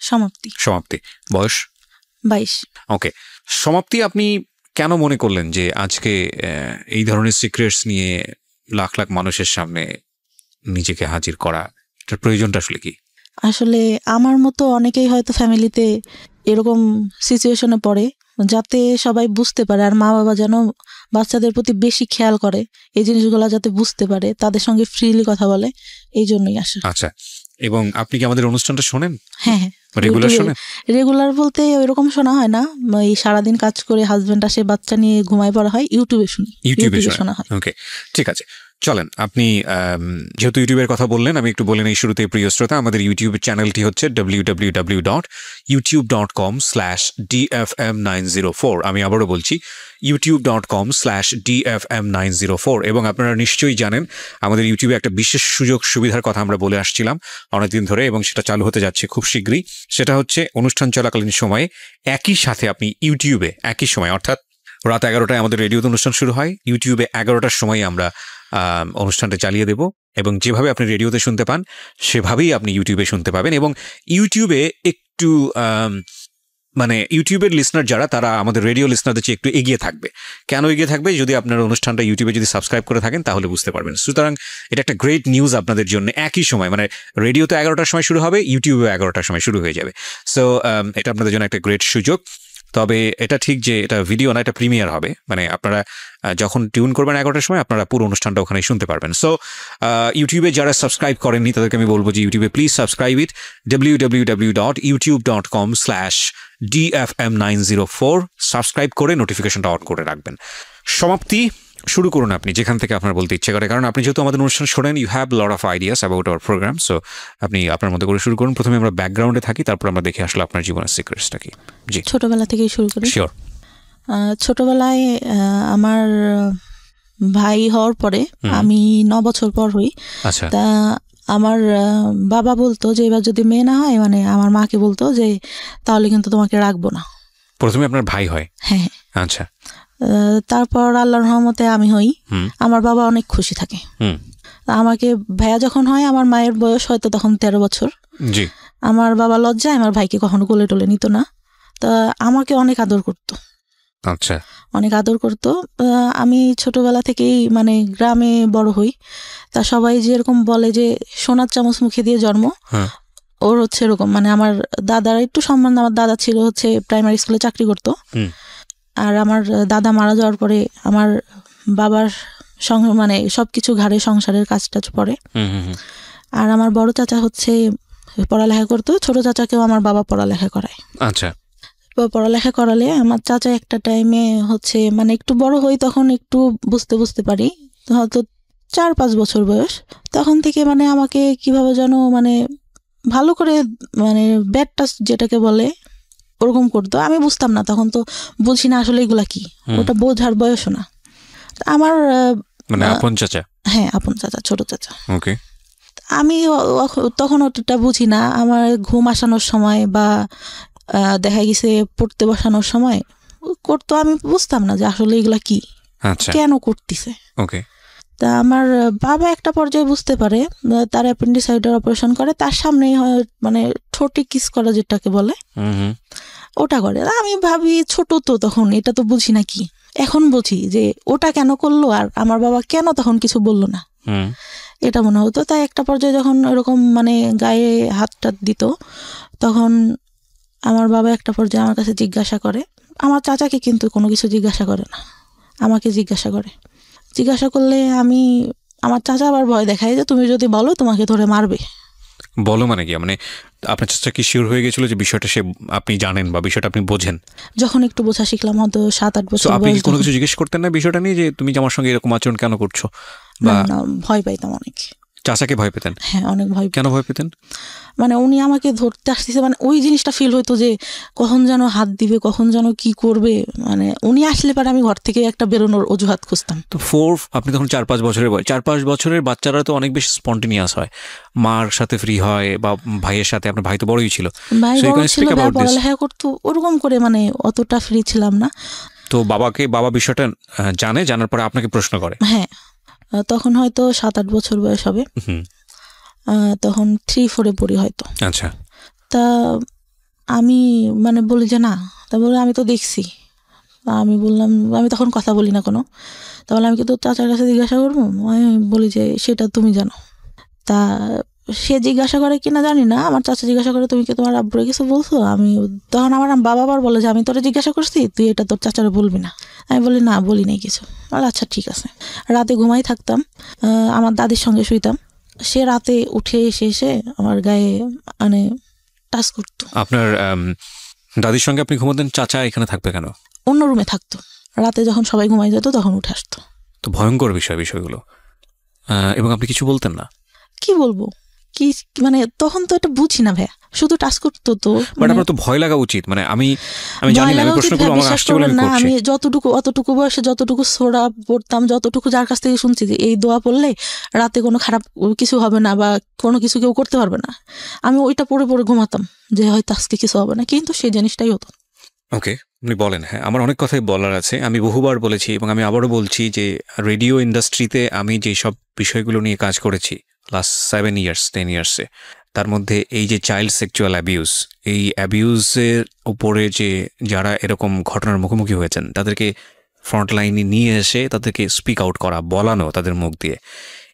সমাপ্তি। সমাপ্তি। বয়স 22। ওকে, সমাপ্তি, আপনি কেন মনে করলেন যে আজকে এই ধরনের সিক্রেটস নিয়ে লাখ লাখ মানুষের সামনে নিজেকে হাজির করা, এটার প্রয়োজনটা আসলে কি? আসলে আমার মতো অনেকেই হয়তো ফ্যামিলিতে এরকম সিচুয়েশনে পড়ে, যাতে সবাই বুঝতে পারে আর মা বাবা যেন বাচ্চাদের প্রতি বেশি খেয়াল করে, এই জিনিসগুলো যাতে বুঝতে পারে, তাদের সঙ্গে ফ্রিলি কথা বলে, এই জন্যই আসে। আচ্ছা, এবং আপনি কি আমাদের অনুষ্ঠানটা শোনেন? হ্যাঁ, রেগুলার শোনেন? রেগুলার বলতে ওইরকম শোনা হয় না, এই সারাদিন কাজ করে হাজবেন্ড আসে, বাচ্চা নিয়ে ঘুমায় পড়া হয়, ইউটিউবে শুনি, ইউটিউবে শোনা হয়। ওকে, ঠিক আছে, চলেন। আপনি যেহেতু ইউটিউবের কথা বললেন, আমি একটু বলে নেই শুরুতে, প্রিয় শ্রোতা, আমাদের ইউটিউবের চ্যানেলটি হচ্ছে www.youtube.com/dfm904। আমি আবারও বলছি, youtube.com/dfm904। এবং আপনারা নিশ্চয়ই জানেন আমাদের ইউটিউবে একটা বিশেষ সুযোগ সুবিধার কথা আমরা বলে আসছিলাম অনেকদিন ধরে, এবং সেটা চালু হতে যাচ্ছে খুব শীঘ্রই। সেটা হচ্ছে অনুষ্ঠান চলাকালীন সময়ে একই সাথে আপনি ইউটিউবে একই সময়, অর্থাৎ রাত 11টায় আমাদের রেডিওতে অনুষ্ঠান শুরু হয়, ইউটিউবে 11টার সময় আমরা অনুষ্ঠানটা চালিয়ে দেব, এবং যেভাবে আপনি রেডিওতে শুনতে পান সেভাবেই আপনি ইউটিউবে শুনতে পাবেন। এবং ইউটিউবে একটু মানে ইউটিউবের লিসনার যারা, তারা আমাদের রেডিও লিসনারদের চেয়ে একটু এগিয়ে থাকবে। কেন এগিয়ে থাকবে? যদি আপনার অনুষ্ঠানটা ইউটিউবে যদি সাবস্ক্রাইব করে থাকেন তাহলে বুঝতে পারবেন। সুতরাং এটা একটা গ্রেট নিউজ আপনাদের জন্য। একই সময়, মানে রেডিওতে 11টার সময় শুরু হবে, ইউটিউবে 11টার সময় শুরু হয়ে যাবে। সো এটা আপনাদের জন্য একটা গ্রেট সুযোগ। তবে এটা ঠিক যে এটা ভিডিও না, এটা প্রিমিয়ার হবে, মানে আপনারা যখন টিউন করবেন 11টার সময় আপনারা পুরো অনুষ্ঠানটা ওখানে শুনতে পারবেন। সো ইউটিউবে যারা সাবস্ক্রাইব করেননি তাদেরকে আমি বলবো যে ইউটিউবে please subscribe it, www.youtube.com/dfm904। Subscribe করে নোটিফিকেশনটা অন করে রাখবেন। সমাপ্তি, শুরু করুন আপনি যেখান থেকে আপনার বলতে ইচ্ছে করে, কারণ আপনি যেহেতু আমাদের অনুষ্ঠান শোনেন, you have lot of ideas about our programme. So আপনি আপনার মতো করে শুরু করুন। প্রথমে আমরা ব্যাকগ্রাউন্ডে থাকি, তারপর আমরা দেখে আসলে আপনার জীবনের সিক্রেটসটা কি। জি, ছোটবেলা থেকেই শুরু করি। শিওর। ছোটবেলায় আমার ভাই হওয়ার পরে আমি 9 বছর পর হই। আচ্ছা। তা আমার বাবা বলতো যে এবার যদি মেয়ে না হয়, মানে আমার মাকে বলতো যে তাহলে কিন্তু তোমাকে রাখবো না। প্রথমে আপনার ভাই হয়? হ্যাঁ। আচ্ছা। তারপর আল্লাহর রহমতে আমি হই। আমার বাবা অনেক খুশি থাকে। আমাকে ভাইয়া যখন হয়, আমার মায়ের বয়স হয়তো তখন 13 বছর। জি। আমার বাবা লজ্জায় আমার ভাইকে কখনো কোলে টোলে নিত না, তা আমাকে অনেক আদর করতো। আচ্ছা। অনেক আদর করতো। আমি ছোটবেলা থেকেই মানে গ্রামে বড় হই, তা সবাই যেরকম বলে যে সোনার চামচ মুখে দিয়ে জন্ম, ওর হচ্ছে এরকম। মানে আমার দাদার একটু সম্মান, আমার দাদা ছিল হচ্ছে প্রাইমারি স্কুলে চাকরি করতো, আর আমার দাদা মারা যাওয়ার পরে আমার বাবার মানে সবকিছু ঘাড়ে সংসারের কাজ টাজ পড়ে। আর আমার বড় চাচা হচ্ছে পড়ালেখা করতো, ছোট চাচাকেও আমার বাবা পড়ালেখা করায়। আচ্ছা। পড়ালেখা করালে আমার চাচা একটা টাইমে হচ্ছে মানে একটু বড় হই, তখন একটু বুঝতে পারি, হয়তো 4-5 বছর বয়স, তখন থেকে মানে আমাকে কিভাবে যেন মানে ভালো করে মানে ব্যাড টাচ যেটাকে বলে ওরকম করতো। আমি বুঝতাম না, তখন তো বুঝি না আসলে এগুলা কি, ওটা বোঝার বয়সও না। আমার মানে আপন চাচা? হ্যাঁ, আপন চাচা, ছোট চাচা। ওকে। আমি তখন অতটা বুঝি না। আমার ঘুম আসানোর সময় বা দেখা গেছে পড়তে বসানোর সময় করতো, আমি বুঝতাম না যে আসলে এগুলা কি, কেন করতেছে। ওকে। তা আমার বাবা একটা পর্যায়ে বুঝতে পারে, তার অ্যাপেন্ডিসাইডের অপারেশন করে, তার সামনেই মানে ঠোঁটে কিস করা যেটাকে বলে ওটা করে। আমি ভাবি ছোট তো তখন, এটা তো বুঝি না কি। এখন বুঝি যে ওটা কেন করলো আর আমার বাবা কেন তখন কিছু বললো না, এটা মনে হতো। তাই একটা পর্যায়ে যখন এরকম মানে গায়ে হাত টাত দিত, তখন আমার বাবা একটা পর্যায়ে আমার কাছে জিজ্ঞাসা করে, আমার চাচাকে কিন্তু কোনো কিছু জিজ্ঞাসা করে না, আমাকে জিজ্ঞাসা করে। জিজ্ঞাসা করলে আমার চাচা আবার ভয় দেখায় যে তুমি যদি বলো তোমাকে ধরে মারবে। বলো মানে কি? মানে আপনার চাচা কি শিওর হয়ে গেছিল যে বিষয়টা আপনি জানেন বা বিষয়টা আপনি বোঝেন? যখন একটু বোঝা শিখলাম, হয়তো 7-8 বছর। আপনি কি কোনো কিছু জিজ্ঞেস করতেন না বিষয়টা নিয়ে, যে তুমি আমার সঙ্গে এরকম আচরণ কেন করছো? না, ভয় পাইতাম অনেক। চাচাকে ভয় পেতেন? হ্যাঁ, অনেক ভয়। কেন ভয় পেতেন? মানে উনি আমাকে ধরতে আসতেছে, মানে ওই জিনিসটা ফিল হইতো যে কখন যেন হাত দিবে, কখন যেন কি করবে। মানে উনি আসলে পরে আমি ঘর থেকে একটা বেরোনোর অজুহাত খুঁজতাম। তো আপনি তখন 4-5 বছরের বয়স। 4-5 বছরের বাচ্চারা তো অনেক বেশি স্পন্টেনিয়াস হয়, মার সাথে ফ্রি হয় বা ভাইয়ের সাথে। আপনার ভাই তো বড়ই ছিল, পড়ালেখা করতো, ওরকম করে মানে অতটা ফ্রি ছিলাম না। তো বাবা বিষয়টা জানার পরে আপনাকে প্রশ্ন করে? হ্যাঁ, তখন হয়তো 7-8 বছর বয়স হবে, তখন 3-4 পড়ি হয়তো। আচ্ছা। তা আমি মানে বলি যে না, তা বলে আমি তো দেখছি। আমি বললাম, আমি তখন কথা বলি না কোনো। তাহলে আমি কিন্তু চাচার কাছে জিজ্ঞাসা করবো? আমি বলি যে সেটা তুমি জানো। তা সে জিজ্ঞাসা করে কিনা জানি না, আমার চাচা জিজ্ঞাসা করে তুমি কি তোমার আব্বুরে কিছু বলছো? আমি তখন আমার বাবা আবার বলে যে আমি তোরা জিজ্ঞাসা করছি, তুই এটা তোর চাচারে বলবি না। আমি বলি না, বলি নাই কিছু। আচ্ছা ঠিক আছে। রাতে ঘুমাই থাকতাম, আমার দাদির সঙ্গে শুইতাম। সে রাতে উঠে এসে আমার গায়ে মানে টাচ করতো। আপনার দাদির সঙ্গে আপনি ঘুমাতেন, চাচা এখানে থাকবে কেন? অন্য রুমে থাকতো, রাতে যখন সবাই ঘুমাই যেত তখন উঠে আসতো। তো ভয়ঙ্কর বিষয়গুলো। এবং আপনি কিছু বলতেন না? কি বলবো, কি মানে তখন তো এটা বুঝি না ভাইয়া, শুধু টাচ করতো। তো বাট আপনার তো ভয় লাগা উচিত। মানে আমি জানি না, প্রশ্নগুলো আমার আসছে বলে আমি করছি। আমি অতটুকু বয়সে যতটুকু সোরা পড়তাম, যতটুকু যার কাছ থেকে শুনছি যে এই দোয়া পড়লে রাতে কোনো খারাপ কিছু হবে না বা কোনো কিছু কেউ করতে পারবে না, আমি ওইটা পড়ে ঘুমাতাম যে হয়তো আজকে কিছু হবে না, কিন্তু সেই জিনিসটাই হতো। ওকে, আপনি বলেন। হ্যাঁ, আমার অনেক কথাই বলার আছে। আমি বহুবার বলেছি এবং আমি আবারও বলছি যে রেডিও ইন্ডাস্ট্রিতে আমি যেসব বিষয়গুলো নিয়ে কাজ করেছি লাস্ট 7 ইয়ার্স 10 ইয়ার্সে, তার মধ্যে এই যে চাইল্ড সেক্সুয়াল অ্যাবিউজ, এই অ্যাবিউজের উপরে যে যারা এরকম ঘটনার মুখোমুখি হয়েছেন তাদেরকে ফ্রন্টলাইনে নিয়ে এসে তাদেরকে স্পিক আউট করা, বলানো তাদের মুখ দিয়ে,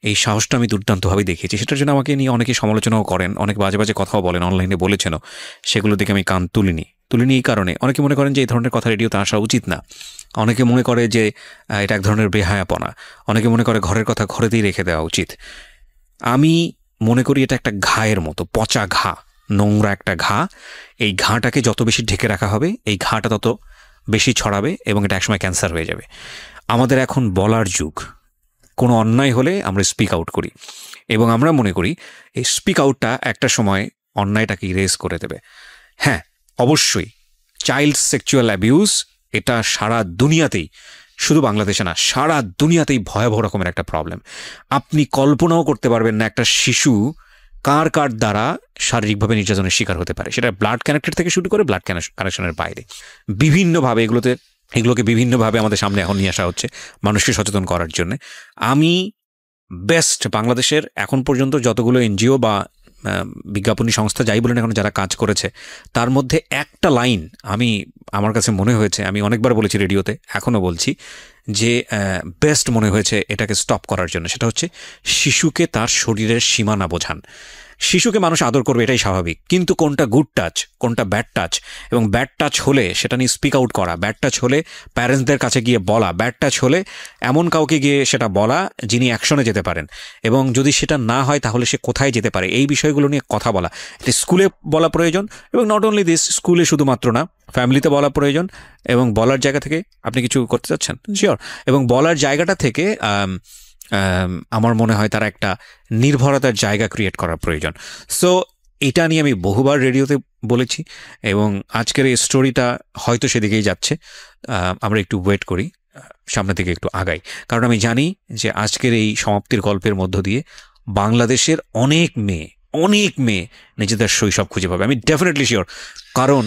এই সাহসটা আমি দুর্দান্তভাবে দেখিয়েছি। সেটার জন্য আমাকে নিয়ে অনেকে সমালোচনাও করেন, অনেক বাজে বাজে কথাও বলেন, অনলাইনে বলেছেনও। সেগুলো দিকে আমি কান তুলিনি এই কারণে অনেকে মনে করেন যে এই ধরনের কথা রেডিওতে আসা উচিত না। অনেকে মনে করে যে এটা এক ধরনের বেহায়াপনা। অনেকে মনে করে ঘরের কথা ঘরেতেই রেখে দেওয়া উচিত। আমি মনে করি এটা একটা ঘায়ের মতো, পচা ঘা, নোংরা একটা ঘা। এই ঘাটাকে যত বেশি ঢেকে রাখা হবে, এই ঘাটা তত বেশি ছড়াবে এবং এটা একসময় ক্যান্সার হয়ে যাবে। আমাদের এখন বলার যুগ। কোনো অন্যায় হলে আমরা স্পিক আউট করি এবং আমরা মনে করি এই স্পিক আউটটা একটা সময় অন্যায়টাকে ইরেজ করে দেবে। হ্যাঁ, অবশ্যই চাইল্ড সেক্সুয়াল অ্যাবিউজ এটা সারা দুনিয়াতেই, শুধু বাংলাদেশে না, সারা দুনিয়াতেই ভয়াবহ রকমের একটা প্রবলেম। আপনি কল্পনাও করতে পারবেন না একটা শিশু কার দ্বারা শারীরিকভাবে নির্যাতনের শিকার হতে পারে। সেটা ব্লাড কানেক্টেড থেকে শুরু করে ব্লাড কানেকশনের বাইরে বিভিন্নভাবে এগুলোকে বিভিন্নভাবে আমাদের সামনে এখন নিয়ে আসা হচ্ছে মানুষকে সচেতন করার জন্য। আমি বেস্ট বাংলাদেশের এখন পর্যন্ত যতগুলো এনজিও বা বিজ্ঞাপনী সংস্থা যাই বলেন এখন যারা কাজ করেছে, তার মধ্যে একটা লাইন আমার কাছে মনে হয়েছে, আমি অনেকবার বলেছি রেডিওতে, এখনও বলছি, যে বেস্ট মনে হয়েছে এটাকে স্টপ করার জন্য। সেটা হচ্ছে শিশুকে তার শরীরের সীমানা বোঝান। শিশুকে মানুষ আদর করবে, এটাই স্বাভাবিক, কিন্তু কোনটা গুড টাচ, কোনটা ব্যাড টাচ, এবং ব্যাড টাচ হলে সেটা নিয়ে স্পিক আউট করা, ব্যাড টাচ হলে প্যারেন্টসদের কাছে গিয়ে বলা, ব্যাড টাচ হলে এমন কাউকে গিয়ে সেটা বলা যিনি অ্যাকশনে যেতে পারেন, এবং যদি সেটা না হয় তাহলে সে কোথায় যেতে পারে, এই বিষয়গুলো নিয়ে কথা বলা। এটা স্কুলে বলা প্রয়োজন, এবং নট অনলি দিস, স্কুলে শুধুমাত্র না, ফ্যামিলিতে বলা প্রয়োজন। এবং বলার জায়গা থেকে আপনি কিছু করতে চাচ্ছেন, শিওর, এবং বলার জায়গাটা থেকে আমার মনে হয় তারা একটা নির্ভরতার জায়গা ক্রিয়েট করার প্রয়োজন। সো এটা নিয়ে আমি বহুবার রেডিওতে বলেছি এবং আজকের এই স্টোরিটা হয়তো সেদিকেই যাচ্ছে। আমরা একটু ওয়েট করি, সামনের দিকে একটু আগাই, কারণ আমি জানি যে আজকের এই সমাপ্তির গল্পের মধ্য দিয়ে বাংলাদেশের অনেক মেয়ে নিজেদের শৈশব খুঁজে পাবে। আমি ডেফিনেটলি শিওর, কারণ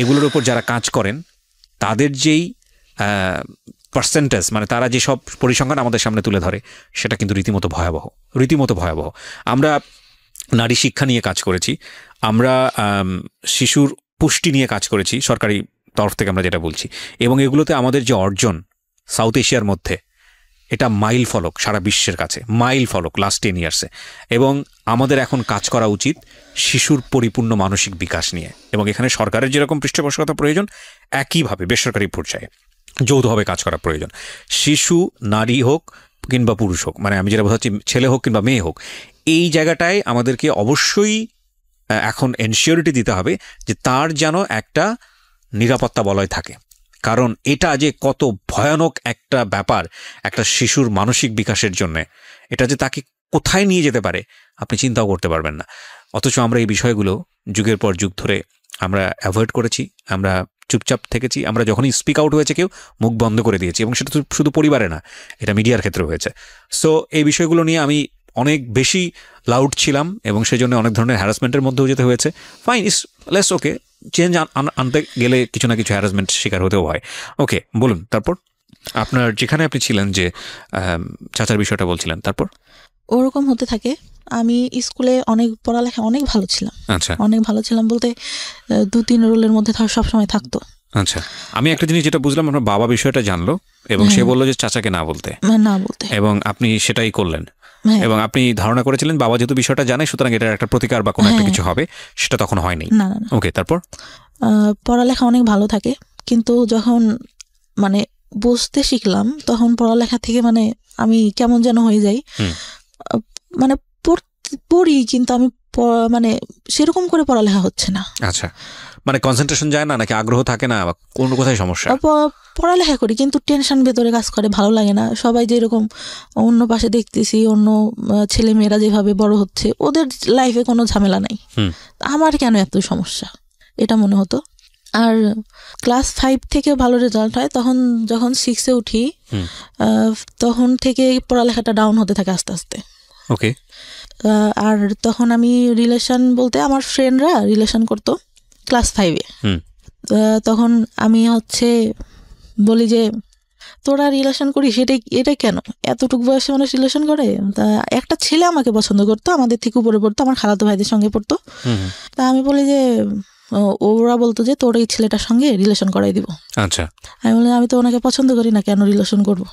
এগুলোর উপর যারা কাজ করেন তাদের যেই পার্সেন্টেজ, মানে তারা যেসব পরিসংখ্যান আমাদের সামনে তুলে ধরে, সেটা কিন্তু রীতিমতো ভয়াবহ। আমরা নারী শিক্ষা নিয়ে কাজ করেছি, আমরা শিশুর পুষ্টি নিয়ে কাজ করেছি সরকারি তরফ থেকে, আমরা যেটা বলছি, এবং এগুলোতে আমাদের যে অর্জন সাউথ এশিয়ার মধ্যে, এটা মাইল ফলক, সারা বিশ্বের কাছে মাইল ফলক লাস্ট 10 ইয়ার্সে। এবং আমাদের এখন কাজ করা উচিত শিশুর পরিপূর্ণ মানসিক বিকাশ নিয়ে, এবং এখানে সরকারের যেরকম পৃষ্ঠপোষকতা প্রয়োজন, একইভাবে বেসরকারি পর্যায়ে যৌথভাবে কাজ করা প্রয়োজন। শিশু নারী হোক কিংবা পুরুষ হোক, মানে আমি যেটা বোঝাচ্ছি, ছেলে হোক কিংবা মেয়ে হোক, এই জায়গাটায় আমাদেরকে অবশ্যই এখন এনশিওরিটি দিতে হবে যে তার যেন একটা নিরাপত্তা বলয় থাকে। কারণ এটা যে কত ভয়ানক একটা ব্যাপার একটা শিশুর মানসিক বিকাশের জন্য, এটা যে তাকে কোথায় নিয়ে যেতে পারে আপনি চিন্তাও করতে পারবেন না। অথচ আমরা এই বিষয়গুলো যুগের পর যুগ ধরে আমরা অ্যাভয়েড করেছি, আমরা চুপচাপ থেকেছি। আমরা যখনই স্পিক আউট হয়েছে কেউ, মুখ বন্ধ করে দিয়েছি, এবং সেটা শুধু পরিবারে না, এটা মিডিয়ার ক্ষেত্রে হয়েছে। সো এই বিষয়গুলো নিয়ে আমি অনেক বেশি লাউড ছিলাম এবং সেই জন্য অনেক ধরনের হ্যারাসমেন্টের মধ্যেও যেতে হয়েছে। ফাইন, ইস লেস ওকে, চেঞ্জ আনতে গেলে কিছু না কিছু হ্যারাসমেন্ট শিকার হতেও হয়। ওকে, বলুন তারপর আপনার যেখানে আপনি ছিলেন, যে চাচার বিষয়টা বলছিলেন, তারপর ওরকম হতে থাকে। আমি স্কুলে অনেক পড়ালেখা অনেক ভালো ছিলাম। আচ্ছা, অনেক ভালো ছিলাম বলতে 2-3 রোলের মধ্যে সবসময় থাকতো। আচ্ছা, আমি একটা জিনিস যেটা বুঝলাম, আপনার বাবা বিষয়টা জানলো এবং সে বললো যে চাচাকে না বলতে, এবং আপনি সেটাই করলেন, এবং আপনি ধারণা করেছিলেন বাবা যেহেতু বিষয়টা জানে সুতরাং এটার একটা প্রতিকার বা কোনো একটা কিছু হবে, সেটা তখন হয়নি। না। ওকে, তারপর পড়ালেখা অনেক ভালো থাকে, কিন্তু যখন মানে বুঝতে শিখলাম তখন পড়ালেখা থেকে মানে আমি কেমন যেন হয়ে যাই, মানে পড়ি কিন্তু আমি মানে সেরকম করে পড়ালেখা হচ্ছে না। আচ্ছা, মানে কনসেন্ট্রেশন যায় না নাকি আগ্রহ থাকে না, কোন কোথায় সমস্যা? পড়ালেখা করি কিন্তু টেনশন ভেতরে কাজ করে, ভালো লাগে না। সবাই যেরকম অন্য পাশে দেখতেছি, অন্য ছেলে মেয়েরা যেভাবে বড় হচ্ছে, ওদের লাইফে কোনো ঝামেলা নাই, আমার কেন এত সমস্যা, এটা মনে হতো। আর ক্লাস 5 থেকে ভালো রেজাল্ট হয়, তখন যখন 6-এ উঠি তখন থেকে পড়ালেখাটা ডাউন হতে থাকে আস্তে আস্তে। ওকে। আর তখন আমি রিলেশন বলতে আমার ফ্রেন্ডরা রিলেশন করতো ক্লাস 5-এ। তখন আমি বলি যে তোরা রিলেশন করিস, এটা কেন, এতটুকু বয়সে মানুষ রিলেশন করে? তা একটা ছেলে আমাকে পছন্দ করতো, আমাদের থেকে উপরে পড়তো, আমার খালাতো ভাইদের সঙ্গে পড়তো। তা আমি বলি যে ওরা বলতো যে তোর এই ছেলেটার সঙ্গে রিলেশন করাই দিব। আচ্ছা, আমি বলি আমি তো ওনাকে পছন্দ করি না, কেন রিলেশন করবো?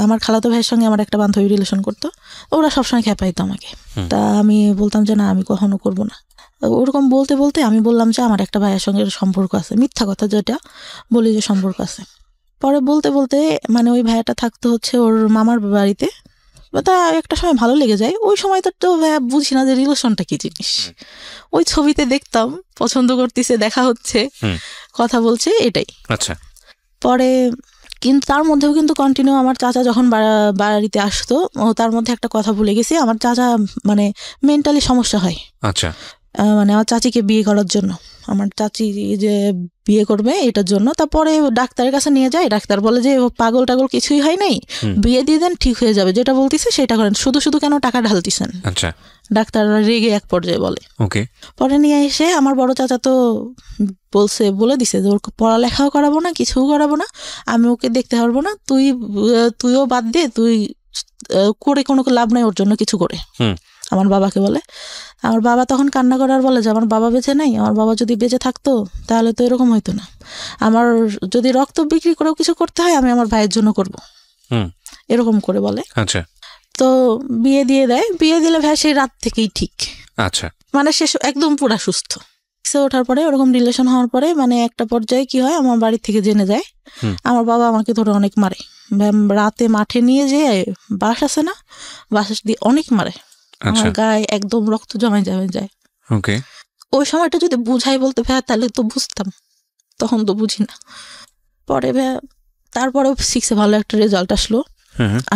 আমার খালাতো ভাইয়ের সঙ্গে আমার একটা বান্ধবী রিলেশন করতো, ওরা সবসময় খেপাইতো আমাকে। তা আমি বলতাম যে না, আমি কখনো করবো না। ওরকম বলতে বলতে আমি বললাম যে আমার একটা ভাইয়ের সঙ্গে সম্পর্ক আছে, মিথ্যা কথা যেটা বলি যে সম্পর্ক আছে। পরে বলতে বলতে মানে ওই ভাইয়াটা থাকতো ওর মামার বাড়িতে, তা একটা সময় ভালো লেগে যায়। ওই সময় তো ভাইয়া বুঝি না যে রিলেশনটা কি জিনিস। ওই ছবিতে দেখতাম পছন্দ করতেছে, দেখা হচ্ছে, কথা বলছে, এটাই। আচ্ছা। পরে কিন্তু তার মধ্যেও কিন্তু কন্টিনিউ আমার চাচা যখন বাড়িতে আসতো, তার মধ্যে একটা কথা ভুলে গেছি, আমার চাচা মানে মেন্টালি সমস্যা হয়। আচ্ছা, মানে আমার চাচিকে বিয়ে করার জন্য, আমার চাচি যে বিয়ে করবে এটার জন্য। তারপরে ডাক্তারের কাছে নিয়ে যায়, ডাক্তার বলে যে পাগল টাগল কিছুই হয় নাই, বিয়ে দিয়ে দেন, ঠিক হয়ে যাবে, যেটা বলতেছে সেটা করেন, শুধু শুধু কেন টাকা ঢালতেছেন। আচ্ছা, ডাক্তার রেগে এক পর্যায়ে বলে। ওকে। পরে নিয়ে এসে আমার বড় চাচা তো বলে দিছে যে ওর পড়ালেখাও করাবো না, কিছুও করাবো না, আমি ওকে দেখতে পারবো না, তুইও বাদ দে, তুই করে কোনো লাভ নাই ওর জন্য কিছু করে। আমার বাবাকে বলে। আমার বাবা তখন কান্না করার বলে যে আমার বাবা বেঁচে নাই, আমার বাবা যদি বেঁচে থাকতো তাহলে তো এরকম হইতো না, আমার যদি রক্ত বিক্রি করেও কিছু করতে হয় আমি আমার ভাইয়ের জন্য করবো, এরকম করে বলে। আচ্ছা। তো বিয়ে দিয়ে দেয়, বিয়ে দিলে ভাই সেই রাত থেকেই ঠিক। আচ্ছা, মানে সে একদম পুরা সুস্থ। সে ওঠার পরে ওরকম রিলেশন হওয়ার পরে মানে একটা পর্যায়ে কি হয়, আমার বাড়ি থেকে জেনে যায়, আমার বাবা আমাকে ধরে অনেক মারে, রাতে মাঠে নিয়ে যেয়ে বাস আছে না, বাস দিয়ে অনেক মারে, আমার গায়ে একদম রক্ত জমায় যায়। ওকে। ওই সময়টা যদি বুঝাই বলতে ভাইয়া তাহলে তো বুঝতাম, তখন তো বুঝি না। পরে ভাইয়া তারপরে 6-এ ভালো একটা রেজাল্ট আসলো,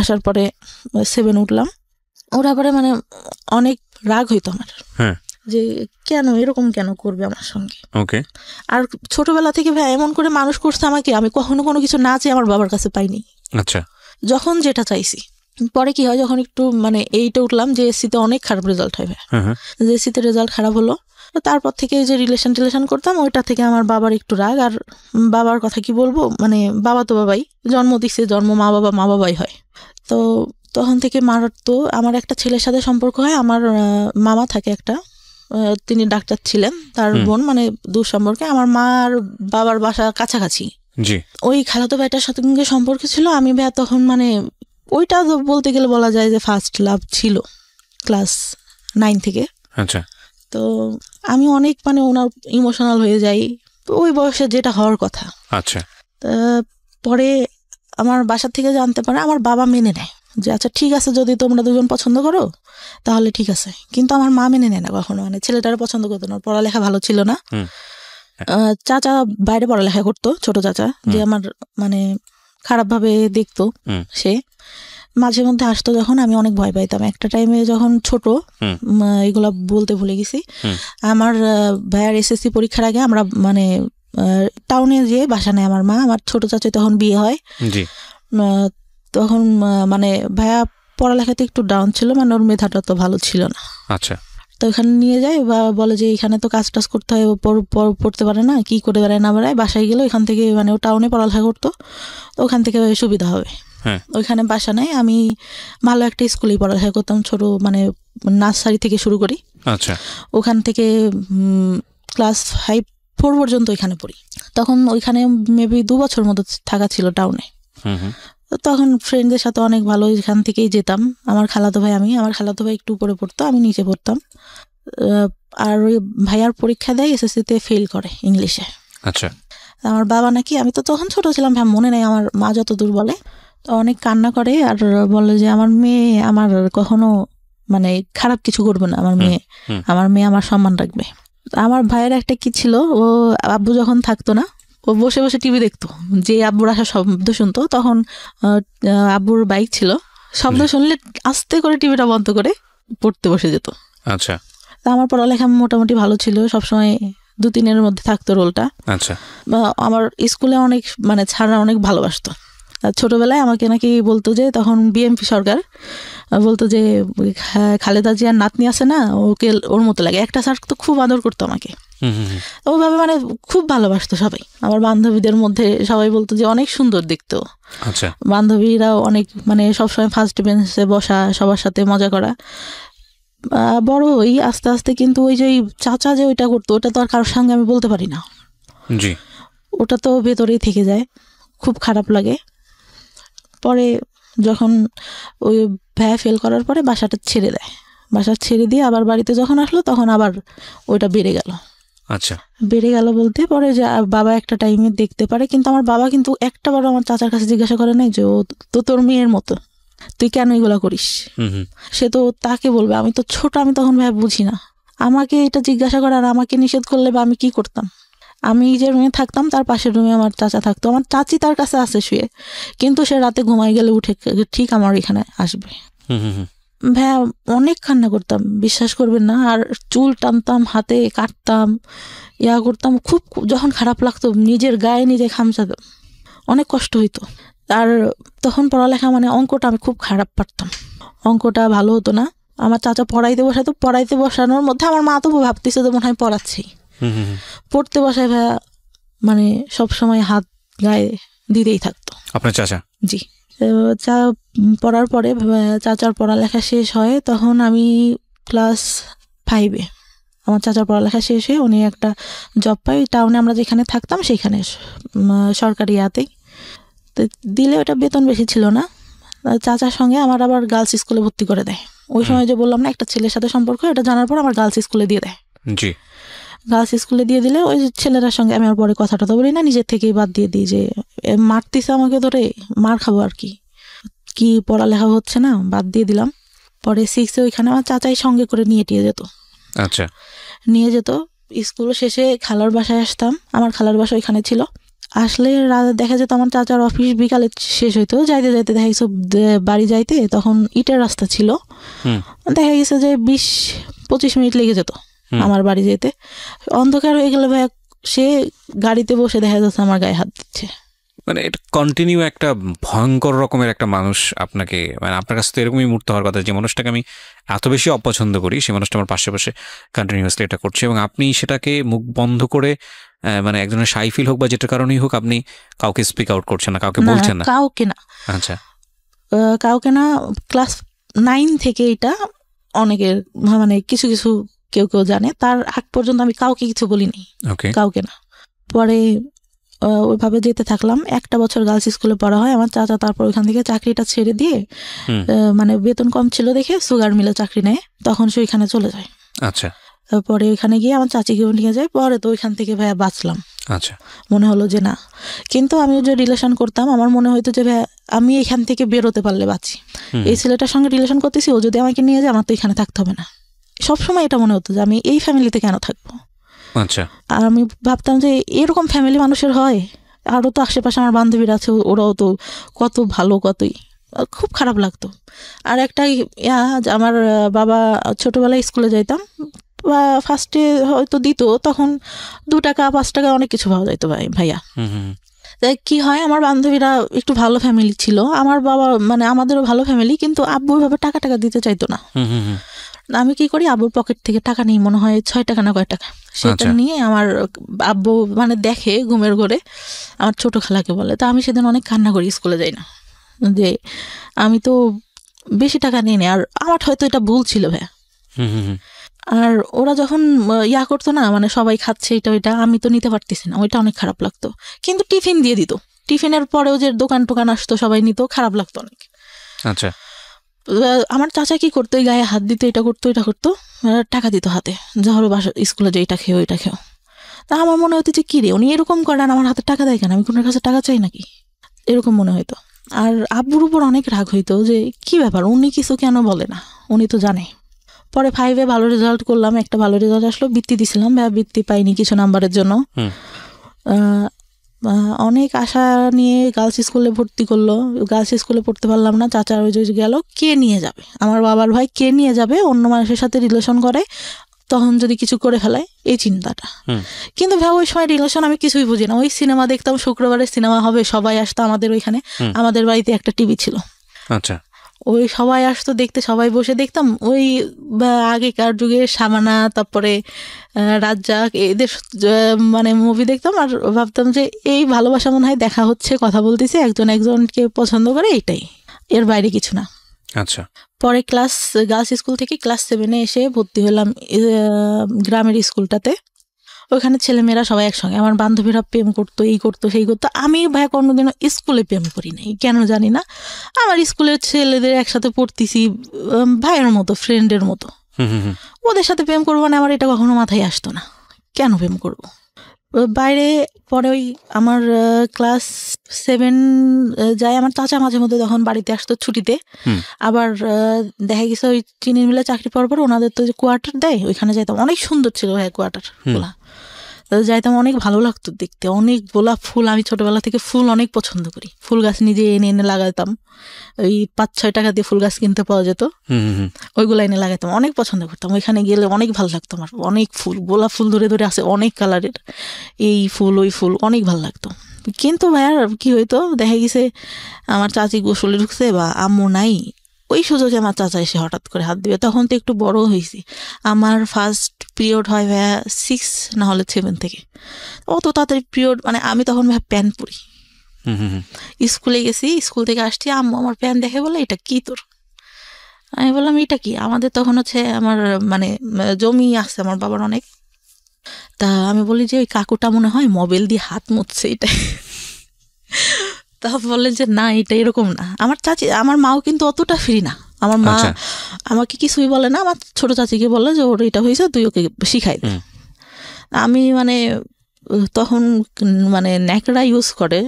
আসার পরে 7 উঠলাম। ওরা পরে মানে অনেক রাগ হইতো আমার, যে কেন এরকম কেন করবে আমার সঙ্গে। ওকে। আর ছোটবেলা থেকে ভাই এমন করে মানুষ করছে আমাকে, আমি কখনো কোনো কিছু না চেয়ে আমার বাবার কাছে পাইনি। আচ্ছা। যখন যেটা চাইছি। পরে কি হয়, যখন একটু মানে 8-এ উঠলাম, জেএসসিতে অনেক খারাপ রেজাল্ট হয় ভাই, জেএসসিতে রেজাল্ট খারাপ হলো। তারপর থেকে যে রিলেশন করতাম, ওইটা থেকে আমার বাবার একটু রাগ। আর বাবার কথা কি বলবো, মানে বাবা তো বাবাই, জন্ম দিচ্ছে, মা বাবাই হয়। তো তখন থেকে তো আমার একটা ছেলের সাথে সম্পর্ক হয়, আমার মামা থাকে একটা, তিনি ডাক্তার ছিলেন, তার বোন, মানে দূর সম্পর্কে। আমার মা আর বাবার বাসা কাছাকাছি, ওই খালাতো ভাইটার সাথে সম্পর্ক ছিল। আমি ভাইয়া তখন মানে ওইটা বলতে গেলে বলা যায় যে ফার্স্ট লাভ ছিল, ক্লাস 9 থেকে। আচ্ছা। তো আমি অনেক মানে ওনার ইমোশনাল হয়ে যাই, ওই বয়সে যেটা হওয়ার কথা। আচ্ছা। পরে আমার বাসা থেকে জানতে পারে, আমার বাবা মেনে নেয় যে আচ্ছা ঠিক আছে, যদি তোমরা দুজন পছন্দ করো তাহলে ঠিক আছে, কিন্তু আমার মা মেনে নেয় না কখনো, মানে ছেলেটারে পছন্দ করতো না, পড়ালেখা ভালো ছিল না। চাচা বাইরে পড়ালেখা করতো, ছোট চাচা, যে আমার মানে খারাপ ভাবে দেখতো, সে মাঝে মধ্যে আসতো যখন, আমি অনেক ভয় পাইতাম। একটা টাইমে যখন ছোট, এগুলা বলতে ভুলে গেছি, আমার ভাইয়ার এসএসসি পরীক্ষার আগে আমরা মানে টাউনে যেয়ে বাসা নেয় আমার মা, আমার ছোট চাচা তখন বিয়ে হয়। তখন মানে ভাইয়া পড়ালেখাতে একটু ডাউন ছিল, মানে ওর মেধাটা তো ভালো ছিল না। আচ্ছা। তো ওখানে নিয়ে যায় বা বলে যে এখানে তো কাজ টাজ করতে হয়, পড়তে পারে না, কি করে বেড়ায় না বেড়ায়, বাসায় গেলো এখান থেকে, মানে ও টাউনে পড়ালেখা করতো, তো ওখান থেকে সুবিধা হবে। ওইখানে বাসা নাই, আমি ভালো একটা স্কুলেই পড়ালেখা করতাম, ছোট মানে নার্সারি থেকে শুরু করি, আচ্ছা, ওখান থেকে ক্লাস 5-4 পর্যন্ত ওইখানে পড়ি। তখন ওইখানে মেবি 2 বছর মতো থাকা ছিল টাউনে। তখন ফ্রেন্ডদের সাথে অনেক ভালো, এখান থেকেই যেতাম। আমার খালাতো ভাই একটু উপরে পড়তো, আমি নিচে পড়তাম। আর ওই ভাইয়ার পরীক্ষা দেয়, এসএসসিতে ফেল করে ইংলিশে। আচ্ছা, আমার বাবা নাকি, আমি তো তখন ছোট ছিলাম, হ্যাঁ মনে নেই, আমার মা যতদূর বলে, তো অনেক কান্না করে আর বলে যে আমার মেয়ে আমার কখনো মানে খারাপ কিছু করবে না, আমার মেয়ে আমার সম্মান রাখবে। আমার ভাইয়ের একটা কি ছিল, ও আব্বু যখন থাকতো না, ও বসে বসে টিভি দেখতো, যে আব্বুর আসা শব্দ শুনতো, তখন আব্বুর বাইক ছিল, শব্দ শুনলে আস্তে করে টিভিটা বন্ধ করে পড়তে বসে যেত। আচ্ছা, তা আমার পড়ালেখা মোটামুটি ভালো ছিল, সবসময় 2-3-এর মধ্যে থাকতো রোলটা। আচ্ছা, আমার স্কুলে অনেক মানে ছাড়া অনেক ভালোবাসতো। ছোটবেলায় আমাকে নাকি বলতো যে, তখন বিএনপি সরকার, বলতো যে খালেদা জিয়ার নাতনি আছে না, ওকে ওর মতো লাগে। একটা স্যার তো খুব আদর করতো আমাকে, ওইভাবে মানে খুব ভালোবাসতো সবাই। আমার বান্ধবীদের মধ্যে সবাই বলতো যে অনেক সুন্দর দেখতো। আচ্ছা, বান্ধবীরাও অনেক মানে সবসময় ফার্স্ট বেঞ্চে বসা, সবার সাথে মজা করা। বড় হই আস্তে আস্তে, কিন্তু ওই যে চাচা যে ওইটা করতো, ওটা তো আর কারোর সঙ্গে আমি বলতে পারি না, জি, ওটা তো ভেতরেই থেকে যায়, খুব খারাপ লাগে। পরে যখন ওই ভাইয়া ফেল করার পরে বাসাটা ছেড়ে দেয়, বাসা ছেড়ে দিয়ে আবার বাড়িতে যখন আসলো, তখন আবার ওইটা বেড়ে গেল। আচ্ছা, বেড়ে গেল বলতে পরে যে বাবা একটা টাইমে দেখতে পারে, কিন্তু আমার বাবা কিন্তু একটা বার আমার চাচার কাছে জিজ্ঞাসা করে নাই যে ও তো তোর মেয়ের মতো, তুই কেন এগুলা করিস। সে তো তাকে বলবে, আমি তো ছোট, আমি তখন ভাই বুঝি না, আমাকে এটা জিজ্ঞাসা করে আর আমাকে নিষেধ করলে বা আমি কি করতাম। আমি যে রুমে থাকতাম, তার পাশের রুমে আমার চাচা থাকতো, আমার চাচি তার কাছে আছে শুয়ে, কিন্তু সে রাতে ঘুমাই গেলে উঠে ঠিক আমার এখানে আসবে। ভাইয়া অনেক কান্না করতাম, বিশ্বাস করবেন না, আর চুল টানতাম, হাতে কাটতাম, করতাম, খুব যখন খারাপ লাগতো নিজের গায়ে নিজে খামচাতাম, অনেক কষ্ট হইতো। আর তখন পড়ালেখা মানে অঙ্কটা আমি খুব খারাপ পারতাম, অঙ্কটা ভালো হতো না। আমার চাচা পড়াইতে বসানোর মধ্যে আমার মা তো ভাবতেছে তো মনে হয় পড়াচ্ছি, পড়তে বসায় ভাইয়া মানে সবসময় হাত গায়ে দিতেই থাকতো আপনার চাচা। জি, পড়ার পরে চাচার পড়ালেখা শেষ হয়, তখন আমি ক্লাস 5-এ আমার চাচার পড়ালেখা শেষ হয়ে উনি একটা জব পাই টাউনে, আমরা যেখানে থাকতাম সেখানে সরকারি ইয়াতেই। তো দিলে ওটা বেতন বেশি ছিল না, চাচার সঙ্গে আমার আবার গার্লস স্কুলে ভর্তি করে দেয়। ওই সময় যে বললাম না একটা ছেলের সাথে সম্পর্ক, এটা জানার পর আমার গার্লস স্কুলে দিয়ে দেয়। জি, গার্লস স্কুলে দিয়ে দিলে ওই ছেলেটার সঙ্গে আমি আর পরে কথাটা তো বলি না, নিজের থেকেই বাদ দিয়ে দিই, যে মারতিছে আমাকে ধরে, মার খাবো আর কি পড়ালেখা হচ্ছে না, বাদ দিয়ে দিলাম। পরে 6-এ ওইখানে আমার চাচাই সঙ্গে করে নিয়ে যেত। আচ্ছা, নিয়ে যেত। স্কুল শেষে খালার বাসায় আসতাম, আমার খালার বাসা ওইখানে ছিল। আসলে দেখা যেত আমার চাচার অফিস বিকালে শেষ হইতো, যাইতে যাইতে দেখা গেছে বাড়ি যাইতে তখন ইটের রাস্তা ছিল, দেখা গেছে যে 20-25 মিনিট লেগে যেত আমার বাড়ি যেতে। অন্ধকার হয়ে গেলে ভাই সে গাড়িতে বসে দেখা যাচ্ছে আমার গায়ে হাত দিচ্ছে, মানে এটা কন্টিনিউ একটা ভয়ঙ্কর রকমের একটা মানুষ আপনাকে, মানে আপনার কাছে তো এরকমই মুহূর্ত হওয়ার কথা, যে মানুষটাকে আমি এত বেশি অপছন্দ করি, সেই মানুষটা আমার পাশে পাশে কন্টিনিউয়াসলি এটা করছে, এবং আপনি সেটাকে মুখ বন্ধ করে মানে একজনের শাই ফিল হোক বা যেটার কারণেই হোক, আপনি কাউকে স্পিক আউট করছেন না, কাউকে বলছেন না? কাউকে না। আচ্ছা, কাউকে না। ক্লাস 9 থেকে এটা অনেকের মানে কিছু কিছু কেউ জানে, তার আগ পর্যন্ত আমি কাউকে কিছু বলিনি, কাউকে না। পরে ওইভাবে যেতে থাকলাম, 1 বছর গার্লস স্কুলে পড়া হয় আমার চাচা। তারপর ওইখান থেকে চাকরিটা ছেড়ে দিয়ে, মানে বেতন কম ছিল দেখে সুগার মিলে চাকরি নেয়, তখন সে ওইখানে চলে যায়। আচ্ছা, পরে ওইখানে গিয়ে আমার চাচিকেও নিয়ে যায়। পরে তো ওইখান থেকে ভাইয়া বাঁচলাম। আচ্ছা, মনে হলো যে না, কিন্তু আমি যে রিলেশন করতাম আমার মনে হইতো যে ভাইয়া আমি এখান থেকে বেরোতে পারলে বাঁচি, এই ছেলেটার সঙ্গে রিলেশন করতেছি, ও যদি আমাকে নিয়ে যায় আমার তো এখানে থাকতে হবে না। সবসময় এটা মনে হতো যে আমি এই ফ্যামিলিতে কেন থাকবো। আচ্ছা, আর আমি ভাবতাম যে এরকম ফ্যামিলি মানুষের হয়, আরও তো আশেপাশে আমার বান্ধবীরা আছে, ওরাও তো কত ভালো, কতই, খুব খারাপ লাগতো। আর একটা আমার বাবা ছোটবেলায় স্কুলে যাইতাম, ফার্স্টে হয়তো দিত, তখন 2 টাকা 5 টাকা অনেক কিছু পাওয়া যাইতো ভাইয়া। তাই কি হয়, আমার বান্ধবীরা একটু ভালো ফ্যামিলি ছিল, আমার বাবা মানে আমাদেরও ভালো ফ্যামিলি, কিন্তু আব্বু ওইভাবে টাকা দিতে চাইতো না। আমি কি করি, আব্বুর পকেট থেকে টাকা নিই, মনে হয় 6 টাকা না কয় টাকা, সেটা নিয়ে আমার আব্বু মানে দেখে ঘুমের ঘরে, আমার ছোট খালাকে বলে। তা আমি সেদিন অনেক কান্না করি, স্কুলে যাই না, যে আমি তো বেশি টাকা নিয়ে নি, আর আমার হয়তো এটা ভুল ছিল ভাইয়া। আর ওরা যখন ইয়া করতো না, মানে সবাই খাচ্ছে এটা ওইটা, আমি তো নিতে পারতেছি না, ওইটা অনেক খারাপ লাগতো। কিন্তু টিফিন দিয়ে দিত, টিফিনের পরেও যে দোকান টোকান আসতো সবাই নিত, খারাপ লাগতো অনেক। আচ্ছা, আমার চাচা কি করতো, গায়ে হাত দিত, এটা করতো এটা করতো, টাকা দিত হাতে, ধরো বাসা স্কুলে যে এটা খেও এটা খেও। তা আমার মনে হতো যে কি রে, উনি এরকম করেন, আমার হাতে টাকা দেয় কেন, আমি কোনো কাছে টাকা চাই নাকি, এরকম মনে হইতো। আর আব্বুর উপর অনেক রাগ হইতো যে কি ব্যাপার, উনি কিছু কেন বলে না, উনি তো জানে। পরে 5-এ ভালো রেজাল্ট করলাম, একটা ভালো রেজাল্ট আসলো, বৃত্তি দিছিলাম, বৃত্তি পাইনি কিছু নাম্বারের জন্য। অনেক আশা নিয়ে গার্লস স্কুলে ভর্তি করলো, গার্লস স্কুলে পড়তে পারলাম না। চাচার ওই যে গেল, কে নিয়ে যাবে, আমার বাবার ভাই কে নিয়ে যাবে, অন্য মানুষের সাথে রিলেশন করে, তখন যদি কিছু করে ফেলায়, এই চিন্তাটা। কিন্তু ভাই ওই সময় রিলেশন আমি কিছুই বুঝি না, ওই সিনেমা দেখতাম, শুক্রবারে সিনেমা হবে, সবাই আসতো আমাদের ওইখানে, আমাদের বাড়িতে একটা টিভি ছিল। আচ্ছা, ওই সবাই আসতো দেখতে, সবাই বসে দেখতাম। ওই আগেকার যুগে সামানা, তারপরে রাজ্জাক, এদের মানে মুভি দেখতাম, আর ভাবতাম যে এই ভালোবাসা মনে হয় দেখা হচ্ছে, কথা বলতেছে, একজন একজনকে পছন্দ করে, এইটাই, এর বাইরে কিছু না। আচ্ছা। পরে গার্লস স্কুল থেকে ক্লাস 7-এ এসে ভর্তি হলাম গ্রামের স্কুলটাতে। ওইখানে ছেলেমেয়েরা সবাই একসঙ্গে, আমার বান্ধবীরা প্রেম করতো, এই করতো সেই করতো। আমি ভাই কোনোদিনও স্কুলে প্রেম করি নাই, কেন জানি না। আমার স্কুলের ছেলেদের একসাথে পড়তেছি, ভাইয়ের মতো, ফ্রেন্ডের মতো, ওদের সাথে প্রেম করবো না, আমার এটা কখনো মাথায় আসতো না, কেন প্রেম করব। বাইরে পরে ওই আমার ক্লাস 7 যায়, আমার চাচা মাঝে মধ্যে যখন বাড়িতে আসতো ছুটিতে, আবার দেখা গেছে ওই চিনির মিলে চাকরি পাওয়ার পর ওনাদের তো যে কোয়ার্টার দেয়, ওইখানে যাইতাম। অনেক সুন্দর ছিল ভাই কোয়ার্টার গুলা, যাইতাম, অনেক ভালো লাগতো দেখতে, অনেক গোলাপ ফুল। আমি ছোটবেলা থেকে ফুল অনেক পছন্দ করি, ফুল গাছ নিজে এনে এনে লাগাইতাম। ওই 5-6 টাকা দিয়ে ফুল গাছ কিনতে পাওয়া যেত, ওইগুলো এনে লাগাইতাম, অনেক পছন্দ করতাম। ওইখানে গেলে অনেক ভালো লাগতো আমার, অনেক ফুল, গোলাপ ফুল ধরে ধরে আছে অনেক কালারের, এই ফুল ওই ফুল, অনেক ভালো লাগতো। কিন্তু ভাইয়ার কি হইতো, দেখা গেছে আমার চাচি গোসলে ঢুকছে বা আম্মু নাই, ওই সুযোগে আমার চাচা এসে হঠাৎ করে হাত দিবে। তখন তো একটু বড় হয়েছি, আমার ফার্স্ট পিরিয়ড হয় ভাইয়া 6 না হলে 7 থেকে। অত তাড়াতাড়ি পিরিয়ড, মানে আমি তখন ভাইয়া প্যান্ট পরি, স্কুলে গেছি, স্কুল থেকে আসছি, আম্মু আমার প্যান্ট দেখে বলে এটা কি তোর। আমি বললাম এটা কি, আমাদের তখন হচ্ছে আমার মানে জমি আছে আমার বাবার অনেক। তা আমি বলি যে ওই কাকুটা মনে হয় মোবাইল দিয়ে হাত মুছছে, এটা। তা বললেন যে না, এটা এরকম না। আমার চাচি, আমার মাও কিন্তু অতটা ফ্রি না, আমার মা আমাকে কিছুই বলে না, আমার ছোট চাচিকে বলে যে ওর এটা হয়েছে, তুই ওকে শিখাই দে। আমি মানে তখন মানে ন্যাকড়া ইউজ করে,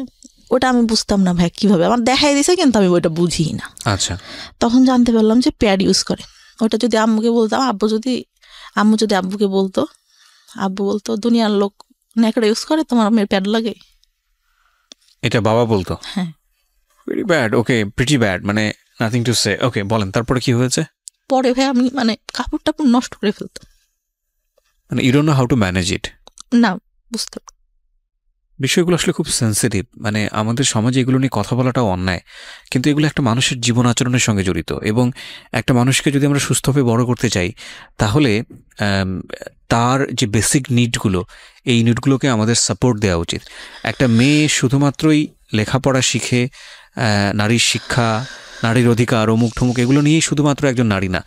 ওটা আমি বুঝতাম না ভাই কিভাবে, আমার দেখাই দিছে কিন্তু আমি ওইটা বুঝি না। আচ্ছা, তখন জানতে পারলাম যে প্যাড ইউজ করে। ওটা যদি আম্মুকে বলতাম, আম্মু যদি আব্বুকে বলতো, আব্বু বলতো দুনিয়ার লোক ন্যাকড়া ইউজ করে, তোমার মেয়ের প্যাড লাগে, এটা বাবা বলতো। হ্যাঁ, ভেরি ব্যাড, ওকে, প্রিটি ব্যাড, মানে নাথিং টু সে। ওকে, বলেন তারপরে কি হয়েছে? পরে ভাই আমি মানে কাপড় টাপড় নষ্ট করে ফেলতাম, মানে you don't know how to manage it. না, বুঝতে। বিষয়গুলো আসলে খুব সেন্সিটিভ, মানে আমাদের সমাজে এগুলো নিয়ে কথা বলাটাও অন্যায়, কিন্তু এগুলো একটা মানুষের জীবন আচরণের সঙ্গে জড়িত, এবং একটা মানুষকে যদি আমরা সুস্থভাবে বড় করতে চাই, তাহলে তার যে বেসিক নিডগুলো, এই নিডগুলোকে আমাদের সাপোর্ট দেওয়া উচিত। একটা মেয়ে শুধুমাত্রই লেখাপড়া শিখে, নারীর শিক্ষা, নারীর অধিকার, অমুক ঠুমুক এগুলো নিয়েই শুধুমাত্র একজন নারী না,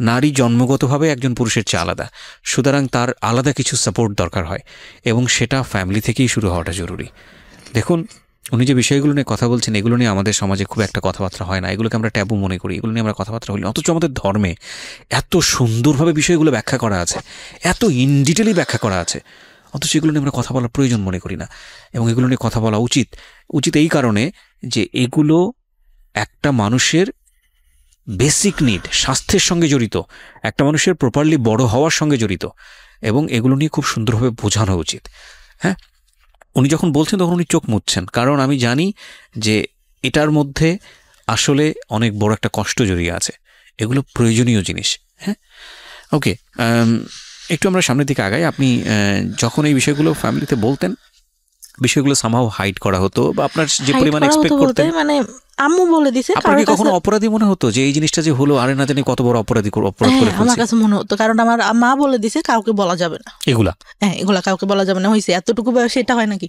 নারী জন্মগতভাবে একজন পুরুষের চেয়ে আলাদা, সুতরাং তার আলাদা কিছু সাপোর্ট দরকার হয়, এবং সেটা ফ্যামিলি থেকেই শুরু হওয়াটা জরুরি। দেখুন, উনি যে বিষয়গুলো নিয়ে কথা বলছেন, এগুলো নিয়ে আমাদের সমাজে খুব একটা কথাবার্তা হয় না, এগুলোকে আমরা ট্যাবু মনে করি, এগুলো নিয়ে আমরা কথাবার্তা বলি। অথচ আমাদের ধর্মে এত সুন্দরভাবে বিষয়গুলো ব্যাখ্যা করা আছে, এত ইন ডিটেলি ব্যাখ্যা করা আছে, অথচ এগুলো নিয়ে আমরা কথা বলার প্রয়োজন মনে করি না। এবং এগুলো নিয়ে কথা বলা উচিত এই কারণে যে এগুলো একটা মানুষের বেসিক নিড, স্বাস্থ্যের সঙ্গে জড়িত, একটা মানুষের প্রপারলি বড় হওয়ার সঙ্গে জড়িত, এবং এগুলো নিয়ে খুব সুন্দরভাবে বোঝানো উচিত। হ্যাঁ, উনি যখন বলছেন তখন উনি চোখ মুছছেন, কারণ আমি জানি যে এটার মধ্যে আসলে অনেক বড় একটা কষ্ট জড়িয়ে আছে, এগুলো প্রয়োজনীয় জিনিস। হ্যাঁ, ওকে, একটু আমরা সামনের দিকে আগাই। আপনি যখন এই বিষয়গুলো ফ্যামিলিতে বলতেন, বিষয়গুলো সামহাও হাইড করা হতো, বা আপনার যে পরিমাণ এক্সপেক্ট করতেন? মানে আম্মু বলে দিছে। আপনার কি কখনো অপরাধী মনে হতো যে এই জিনিসটা যে হলো, আরে না জানি কত বড় অপরাধ করে ফেলছি? আমার কাছে মনে হতো, কারণ আমার মা বলে দিছে কাউকে বলা যাবে না এগুলা কাউকে বলা যাবে না। হয়েছে এতটুকু বয়সে এটা হয় নাকি,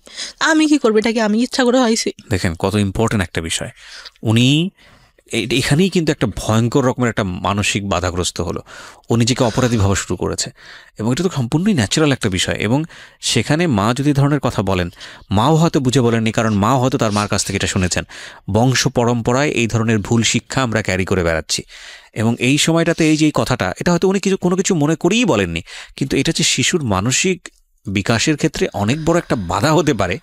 আমি কি করবো, এটাকে আমি ইচ্ছা করে হয়েছি। দেখেন কত ইম্পর্টেন্ট একটা বিষয়। উনি এখানেই কিন্তু একটা ভয়ঙ্কর রকমের একটা মানসিক বাধাগ্রস্ত হলো, ও নিজেকে অপরাধী ভাবা শুরু করেছে, এবং এটা তো সম্পূর্ণই ন্যাচারাল একটা বিষয়। এবং সেখানে মা যদি ধরনের কথা বলেন, মাও হয়তো বুঝে বলেননি, কারণ মাও হয়তো তার মার কাছ থেকে এটা শুনেছেন। বংশ পরম্পরায় এই ধরনের ভুল শিক্ষা আমরা ক্যারি করে বেড়াচ্ছি, এবং এই সময়টাতে এই যে এই কথাটা, এটা হয়তো উনি কোনো কিছু মনে করেই বলেননি, কিন্তু এটা যে শিশুর মানসিক বিকাশের ক্ষেত্রে অনেক বড় একটা বাধা হতে পারে,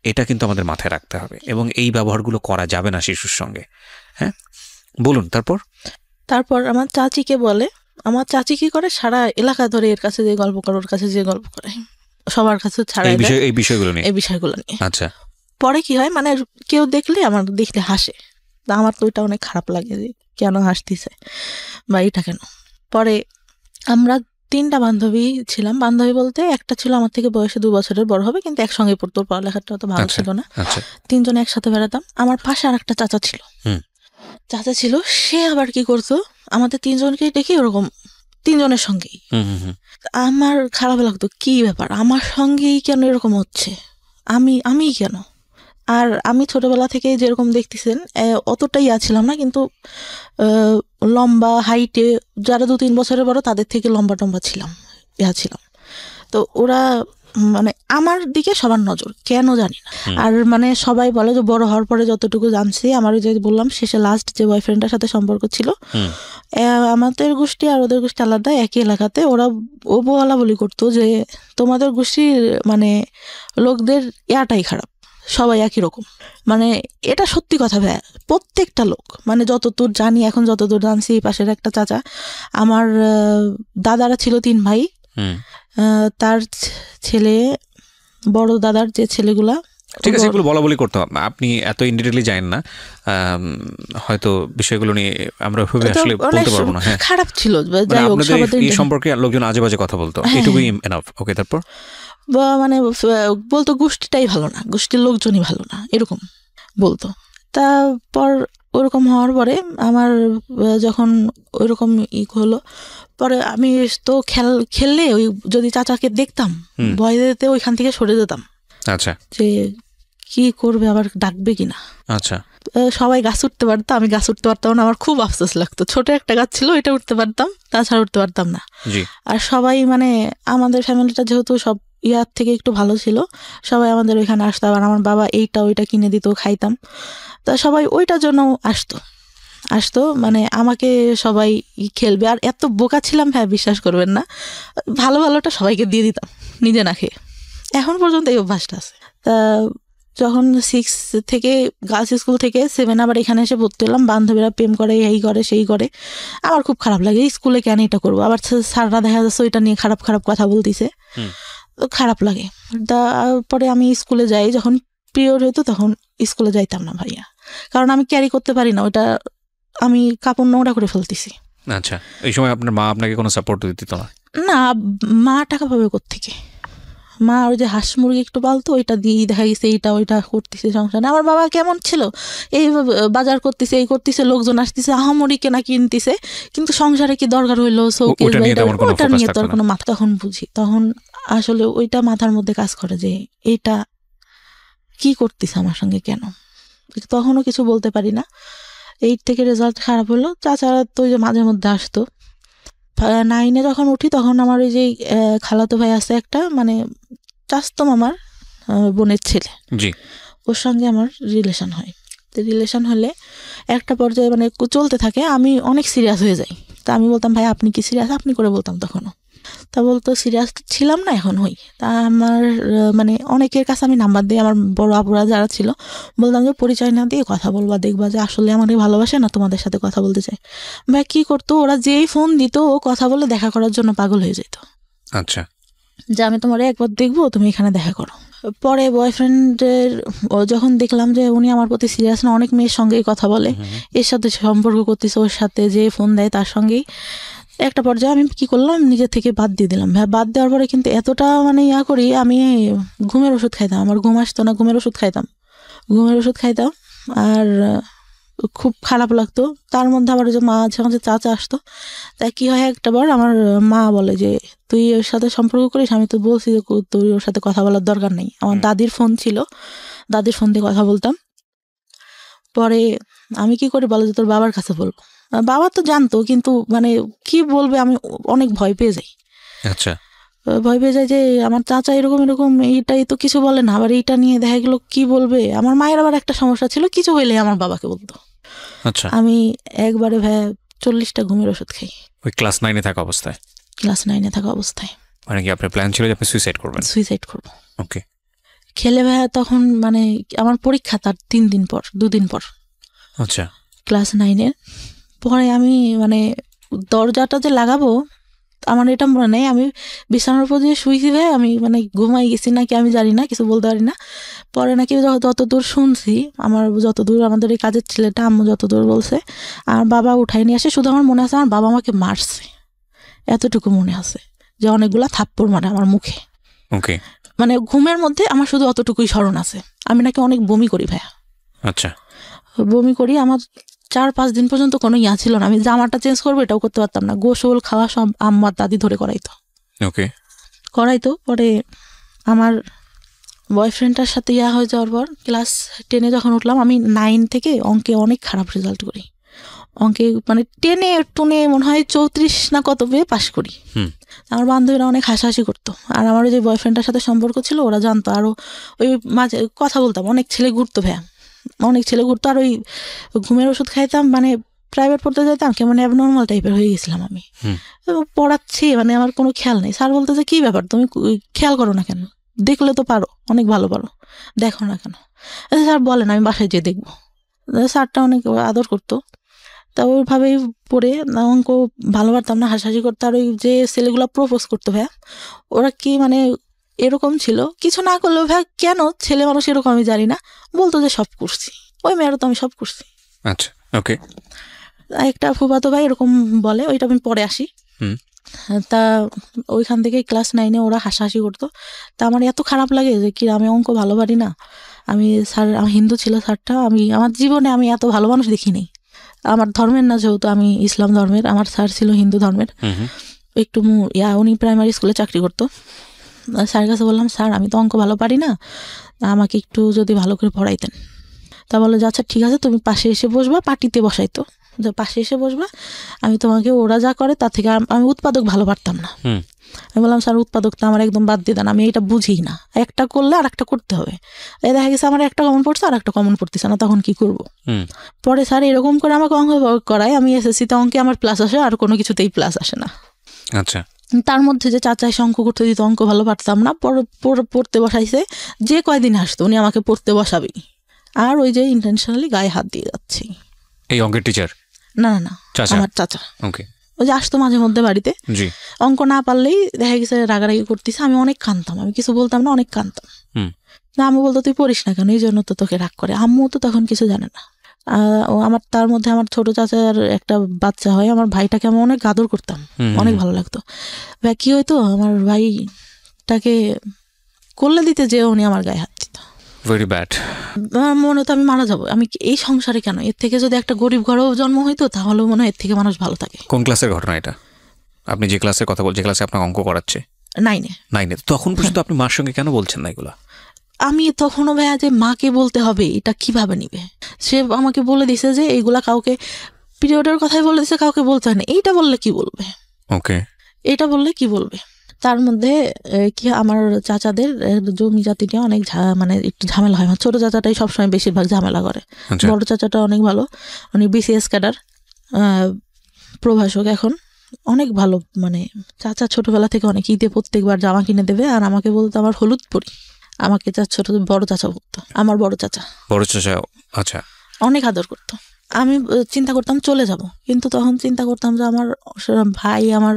এটা কিন্তু আমাদের মাথায় রাখতে হবে, এবং এই ব্যবহারগুলো করা যাবে না শিশুর সঙ্গে। হ্যাঁ, বলুন। তারপর আমার চাচিকে বলে, আমার চাচি কি করে, সারা এলাকা ধরে এর কাছে যে গল্প করে, ওর কাছে যে গল্প করে, সবার কাছে ছাড়া এই বিষয়গুলো নিয়ে। আচ্ছা, পরে কি হয়, মানে কেউ দেখলে হাসে, আমার তো ওইটা অনেক খারাপ লাগে যে কেন হাসতেছে বা এটা কেন। পরে আমরা 3টা বান্ধবী ছিলাম। বান্ধবী বলতে একটা ছিল আমার থেকে বয়সে 2 বছরের বড় হবে, কিন্তু একসঙ্গে পড়তো, পড়ালেখাটা অত ভালো ছিল না। 3জন একসাথে বেড়াতাম। আমার পাশে আর একটা চাচা ছিল, সে আবার কি করতো, আমাদের 3জনকে দেখে ওরকম 3জনের সঙ্গেই। আমার খারাপ লাগতো, কি ব্যাপার, আমার সঙ্গেই কেন এরকম হচ্ছে, আমি কেন। আর আমি ছোটবেলা থেকে যেরকম দেখতেছেন অতটাই ছিলাম না, কিন্তু লম্বা হাইটে যারা 2-3 বছরের বড় তাদের থেকে লম্বা ছিলাম। তো ওরা মানে আমার দিকে সবার নজর, কেন জানি না। আর মানে সবাই বলে যে বড় হওয়ার পরে যতটুকু জানছি, আমার যে বললাম শেষে লাস্ট যে বয়ফ্রেন্ডের সাথে সম্পর্ক ছিল, আমাদের গোষ্ঠী আর ওদের গোষ্ঠী আলাদা, একই এলাকাতে। ওরা বলা বলি করতো যে তোমাদের গোষ্ঠীর মানে লোকদের ইয়াটাই খারাপ, সবাই একই রকম। মানে এটা সত্যি কথা ভাই, প্রত্যেকটা লোক, মানে যতদূর জানি, এখন যতদূর জানছি, পাশের একটা চাচা, আমার দাদারা ছিল 3 ভাই, তার ছেলে, বড় দাদার যে ছেলেগুলা, ঠিক আছে, এগুলো বলা বলি করতে হবে, আপনি এত ইনডিটেইলি জানেন না, হয়তো বিষয়গুলো নিয়ে আমরা আসলে বলতে পারবো না। হ্যাঁ, খারাপ ছিল, যাই হোক, এই সম্পর্কে লোকজন আজে বাজে কথা বলতো, এটুকুই এনাফ। ওকে, তারপর মানে বলতো গোষ্ঠীটাই ভালো না, গোষ্ঠীর লোকজনই ভালো না, এরকম বলতো। তারপর ওরকম হওয়ার পরে আমার যখন ওইরকম হলো, পরে আমি তো খেললে ওই যদি চাচাকে দেখতাম, ভয় দিতে ওইখান থেকে সরে যেতাম। আচ্ছা, যে কি করবে, আবার ডাকবে কিনা। আচ্ছা, সবাই গাছ উঠতে পারতো, আমি গাছ উঠতে পারতাম না, আমার খুব আফসোস লাগতো। ছোট একটা গাছ ছিল, এটা উঠতে পারতাম, তাছাড়া উঠতে পারতাম না। আর সবাই মানে আমাদের ফ্যামিলিটা যেহেতু সব ইয়ার থেকে একটু ভালো ছিল, সবাই আমাদের ওইখানে আসতো। আর আমার বাবা এইটা ওইটা কিনে দিত, খাইতাম। তা সবাই ওইটার জন্য আসতো, মানে আমাকে সবাই খেলবে। আর এত বোকা ছিলাম ভাই, বিশ্বাস করবেন না, ভালোটা সবাইকে দিয়ে দিতাম, নিজে না খেয়ে। এখন পর্যন্ত এই অভ্যাসটা আছে। তা যখন 6 থেকে গার্লস স্কুল থেকে 7 আবার এখানে এসে ভর্তি হলাম, বান্ধবীরা প্রেম করে, এই করে সেই করে, আমার খুব খারাপ লাগে। স্কুলে কেন এটা করবো, আবার স্যাররা দেখা যাচ্ছে ওইটা নিয়ে খারাপ কথা বলতেছে, খারাপ লাগে। তারপরে আমি স্কুলে যাই, যখন পিরিয়ড হইতো তখন স্কুলে যাইতাম না ভাইয়া, কারণ আমি ক্যারি করতে পারি না, ওইটা আমি কাপড় নোংরা করে ফেলতেছি। আচ্ছা, এই সময় আপনার মা আপনাকে কোনো সাপোর্ট দিত না? না, মা টাকা পাবে কোত্থেকে, মা ওই যে হাঁস মুরগি একটু পালতো, ওইটা দিয়ে দেখা গেছে এইটা ওইটা করতেছে সংসারে। আমার বাবা কেমন ছিল, এই বাজার করতেছে, এই করতেছে, লোকজন আসতেছে, আহামরি কেনা কিনতেছে, কিন্তু সংসারে কি দরকার হইলো শৌকেস, ওটা নিয়ে তোর কোনো মাথা। তখন বুঝি, তখন আসলে ওইটা মাথার মধ্যে কাজ করে যে এইটা কি করতেছে আমার সঙ্গে, কেন। তখনও কিছু বলতে পারি না। 8 থেকে রেজাল্ট খারাপ হলো, চাচারা তো ওই যে মাঝে মধ্যে আসতো। 9-এ যখন উঠি, তখন আমার ওই যে খালাতো ভাই আছে একটা, মানে চাচতো মামার বোনের ছেলে, ওর সঙ্গে আমার রিলেশন হয়। তো রিলেশন হলে একটা পর্যায়ে মানে চলতে থাকে, আমি অনেক সিরিয়াস হয়ে যাই। তা আমি বলতাম, ভাই আপনি কি সিরিয়াস, আপনি করে বলতাম তখনও। তা বলতো সিরিয়াস ছিলাম না, এখন হই। তা আমার মানে অনেকের কাছে আমি নাম্বার দিই, আমার বড় আপুরা যারা ছিল, বলতাম যে পরিচয় না দিয়ে কথা বলবা, দেখবা যে আসলে আমাকে ভালোবাসে না, তোমাদের সাথে কথা বলতে চাই। ভাই কি করতো, ওরা যেই ফোন দিত, ও কথা বলে দেখা করার জন্য পাগল হয়ে যেত। আচ্ছা, যে আমি তোমার একবার দেখবো, তুমি এখানে দেখা করো। পরে বয়ফ্রেন্ডের যখন দেখলাম যে উনি আমার প্রতি সিরিয়াস না, অনেক মেয়ের সঙ্গেই কথা বলে, এর সাথে সম্পর্ক করতেছে, ওর সাথে যে ফোন দেয় তার সঙ্গেই, একটা পর্যায়ে আমি কি করলাম, নিজের থেকে বাদ দিয়ে দিলাম। হ্যাঁ, বাদ দেওয়ার পরে কিন্তু এতটা মানে করি, আমি ঘুমের ওষুধ খাইতাম, আমার ঘুম আসতো না, ঘুমের ওষুধ খাইতাম। আর খুব খারাপ লাগতো। তার মধ্যে আবার যে মাঝে মাঝে চাচা আসতো, তাই কি হয় একটা বার আমার মা বলে যে তুই ওর সাথে সম্পর্ক করিস, আমি তো বলছি যে তুই ওর সাথে কথা বলার দরকার নেই। আমার দাদির ফোন ছিল, দাদির ফোন দিয়ে কথা বলতাম। পরে আমি কি করে বলো যে তোর বাবার কাছে বলবো, বাবা তো জানতো কিন্তু মানে কি বলবে, আমি অনেক ভয় পেয়ে যাই। আচ্ছা, ভয় পেয়ে যায় যে আমার চাচা এরকম এরকম, এইটাই তো কিছু বলে না, আবার এইটা নিয়ে দেখা গেলো কি বলবে। আমার মায়ের আবার একটা সমস্যা ছিল, কিছু হইলে আমার বাবাকে বলতো। আচ্ছা, আমি একবারে 40টা ঘুমের ওষুধ খাই ওই ক্লাস 9-এ থাকা অবস্থায়। ক্লাস 9-এ থাকা অবস্থায়। মানে কি আপনার প্ল্যান ছিল যে আপনি সুইসাইড করবেন? সুইসাইড করবো। ওকে। খেলে ভাইয়া তখন মানে আমার পরীক্ষা তার 2 দিন পর। আচ্ছা, ক্লাস 9-এর পরে আমি মানে দরজাটা যে লাগাবো আমার এটা মনে নেই, আমি বিছানার উপর দিয়ে শুয়েছি ভাই, আমি মানে ঘুমাই গেছি নাকি আমি জানি না, কিছু বলতে পারি না। পরে নাকি যতদূর শুনছি, আমার যতদূর আমাদের এই কাজের ছেলেটা আম্মু যতদূর বলছে, আমার বাবা উঠাই নিয়ে আসে। শুধু আমার মনে আছে আমার বাবা আমাকে মারছে, এতটুকু মনে আছে, যে অনেকগুলা থাপ্পড় মারে আমার মুখে। ওকে। মানে ঘুমের মধ্যে আমার শুধু অতটুকুই স্মরণ আছে। আমি নাকি অনেক বমি করি ভাইয়া। আচ্ছা, বমি করি, আমার 4-5 দিন পর্যন্ত কোনো ইয়া ছিল না, আমি জামাটা চেঞ্জ করবো এটাও করতে পারতাম না। গোসল খাওয়া সব আম্মার দাদি ধরে করাইতো। ওকে। পরে আমার বয়ফ্রেন্ডটার সাথে ইয়া হয়ে যাওয়ার পর ক্লাস 10-এ যখন উঠলাম, আমি 9 থেকে অঙ্কে অনেক খারাপ রেজাল্ট করি। অঙ্কে মানে 10-এ টুনে মনে হয় 34 না কত পেয়ে পাশ করি। আমার বান্ধবীরা অনেক হাসাহাসি করতো। আর আমার যে বয়ফ্রেন্ডটার সাথে সম্পর্ক ছিল ওরা জানতো। আরও ওই মাঝে কথা বলতাম, অনেক ছেলে ঘুরতো ভাইয়া, অনেক ছেলে ঘুরতো। আর ওই ঘুমের ওষুধ খাইতাম, মানে প্রাইভেট পড়তে যেতাম, কেমন অ্যাবনর্মাল টাইপের হয়ে গেছিলাম আমি। পড়াচ্ছি মানে আমার কোনো খেয়াল নেই। স্যার বলতে যে কী ব্যাপার তুমি খেয়াল করো না কেন, দেখলে তো পারো, অনেক ভালো পারো, দেখো না কেন। স্যার বলেন আমি বাসায় যেয়ে দেখবো। স্যারটা অনেক আদর করতো। তা ওইভাবেই পড়ে অঙ্ক ভালো পারতাম না, হাসাহাসি করতো। আর ওই যে ছেলেগুলো প্রপোজ করতো ভাইয়া, ওরা কি মানে এরকম ছিল, কিছু না করলেও ভাইয়া কেন ছেলে মানুষ এরকম আমি জানি না, বলতো যে সব করছি। ওই মেয়েরা তো আমি সব করছি। আচ্ছা, ওকে। একটা ফুফাতো ভাই এরকম বলে, ওইটা আমি পরে আসি। তা ওইখান থেকে ক্লাস 9-এ ওরা হাসাহাসি করতো। তা আমার এত খারাপ লাগে যে কি আমি অঙ্ক ভালো পারি না। আমি হিন্দু ছিল স্যারটা, আমি আমার জীবনে আমি এত ভালো মানুষ দেখিনি। আমার ধর্মের না, যেহেতু আমি ইসলাম ধর্মের, আমার স্যার ছিল হিন্দু ধর্মের। একটু উনি প্রাইমারি স্কুলে চাকরি করতো। স্যারের কাছে বললাম স্যার আমি তো অঙ্ক ভালো পারি না, আমাকে একটু যদি ভালো করে পড়াইতেন। তা বলে যে আচ্ছা ঠিক আছে তুমি পাশে এসে বসবা, পাটিতে বসাইতো, যে পাশে এসে বসবা, আমি তোমাকে ওরা যা করে তার থেকে আমি উৎপাদক ভালো পারতাম না। আমি বললাম স্যার উৎপাদকটা আমার একদম বাদ দিয়ে দেন, আমি এটা বুঝি না, একটা করলে আর একটা করতে হবে। এই দেখা গেছে আমার একটা কমন পড়ছে আর একটা কমন পড়তেছে না, তখন কি করব? পরে স্যার এরকম করে আমাকে অঙ্ক করায়, আমি এসএসসিতে অঙ্কে আমার প্লাস আসে, আর কোনো কিছুতেই প্লাস আসে না। আচ্ছা। তার মধ্যে যে চাচা এসে অঙ্ক করতে দিত, অঙ্ক ভালো পারতাম না, পড়তে বসাইছে, যে কয়দিন আসতো উনি আমাকে পড়তে বসাবেই। আর ওই যে ইন্টেনশনালি গায়ে হাত দিয়ে যাচ্ছে। এই অঙ্কের টিচার? না, আমার চাচা। ওকে। ওই যে আসতো মাঝে মধ্যে বাড়িতে, অঙ্ক না পারলেই দেখা গেছে রাগারাগি করতেছে, আমি অনেক কাঁদতাম, আমি কিছু বলতাম না, অনেক কাঁদতাম। না আম্মু বলতো তুই পড়িস না কেন, এই জন্য তো তোকে রাগ করে। আম্মু তো তখন কিছু জানে না। আমার তার মধ্যে আমার ছোট চাচার একটা বাচ্চা হয়, আমার ভাইটাকে আমি অনেক আদর করতাম, অনেক ভালো লাগতো। ভাই কি হইতো, আমার ভাইটাকে করলে দিতে যে উনি আমার গায়ে হাত দিত। Very bad. আমার মনে হতো আমি মারা যাবো, আমি এই সংসারে কেন, এর থেকে যদি একটা গরিব ঘরেও জন্ম হইতো তাহলে মনে হয় এর থেকে মানুষ ভালো থাকে। কোন ক্লাসের ঘটনা এটা? আপনি যে ক্লাসের কথা বলছেন, যে ক্লাসে আপনার অঙ্ক করাচ্ছে? 9-এ। তখন পর্যন্ত আপনি মার সঙ্গে কেন বলছেন না এগুলা? আমি তখনও ভাইয়া যে মাকে বলতে হবে এটা কিভাবে নিবে, সে আমাকে বলে দিছে যে এইগুলা কাউকে, পিরিয়ডের কথাই বলে দিছে, কাউকে বলতে হয় না। এইটা বললে কি বলবে? ওকে, এটা বললে কি বলবে? তার মধ্যে কি আমার চাচাদের জমি জাতিটা অনেক মানে একটু ঝামেলা হয়। ছোট চাচাটাই সবসময় বেশিরভাগ ঝামেলা করে। বড় চাচাটা অনেক ভালো, উনি বিসিএস ক্যাডার, প্রভাষক এখন, অনেক ভালো। মানে চাচা ছোটবেলা থেকে অনেক ঈদে প্রত্যেকবার জামা কিনে দেবে, আর আমাকে বলতো আমার হলুদ পরি, আমাকে ছোট বড় চাচা বলতো, আমার বড় চাচা। আচ্ছা। অনেক আদর করতো। আমি চিন্তা করতাম চলে যাব, কিন্তু তখন চিন্তা করতাম যে আমার ভাই আমার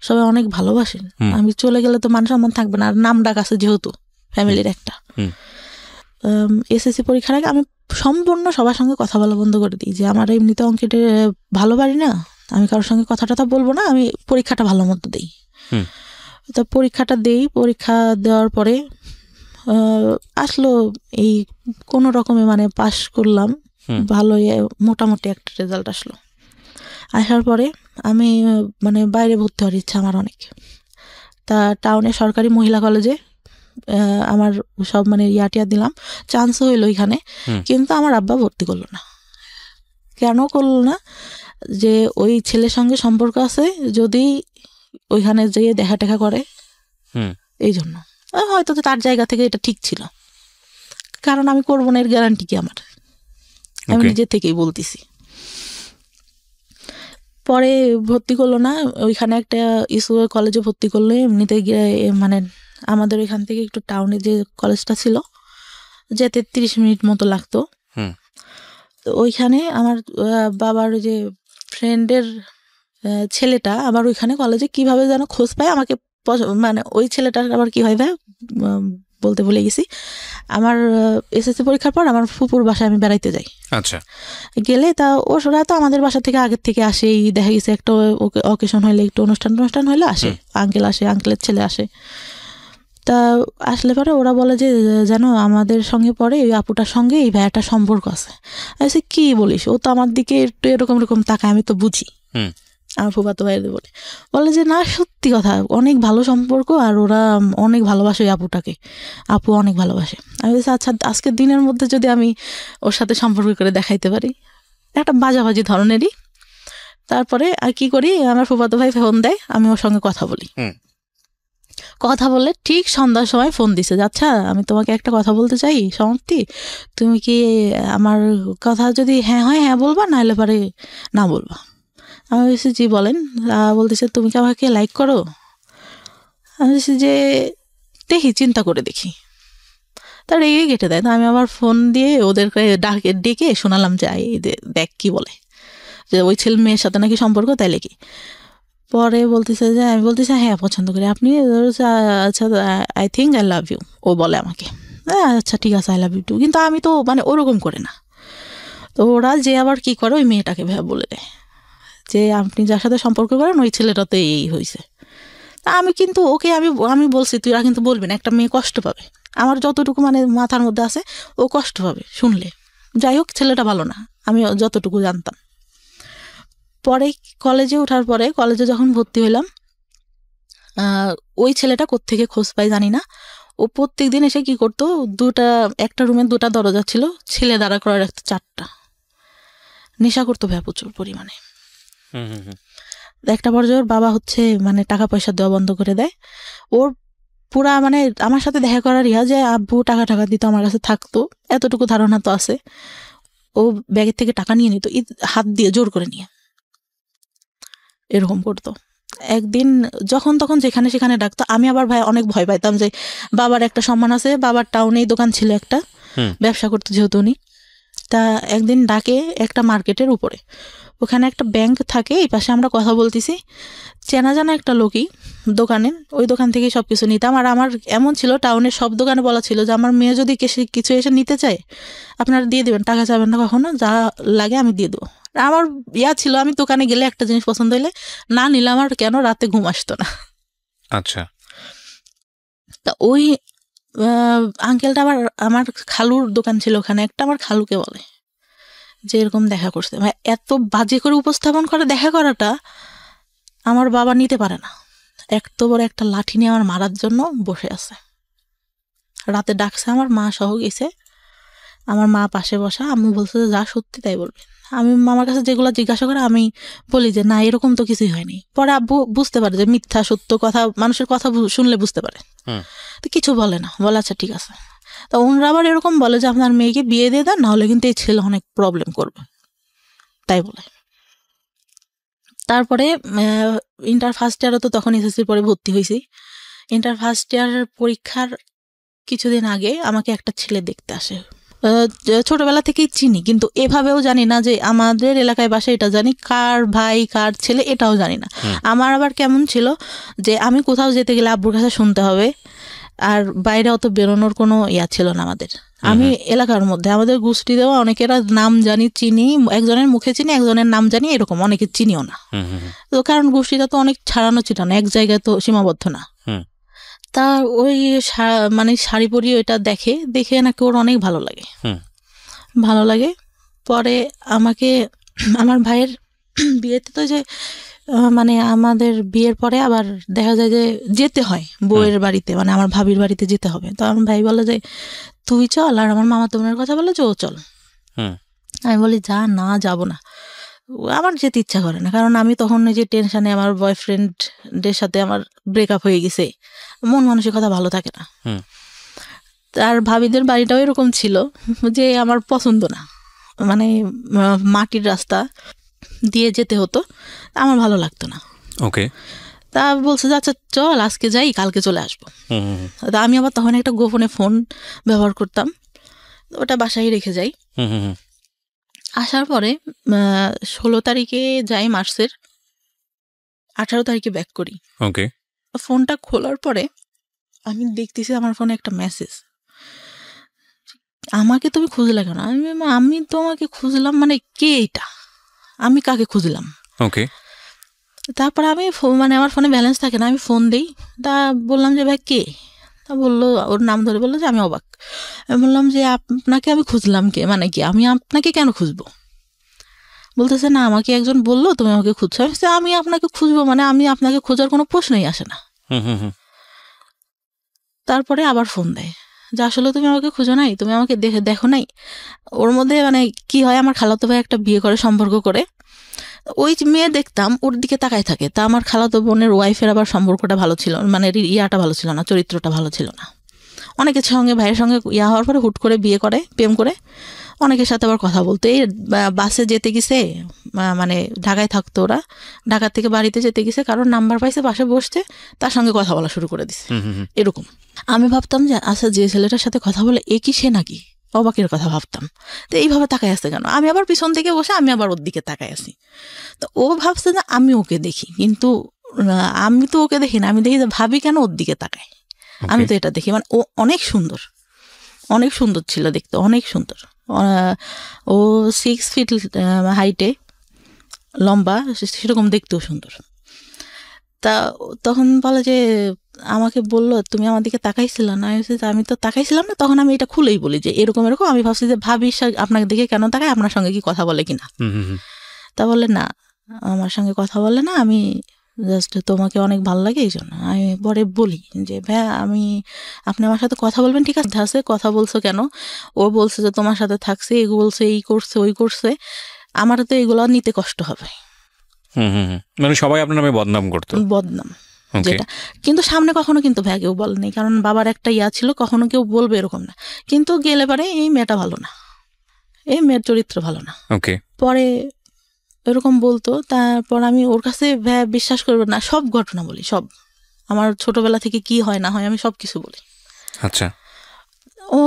সবাই অনেক ভালোবাসেন, আমি চলে গেলে তো মান সম্মান থাকবে না, আর নাম ডাক আছে যেহেতু ফ্যামিলির একটা। এসএসসি পরীক্ষার আগে আমি সম্পূর্ণ সবার সঙ্গে কথা বলা বন্ধ করে দিই, যে আমার এমনিতে অঙ্কেটে ভালো পারি না, আমি কারোর সঙ্গে কথাটা বলবো না, আমি পরীক্ষাটা ভালো মতো দিই। তো পরীক্ষাটা দেই, পরীক্ষা দেওয়ার পরে আসলো এই কোনো রকমে মানে পাশ করলাম, ভালোই মোটামুটি একটা রেজাল্ট আসলো। আসার পরে আমি মানে বাইরে ভর্তি হওয়ার ইচ্ছা আমার অনেক। তা টাউনে সরকারি মহিলা কলেজে আমার সব মানে ইয়াটিয়া দিলাম, চান্স হইলো ওইখানে, কিন্তু আমার আব্বা ভর্তি করলো না। কেন করলো না? যে ওই ছেলের সঙ্গে সম্পর্ক আছে, যদি ওইখানে যেয়ে দেখা টেখা করে, এই জন্য। হয়তো তার জায়গা থেকে এটা ঠিক ছিল, কারণ আমি করবো না এর গ্যারান্টি কি আমার, আমি নিজে থেকেই বলতেছি। পরে ভর্তি করলো না, ওইখানে একটা কলেজে ভর্তি করলো। এমনিতে মানে আমাদের ওইখান থেকে একটু টাউনে যে কলেজটা ছিল যেতে 30 মিনিট মতো লাগতো। তো ওইখানে আমার বাবার যে ফ্রেন্ডের ছেলেটা আবার ওইখানে কলেজে কিভাবে যেন খোঁজ পায় আমাকে, মানে ওই ছেলেটার আবার কি হয় ভাই বলতে ভুলে গেছি। আমার এসএসসি পরীক্ষার পর আমার ফুপুর বাসায় আমি বেড়াইতে যাই। আচ্ছা, গেলে তা ওরা তো আমাদের বাসা থেকে আগের থেকে আসে, দেখা গেছে একটা অকেশন হইলে, একটু অনুষ্ঠান হইলে আসে, আঙ্কেল আসে, আঙ্কেলের ছেলে আসে। তা আসলে পরে ওরা বলে যে জানো আমাদের সঙ্গে পরে ওই আপুটার সঙ্গে এই ভাইয়াটার সম্পর্ক আছে। আমি কি বলিস, ও তো আমার দিকে একটু এরকম তাকায়, আমি তো বুঝি। আমার ফুফাতো ভাইদের বলে যে না সত্যি কথা, অনেক ভালো সম্পর্ক, আর ওরা অনেক ভালোবাসে ওই আপুটাকে, আপু অনেক ভালোবাসে। আমি বলছি আচ্ছা, আজকের দিনের মধ্যে যদি আমি ওর সাথে সম্পর্ক করে দেখাইতে পারি, একটা বাজাবাজি ধরনেরই। তারপরে আর কি করি, আমার ফুফাতো ভাই ফোন দেয়, আমি ওর সঙ্গে কথা বলি। কথা বললে ঠিক সন্ধ্যার সময় ফোন দিছে, আচ্ছা আমি তোমাকে একটা কথা বলতে চাই সমাপ্তি, তুমি কি আমার কথা যদি হ্যাঁ হয় হ্যাঁ বলবা, নাহলে পরে না বলবা। আমি বলছি জি বলেন। বলতেছে তুমি কি আমাকে লাইক করো? আমি বলছি যে দেখি, চিন্তা করে দেখি। তার রেগে কেটে দেয়। তো আমি আবার ফোন দিয়ে ওদেরকে ডেকে শোনালাম যে দেখ কি বলে, যে ওই ছেলে মেয়ের সাথে নাকি সম্পর্ক, তাইলে কি। পরে বলতেছে যে, আমি বলতেছি হ্যাঁ পছন্দ করি। আপনি আচ্ছা I think I love you, ও বলে আমাকে। আচ্ছা ঠিক আছে, আই লাভ ইউ টু। কিন্তু আমি তো মানে ওরকম করে না। তো ওরা যে আবার কি করে, ওই মেয়েটাকে বলে দেয় যে আপনি যার সাথে সম্পর্ক করেন ওই ছেলেটাতে এই হয়েছে। তা আমি কিন্তু ওকে আমি বলছি তুই কিন্তু বলবি না, একটা মেয়ে কষ্ট পাবে। আমার যতটুকু মানে মাথার মধ্যে আছে, ও কষ্ট পাবে শুনলে। যাই হোক, ছেলেটা ভালো না, আমি যতটুকু জানতাম। পরে কলেজে ওঠার পরে, কলেজে যখন ভর্তি হইলাম, ওই ছেলেটা কোত্থেকে খোঁজ পাই জানি না, ও প্রত্যেক দিন এসে কি করতো, একটা রুমে 2টা দরজা ছিল, ছেলে দাঁড়া করে রাখতো 4টা। নেশা করতো ভাই প্রচুর পরিমাণে। একটা পর্যায়ে ওর বাবা মানে টাকা পয়সা দেওয়া বন্ধ করে দেয়। ওর পুরা মানে আমার সাথে দেখা করার যে আব্বু টাকা দিত, আমার কাছে থাকতো, এতটুকু ধারণা তো আছে। ও ব্যাগের থেকে টাকা নিয়ে নিত হাত দিয়ে জোর করে নিয়ে, এরকম করতো। একদিন যখন তখন যেখানে সেখানে ডাকতো। আমি আবার ভাই অনেক ভয় পাইতাম, যে বাবার একটা সম্মান আছে, বাবার টাউনেই দোকান ছিল একটা, ব্যবসা করতো যেহেতু উনি। তা একদিন ডাকে একটা মার্কেটের উপরে, ওখানে একটা ব্যাংক থাকে, এই পাশে আমরা কথা বলতেছি, চেনা জানা একটা লোকই দোকানে, ওই দোকান থেকে সব কিছু নিতাম। আর আমার এমন ছিল, টাউনের সব দোকানে বলা ছিল যে আমার মেয়ে যদি কিছু এসে নিতে চায় আপনারা দিয়ে দেবেন, টাকা চাবেন না কখনো, যা লাগে আমি দিয়ে দেবো। আমার ছিল, আমি দোকানে গেলে একটা জিনিস পছন্দ হইলে না নিলে আমার কেন রাতে ঘুম আসতো না। আচ্ছা, তা ওই আঙ্কেলটা আমার খালুর দোকান ছিল ওখানে একটা, আমার খালুকে বলে যে এরকম দেখা করছে। এত বাজে করে উপস্থাপন করে দেখা করাটা আমার বাবা নিতে পারে না। এত বড় একটা লাঠি নিয়ে আমার মারার জন্য বসে আছে। রাতে ডাকছে, আমার মা সহ গেছে, আমার মা পাশে বসা। আমি বলছে যা সত্যি তাই বলবে। আমি মামার কাছে যেগুলো জিজ্ঞাসা করে আমি বলি যে না এরকম তো কিছুই হয়নি। পরে আব্বু বুঝতে পারে যে মিথ্যা সত্য কথা, মানুষের কথা শুনলে বুঝতে পারে, তো কিছু বলে না, বলে আচ্ছা ঠিক আছে। তো ওনারা আবার এরকম বলে যে আপনার মেয়েকে বিয়ে দিয়ে দেন, নাহলে কিন্তু এই ছেলে অনেক প্রবলেম করবে, তাই বলে। তারপরে ইন্টার ফার্স্ট ইয়ারও তো তখন এসএসসির পরে ভর্তি হয়েছি। ইন্টার ফার্স্ট ইয়ার পরীক্ষার কিছুদিন আগে আমাকে একটা ছেলে দেখতে আসে। ছোটবেলা থেকেই চিনি, কিন্তু এভাবেও জানি না যে আমাদের এলাকায় বাসা, এটা জানি কার ভাই কার ছেলে এটাও জানি না। আমার আবার কেমন ছিল যে আমি কোথাও যেতে গেলে আব্বুর কাছে শুনতে হবে, আর বাইরে অত বেরোনোর কোনো ছিল না আমাদের। আমি এলাকার মধ্যে আমাদের গোষ্ঠী দেওয়া অনেকেরা নাম জানি, চিনি, একজনের মুখে চিনি, একজনের নাম জানি, এরকম অনেকে চিনিও না। তো কারণ গোষ্ঠীটা তো অনেক ছাড়ানো ছিটানো, এক জায়গায় তো সীমাবদ্ধ না। তা ওই মানে শাড়ি পরিয়ে ওইটা দেখে নাকি ওর অনেক ভালো লাগে। পরে আমাকে আমার ভাইয়ের বিয়েতে তো যে মানে আমাদের বিয়ের পরে আবার দেখা যায় যে যেতে হয় বউয়ের বাড়িতে, মানে আমার ভাবির বাড়িতে যেতে হবে। তো আমার ভাই বলে যে তুই চল, আর আমার মামা তোমার কথা বলে যে ও চল। আমি বলি যা না, যাব না, আমার যেতে ইচ্ছা করে না, কারণ আমি তখন যে টেনশনে, আমার বয়ফ্রেন্ডের সাথে আমার ব্রেকআপ হয়ে গেছে, মন মানসিকতা ভালো থাকে না। আর ভাবিদের বাড়িটাও এরকম ছিল যে আমার পছন্দ না, মানে মাটির রাস্তা দিয়ে যেতে হতো, আমার ভালো লাগতো না। ওকে, তা বলছে যে আচ্ছা চল আজকে যাই, কালকে চলে আসবো। তা আমি আবার তখন একটা গোপনে ফোন ব্যবহার করতাম, ওটা বাসায় রেখে যাই। আসার পরে 16 তারিখে যাই মার্চের, 18 তারিখে ব্যাক করি। ওকে, ফোনটা খোলার পরে আমি দেখতেছি আমার ফোনে একটা মেসেজ, আমাকে তুমি খুঁজলে কেন? আমি তোমাকে খুঁজলাম মানে কে এটা, আমি কাকে খুঁজলাম? ওকে। তারপর আমি মানে আমার ফোনে ব্যালেন্স থাকে না, আমি ফোন দিই, তা বললাম যে ভাই কে? তা বললো, ওর নাম ধরে বললো যে আমি অবাক। আমি বললাম যে আপনাকে আমি খুঁজলাম কে, মানে কি আমি আপনাকে কেন খুঁজবো? বলতেছে না আমাকে একজন বললো তুমি আমাকে খুঁজছো। আমি আপনাকে খুঁজবো মানে আমি আপনাকে খোঁজার কোনো প্রশ্নই আসে না। তারপরে আবার ফোন দেয় যে আসলে তুমি আমাকে খুঁজো নাই, তুমি আমাকে দেখো নাই। ওর মধ্যে মানে কি হয়, আমার খালাতো ভাই একটা বিয়ে করে সম্পর্ক করে, ওই মেয়ে দেখতাম ওর দিকে তাকায় থাকে। তা আমার খালাতো বোনের ওয়াইফের আবার সম্পর্কটা ভালো ছিল, মানে ইয়াটা ভালো ছিল না, চরিত্রটা ভালো ছিল না। অনেকের সঙ্গে ভাইয়ের সঙ্গে ইয়া হওয়ার পরে হুট করে বিয়ে করে, প্রেম করে, অনেকের সাথে আবার কথা বলতো। এই বাসে যেতে গেছে, মানে ঢাকায় থাকতো ওরা, ঢাকা থেকে বাড়িতে যেতে গেছে, কারণ নাম্বার পাইছে, পাশে বসছে, তার সঙ্গে কথা বলা শুরু করে দিছে। এরকম আমি ভাবতাম যে আচ্ছা যে ছেলেটার সাথে কথা বলে এ কি সে নাকি, অবাকের কথা ভাবতাম। তো এইভাবে তাকায় আসছে কেন? আমি আবার পিছন থেকে বসে আমি আবার ওর দিকে তাকায় আসি। তো ও ভাবছে যে আমি ওকে দেখি, কিন্তু আমি তো ওকে দেখি না, আমি দেখি যে ভাবি কেন ওর দিকে তাকায়, আমি তো এটা দেখি। মানে ও অনেক সুন্দর, অনেক সুন্দর ছিল দেখতে, অনেক সুন্দর। ও 6 ফিট হাইটে, লম্বা, সেরকম দেখতেও সুন্দর। তা তখন বলে যে আমাকে বললো তুমি আমার দিকে তাকাইছিল না। আমি তো তাকাইছিলাম না, তখন আমি এটা খুলেই বলি যে এরকম এরকম, আমি ভাবছি যে ভাবি আপনাকে দেখে কেন তাকায়, আপনার সঙ্গে কি কথা বলে কিনা। তা বলে না আমার সঙ্গে কথা বলে না, আমি জাস্ট তোমাকে অনেক ভালো লাগে এই জন্য। আমি পরে বলি যে ভাইয়া আপনি আমার সাথে কথা বলবেন, ঠিক আছে, কথা বলছো কেন? ও বলছে যে তোমার সাথে থাকছে, এই বলছে, এই করছে, ওই করছে, আমার তো এগুলো নিতে কষ্ট হবে। মানে সবাই আপনার নামে বদনাম করতো, বদনাম যেটা, কিন্তু সামনে কখনো কিন্তু ভাইয়া কেউ বলেনি, কারণ বাবার একটা ইয়া ছিল, কখনো কেউ বলবে এরকম না। কিন্তু গেলে পারে এই মেয়েটা ভালো না, এই মেয়ের চরিত্র ভালো না, পরে এরকম বলতো। তারপর আমি ওর কাছে বিশ্বাস করবে না, সব ঘটনা বলি, সব আমার ছোটবেলা থেকে কি হয় না হয় আমি সব কিছু বলি। আচ্ছা, ও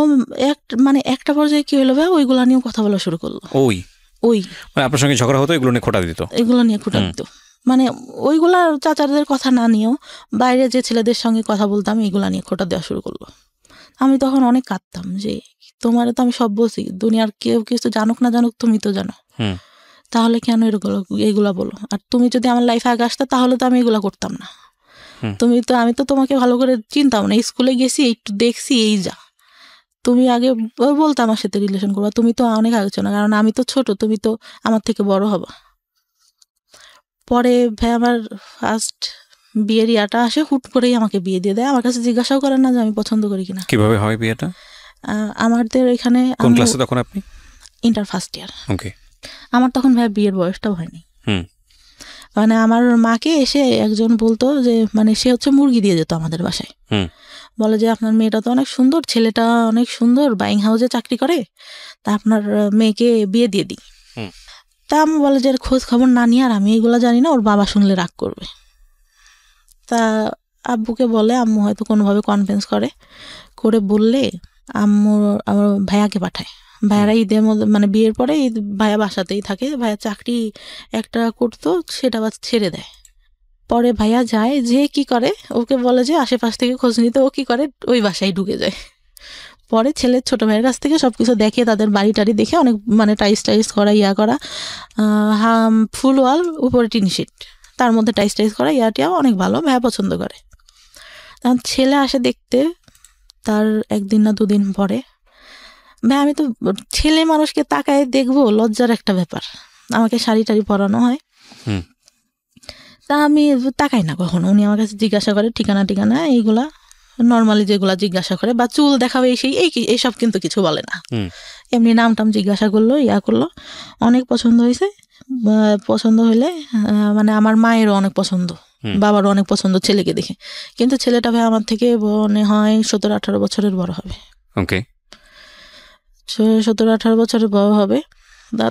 মানে একটা পর্যায়ে কি হলো ভাই, ওইগুলা নিয়েও কথা বলা শুরু করলো। ওই মানে আপনার সঙ্গে ঝগড়া হতো, এগুলো নিয়ে খোঁটা দিত, এগুলো নিয়ে খোঁটা দিত। মানে ওইগুলা চাচাদের কথা না নিয়েও বাইরে যে ছেলেদের সঙ্গে কথা বলতাম এগুলা নিয়ে খোঁটা দেওয়া শুরু করলো। আমি তখন অনেক কাঁদতাম যে তোমারে তো আমি সব বলছি, দুনিয়ার কেউ কিছু জানুক না জানুক তুমি তো জানো, তাহলে কেন এগুলা বলো? আর তুমি যদি আমার লাইফে আগে আসতে তাহলে তো আমি এগুলা করতাম না। আমি তো তোমাকে ভালো করে চিনতাম না, স্কুলে গেছি একটু দেখছি, এই যা তুমি আগে বলতো আমার সাথে রিলেশন করবা, তুমি তো অনেক আলোচনা, কারণ আমি তো ছোট, তুমি তো আমার থেকে বড় হবা। পরে ভাই আমার ফার্স্ট বিয়ের ইয়াটা আসে, হুট করেই আমাকে বিয়ে দিয়ে দেয়, আমার কাছে জিজ্ঞাসাও করেন না যে আমি পছন্দ করি কিনা। কিভাবে হয় বিয়েটা? আমাদের এখানে কোন ক্লাসে তখন আপনি? Inter first year. ওকে। আমার তখন ভাই বিয়ের বয়সটাও হয়নি। মানে আমার মাকে এসে একজন বলতো যে, মানে সে হচ্ছে মুরগি দিয়ে যেত আমাদের বাসায়, বলে যে আপনার মেয়েটা তো অনেক সুন্দর, ছেলেটা অনেক সুন্দর, বাইং হাউসে চাকরি করে, তা আপনার মেয়েকে বিয়ে দিয়ে দিই। তা আমি বলে যে খোঁজ খবর না নিয়ে, আর আমি এগুলো জানি না, ওর বাবা শুনলে রাগ করবে। তা আব্বুকে বলে, আম্মু হয়তো কোনোভাবে কনভিন্স করে বললে আম্মু আমার ভাইয়াকে পাঠায়। ভাইয়ারা ঈদের মধ্যে মানে বিয়ের পরে ভাইয়া বাসাতেই থাকে, ভাইয়া চাকরি একটা করতো, সেটা আবার ছেড়ে দেয়। পরে ভাইয়া যায়, যে কি করে ওকে বলে যে আশেপাশ থেকে খোঁজ নিতে, ও কি করে ওই বাসায় ঢুকে যায়। পরে ছেলের ছোট ভাইয়ের কাছ থেকে সবকিছু দেখে, তাদের বাড়ি টাড়ি দেখে, অনেক মানে টাইস করা, ইয়া করা, ফুল ওয়াল, উপরে টিন শিট, তার মধ্যে টাইস করা, ইয়াটিয়াও অনেক ভালো, ভাইয়া পছন্দ করে। তখন ছেলে আসে দেখতে, তার 1 দিন না 2 দিন পরে ভাই আমি তো ছেলে মানুষকে তাকায় দেখবো, লজ্জার একটা ব্যাপার। আমাকে শাড়ি টাড়ি পরানো হয়, তা আমি তাকাই না কখনো। উনি আমার কাছে জিজ্ঞাসা করে ঠিকানা টিকানা এইগুলা নর্মালি যেগুলা জিজ্ঞাসা করে, বা চুল দেখাবে এইসব কিন্তু কিছু বলে না। এমনি নাম টাম জিজ্ঞাসা করলো, করলো। অনেক পছন্দ হয়েছে। পছন্দ হইলে মানে আমার মায়েরও অনেক পছন্দ, বাবারও অনেক পছন্দ ছেলেকে দেখে। কিন্তু ছেলেটা ভাই আমার থেকে মনে হয় 17-18 বছরের বড় হবে। 17-18 বছরের বড় হবে।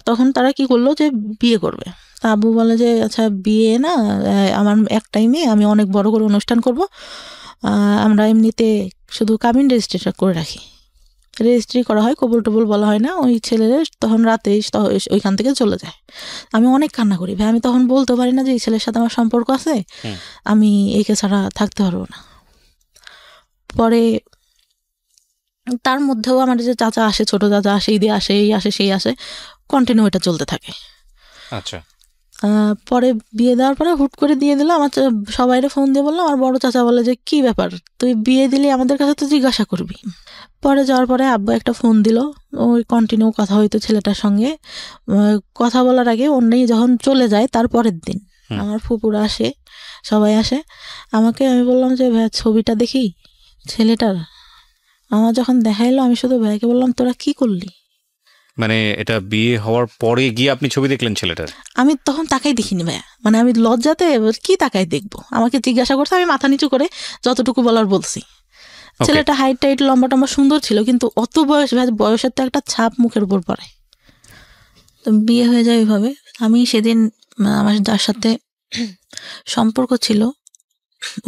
তখন তারা কি করলো যে বিয়ে করবে। তা আব্বু বলে যে আচ্ছা বিয়ে না, আমার এক টাইমে আমি অনেক বড় করে অনুষ্ঠান করব, আমরা এমনিতে শুধু কাবিন রেজিস্ট্রেশন করে রাখি। রেজিস্ট্রি করা হয়, কবুল টবুল বলা হয় না। ওই ছেলেদের তখন রাতে ওইখান থেকে চলে যায়। আমি অনেক কান্না করি ভাই। আমি তখন বলতে পারি না যে এই ছেলের সাথে আমার সম্পর্ক আছে, আমি একে ছাড়া থাকতে পারবো না। পরে তার মধ্যেও আমার যে চাচা আসে, ছোট চাচা আসে, ঈদে আসে, এই আসে সেই আসে, কন্টিনিউ এটা চলতে থাকে। আচ্ছা। পরে বিয়ে দেওয়ার পরে হুট করে দিয়ে দিল। আমার সবাইরে ফোন দিয়ে বললাম, আমার বড় চাচা বলে যে কি ব্যাপার, তুই বিয়ে দিলি আমাদের কাছে তো জিজ্ঞাসা করবি। পরে যাওয়ার পরে আব্বু একটা ফোন দিল, ওই কন্টিনিউ কথা হইতো ছেলেটার সঙ্গে। কথা বলার আগে অন্যই যখন চলে যায় তার পরের দিন আমার ফুপুরা আসে, সবাই আসে আমাকে। আমি বললাম যে ভাই ছবিটা দেখি ছেলেটার। আমার যখন দেখাইলো আমি শুধু ভাইকে বললাম তোরা কি করলি? মানে এটা বিয়ে হওয়ার পরে গিয়ে আপনি ছবি দেখলেন ছেলেটার? আমি তখন তাকাই দেখিনি ভাইয়া, মানে আমি লজ্জাতে কি তাকাই দেখবো। আমাকে জিজ্ঞাসা করছে, আমি মাথা নিচু করে যতটুকু বলার বলছি। ছেলেটা হাইট টাইট লম্বা টম্বা সুন্দর ছিল, কিন্তু অত বয়সের তো একটা ছাপ মুখের উপর পড়ে। তো বিয়ে হয়ে যায় ওইভাবে। আমি সেদিন আমার যার সাথে সম্পর্ক ছিল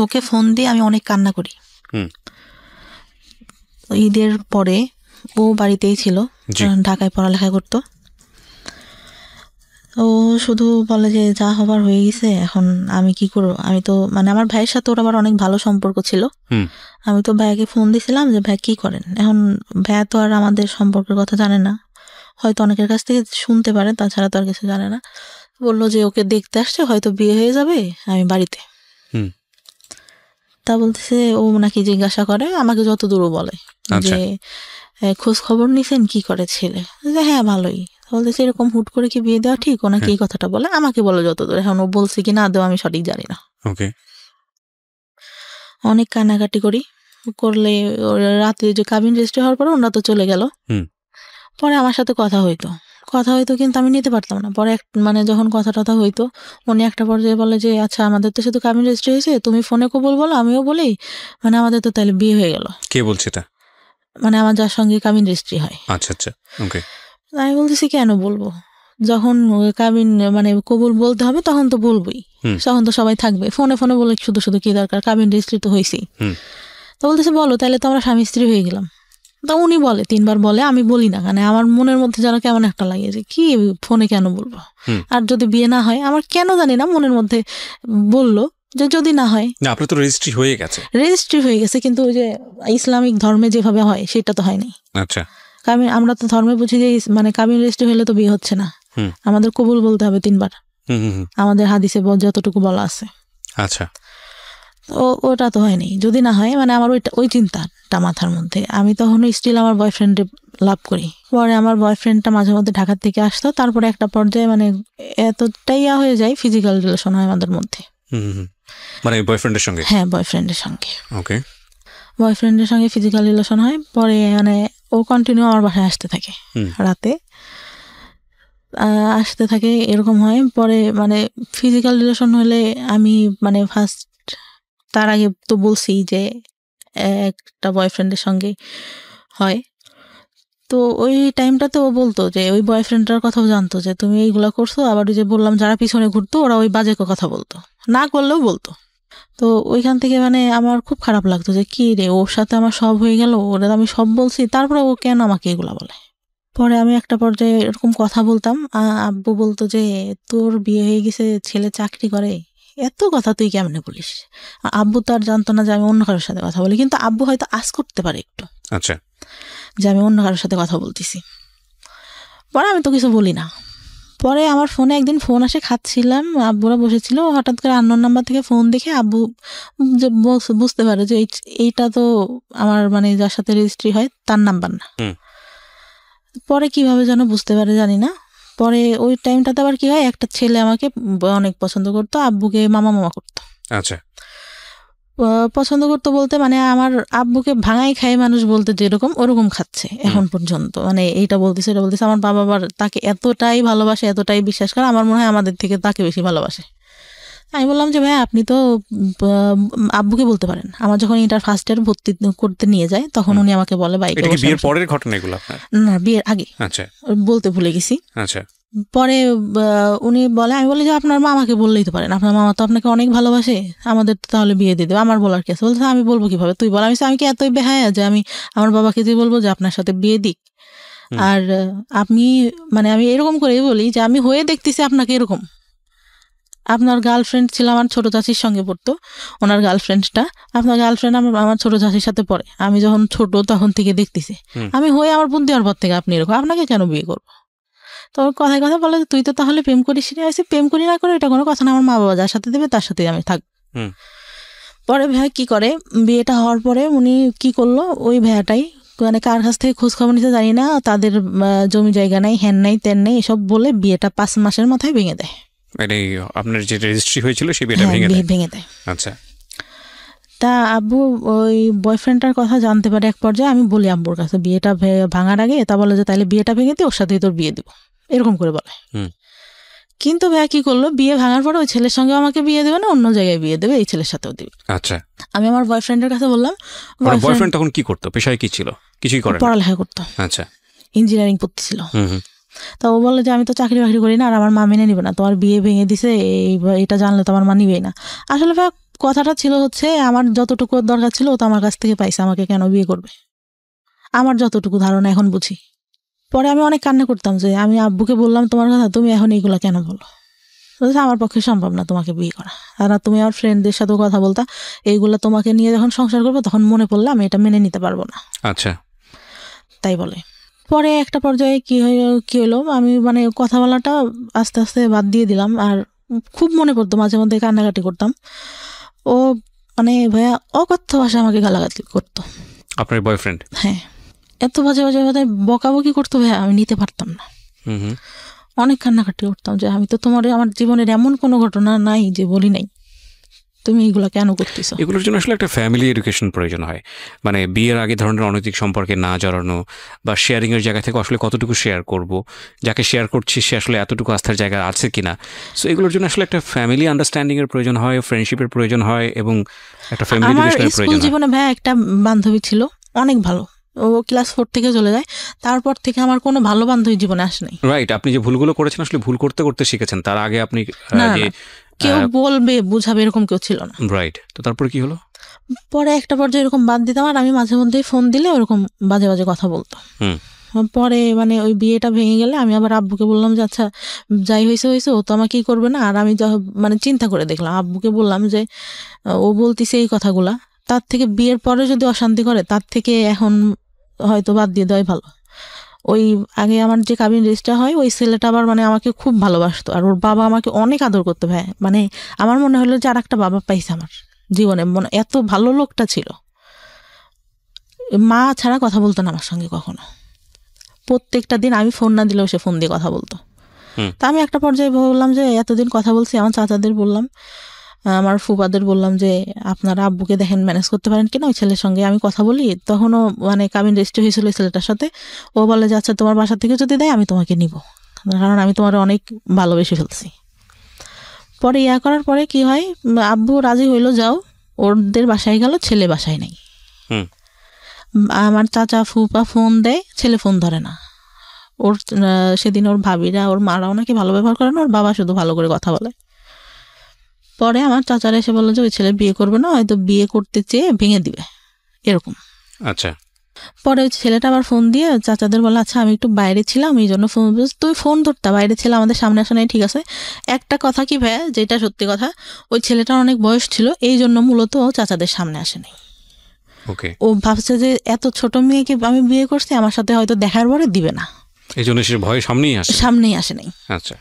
ওকে ফোন দিয়ে আমি অনেক কান্না করি। ঈদের পরে ও বাড়িতেই ছিল, ঢাকায় পড়ালেখা করতো। ও শুধু বলে যে যা হবার হয়ে গেছে, এখন আমি কি করবো। আমি তো মানে আমার ভাইয়ের সাথে ওর আবার অনেক ভালো সম্পর্ক ছিল। আমি তো ভাইয়াকে ফোন দিছিলাম যে ভাই কি করেন। এখন ভাইয়া তো আর আমাদের সম্পর্কের কথা জানে না, হয়তো অনেকের কাছ থেকে শুনতে পারে, তাছাড়া তো আর কিছু জানে না। বললো যে ওকে দেখতে আসছে, হয়তো বিয়ে হয়ে যাবে, আমি বাড়িতে। তা বলতেছে ও নাকি জিজ্ঞাসা করে আমাকে, যত দূরও বলে যে খোঁজ খবর নিছেন কি করে ছেলে, যে হ্যাঁ ভালোই। বলতেছে এরকম হুট করে কি বিয়ে দেওয়া ঠিক? ওনাকে এই কথাটা বলে আমাকে বলে যত দূর। এখন ও বলছে কি না দেওয়া আমি সঠিক জানি না। অনেক কান্নাকাটি করি, করলে রাতে যে কাবিন রেজিস্ট্রি হওয়ার পরে ওনারা তো চলে গেল। পরে আমার সাথে কথা হইতো কিন্তু আমি নিতে পারতাম না। পরে মানে যখন কথা টথা হইতো, উনি একটা পর্যায়ে বলে যে আচ্ছা আমাদের তো শুধু কাবিন রেজিস্ট্রি হয়েছে, তুমি ফোনে কবুল বলো আমিও বলি, মানে আমাদের তো তাহলে বিয়ে হয়ে গেল। কে বলছে এটা? মানে আমার যার সঙ্গে কাবিন রেজিস্ট্রি হয়। আচ্ছা আচ্ছা, ওকে। আমি বলতেছি কেন বলবো, যখন কাবিন মানে কবুল বলতে হবে তখন তো বলবোই, তখন তো সবাই থাকবে। ফোনে বলে শুধু শুধু কি দরকার, কাবিন রেজিস্ট্রি তো হয়েছেই। তো বলতেছে বলো, তাহলে তো আমরা স্বামী স্ত্রী হয়ে গেলাম। তো উনি বলে 3 বার বলে, আমি বলি না, মানে আমার মনের মধ্যে যেন কেমন একটা লাগে যে কি ফোনে কেন বলবো। আর যদি বিয়ে না হয়, আমার কেন জানি না মনের মধ্যে বললো যে যদি না হয়। আপনার তো রেজিস্ট্রি হয়ে গেছে, কিন্তু ওই যে ইসলামিক ধর্মে যেভাবে হয় সেটা তো হয়নি। আচ্ছা, আমরা তো ধর্মে বুঝি যে মানে কাবিন রেজিস্ট্রি হলে তো বিয়ে হচ্ছে না, আমাদের কবুল বলতে হবে 3 বার, আমাদের হাদিসে যতটুকু বলা আছে। আচ্ছা, ওটা তো হয়নি। যদি না হয়, মানে আমার ওই চিন্তাটা মাথার মধ্যে। আমি তখন স্টিল আমার বয়ফ্রেন্ডে লাভ করি। পরে আমার বয়ফ্রেন্ডটা মাঝে মধ্যে ঢাকা থেকে আসতো। তারপরে একটা পর্যায়ে মানে এতটাই হয়ে যায়, ফিজিক্যাল রিলেশন হয় আমাদের মধ্যে। মানে বয়ফ্রেন্ডের সঙ্গে? হ্যাঁ, বয়ফ্রেন্ডের সঙ্গে। ওকে, বয়ফ্রেন্ডের সঙ্গে ফিজিক্যাল রিলেশন হয়। পরে মানে ও কন্টিনিউ আমার বাসায় আসতে থাকে, রাতে আসতে থাকে, এরকম হয়। পরে মানে ফিজিক্যাল রিলেশন হলে আমি মানে ফার্স্ট, তার আগে তো বলছি যে একটা বয়ফ্রেন্ডের সঙ্গে হয়। তো ওই টাইমটাতে ও বলতো যে ওই বয়ফ্রেন্ডটার কথাও জানতো যে তুমি এইগুলা করছো। আবার ওই যে বললাম যারা পিছনে ঘুরতো ওরা ওই বাজে কথা বলতো, না করলেও বলতো। তো ওইখান থেকে মানে আমার খুব খারাপ লাগতো যে কি রে, ওর সাথে আমার সব হয়ে গেল, ওরা আমি সব বলছি, তারপরে ও কেন আমাকে এগুলা বলে। পরে আমি একটা পর্যায়ে এরকম কথা বলতাম, আব্বু বলতো যে তোর বিয়ে হয়ে গেছে, ছেলে চাকরি করে, এত কথা তুই কেমনে বলিস। আব্বু তো আর জানতো না যে আমি অন্য কারোর সাথে কথা বলি, কিন্তু আব্বু হয়তো আজ করতে পারে একটু, আচ্ছা, যে আমি অন্য কারোর সাথে কথা বলতেছি। পরে আমি তো কিছু বলি না। পরে আমার ফোনে একদিন ফোন আসে, খাচ্ছিলাম, আব্বুরা বসেছিল, হঠাৎ করে আননোন নাম্বার থেকে ফোন দেখে আব্বু যে বুঝতে পারে যে এইটা তো আমার মানে যার সাথে রেজিস্ট্রি হয় তার নাম্বার না। পরে কিভাবে যেন বুঝতে পারে জানি না। পরে ওই টাইমটাতে আবার কি হয়, একটা ছেলে আমাকে অনেক পছন্দ করতো, আব্বুকে মামা মামা করতো। আচ্ছা, পছন্দ করতো বলতে মানে আমার আব্বুকে ভাঙাই খায় মানুষ বলতে যেরকম ওরকম খাচ্ছে এখন পর্যন্ত। মানে এইটা বলতেছে এটা বলতেছে। আমার বাবা আবার তাকে এতটাই ভালোবাসে, এতটাই বিশ্বাস করে, আমার মনে হয় আমাদের থেকে তাকে বেশি ভালোবাসে। আমি বললাম যে ভাই আপনি তো আব্বুকে বলতে পারেন। আমার যখন ইন্টার ফার্স্ট ইয়ার ভর্তি করতে নিয়ে যায় তখন উনি আমাকে বলে বাইকে। এটা কি বিয়ের পরের ঘটনা এগুলো আপনার? না, বিয়ের আগে। আচ্ছা, বলতে ভুলে গেছি। আচ্ছা। পরে উনি বলে, আমি বলি যে আপনার মামাকে বললেই তো পারেন, আপনার মামা তো আপনাকে অনেক ভালোবাসে, আমাদের তো তাহলে বিয়ে দিয়ে দেবে, আমার বলার কি আছে? বলছে আমি বলবো কিভাবে, তুই বল। আমি কি এতই বেহায়া যে আমি আমার বাবাকে যে বলবো যে আপনার সাথে বিয়ে দিক? আর আপনি মানে আমি এরকম করেই বলি যে আমি হয়ে দেখতেছি আপনাকে এরকম। আপনার গার্লফ্রেন্ড ছিল আমার ছোট চাচির সঙ্গে পড়তো, ওনার গার্লফ্রেন্ডটা, আপনার গার্লফ্রেন্ড আমার ছোট চাচির সাথে পড়ে। আমি যখন ছোট তখন থেকে দেখতেছি, আমি হয়ে আমার বুদ্ধি হওয়ার পর থেকে আপনি এরকম, আপনাকে কেন বিয়ে করবো? তো কথায় কথা বলে তুই তো তাহলে প্রেম করিস নি। আসি প্রেম করি না করে এটা কোনো কথা না, আমার মা বাবা যার সাথে দেবে তার সাথেই আমি থাকবো। পরে ভাই কি করে, বিয়েটা হওয়ার পরে উনি কি করলো, ওই ভাইয়াটাই মানে কার কাছ থেকে খোঁজ খবর নিতে জানি না, তাদের জমি জায়গা নাই, হ্যান নাই তেন নেই, এসব বলে বিয়েটা 5 মাসের মাথায় ভেঙে দেয়। মানে আপনার যে রেজিস্ট্রি হয়েছিল সেই বিয়েটা ভেঙে দেয়। আচ্ছা। তা আব্বু ওই বয়ফ্রেন্ডটার কথা জানতে পারে এক পর্যায়ে। আমি বলি আব্বুর কাছে বিয়েটা ভাঙার আগে, তা বলে যে তাহলে বিয়েটা ভেঙে দিয়ে ওর সাথেই তোর বিয়ে দেবো, এরকম করে বলে। কিন্তু ভাইয়া কি করলো, বিয়ে ভাঙার পরে ওই ছেলের সঙ্গে আমাকে বিয়ে দেবে না, অন্য জায়গায় বিয়ে দেবে, এই ছেলের সাথেও দিবে। আচ্ছা। আমি আমার বয়ফ্রেন্ডের কাছে বললাম। বয়ফ্রেন্ড তখন কি করতো, পেশায় কি ছিল? কিছুই করে না, পড়ালেখা করতো। আচ্ছা, ইঞ্জিনিয়ারিং পড়তেছিল। তা ও বলে যে আমি তো চাকরি বাকরি করি না, আর আমার মা মেনে নিবে না, তোমার বিয়ে ভেঙে দিছে, এটা জানলে তো আমার মা নিবেই না। আসলে ভাই কথাটা ছিল হচ্ছে আমার যতটুকু দরকার ছিল ও তো আমার কাছ থেকে পাইছে, আমাকে কেন বিয়ে করবে, আমার যতটুকু ধারণা এখন বুঝি। পরে আমি অনেক কান্না করতাম যে আমি আব্বুকে বললাম তোমার কথা, তুমি এখন এইগুলা কেন বলো? আমার পক্ষে সম্ভব না তোমাকে বিয়ে করা, আর তুমি আমার ফ্রেন্ডদের সাথেও কথা বলতা, এইগুলা তোমাকে নিয়ে যখন সংসার করবো তখন মনে পড়লে আমি এটা মেনে নিতে পারবো না। আচ্ছা, তাই বলে। পরে একটা পর্যায়ে কি হলো, আমি মানে কথা বলাটা আস্তে আস্তে বাদ দিয়ে দিলাম, আর খুব মনে পড়তো, মাঝে মধ্যে কান্নাকাটি করতাম। ও মানে ভাইয়া অকথ্য ভাষা আমাকে গালাগালি করতো। আপনার বয়ফ্রেন্ড? হ্যাঁ, এত বাজে বাজে কথা বকাবকি করতো ভাইয়া, আমি নিতে পারতাম না। অনেক কান্নাকাটি করতাম যে আমি তো তোমার আমার জীবনের এমন কোনো ঘটনা নাই যে বলি নাই, তুমি এগুলো কেন করতেছো? এগুলোর জন্য আসলে একটা ফ্যামিলি এডুকেশন প্রয়োজন হয়। মানে বিয়ের আগে ধরনের অনৈতিক সম্পর্কে না জড়ানো, বা শেয়ারিং এর জায়গা থেকে আসলে কতটুকু শেয়ার করব, যাকে শেয়ার করছি সে আসলে এতটুকু আস্থার জায়গা আছে কিনা। সো এগুলোর জন্য আসলে একটা ফ্যামিলি আন্ডারস্ট্যান্ডিং এর প্রয়োজন হয়, ফ্রেন্ডশিপের প্রয়োজন হয়, এবং একটা ফ্যামিলি এডুকেশনের প্রয়োজন হয়। আমার স্কুল জীবনে ভাই একটা বান্ধবী ছিল অনেক ভালো, ও ক্লাস 4 থেকে চলে যায়, তারপর থেকে আমার কোনো ভালো বান্ধবী জীবনে আসে নাই। রাইট, আপনি যে ভুলগুলো করেছেন আসলে ভুল করতে করতে শিখেছেন, তার আগে আপনি কেউ বলবে বুঝাবে এরকম কেউ ছিল না। রাইট। তো তারপরে কি হলো? পরে একটা পর্যায়ে এরকম বাদ দিতাম, আর আমি মাঝে মধ্যেই ফোন দিলে ওরকম বাজে বাজে কথা বলতো। পরে মানে ওই বিয়েটা ভেঙে গেলে আমি আবার আব্বুকে বললাম যে আচ্ছা যাই হয়েছে ও তো আমাকেই করবে না। আর আমি মানে চিন্তা করে দেখলাম, আব্বুকে বললাম যে ও বলতিছে এই কথাগুলা, তার থেকে বিয়ের পরে যদি অশান্তি করে তার থেকে এখন হয়তো বাদ দিয়ে দেওয়াই ভালো। ওই আগে আমার যে কাবিন রেজিস্টার হয় ওই ছেলেটা আবার মানে আমাকে খুব ভালোবাসতো, আর ওর বাবা আমাকে অনেক আদর করতো ভাই। মানে আমার মনে হলো যে আর একটা বাবা পাইছে আমার জীবনে, মানে এত ভালো লোকটা ছিল। মা ছাড়া কথা বলতো না আমার সঙ্গে কখনো, প্রত্যেকটা দিন আমি ফোন না দিলেও সে ফোন দিয়ে কথা বলতো। তা আমি একটা পর্যায়ে বললাম যে এতদিন কথা বলছি, আমার চাচাদের বললাম, আমার ফুপাদের বললাম যে আপনারা আব্বুকে দেখেন ম্যানেজ করতে পারেন কিনা, ওই ছেলের সঙ্গে আমি কথা বলি। তখনও মানে কাবিন রেজিস্ট্রি হয়েছিল ওই ছেলেটার সাথে। ও বলে যে আচ্ছা তোমার বাসা থেকে যদি দেয় আমি তোমাকে নিব, কারণ আমি তোমার অনেক ভালোবেসে ফেলছি। পরে করার পরে কি হয়, আব্বু রাজি হইলো, যাও ওদের বাসায় গেল, ছেলে বাসায় নাই। আমার চাচা ফুপা ফোন দেয়, ছেলে ফোন ধরে না। ওর সেদিন ওর ভাবিরা ওর মারাও নাকি ভালো ব্যবহার করে না, ওর বাবা শুধু ভালো করে কথা বলে। পরে আমার চাচারা এসে বললো যে ওই ছেলে বিয়ে করবে না, হয়তো বিয়ে করতে চেয়ে ভেঙে দিবে এরকম। আচ্ছা। পরে ওই ছেলেটা আবার ফোন দিয়ে চাচাদের বলে আচ্ছা আমি একটু বাইরে ছিলাম এই জন্য ফোন, তুই ফোন ধরতা, বাইরে ছিল আমাদের সামনে আসা নাই, ঠিক আছে। একটা কথা কি ভাইয়া, যেটা সত্যি কথা, ওই ছেলেটার অনেক বয়স ছিল, এই জন্য মূলত চাচাদের সামনে আসেনি। ও ভাবছে যে এত ছোট মেয়েকে আমি বিয়ে করছি, আমার সাথে হয়তো দেখার পরে দিবে না, এই জন্য সে ভয় সামনেই আসে নাই। আচ্ছা।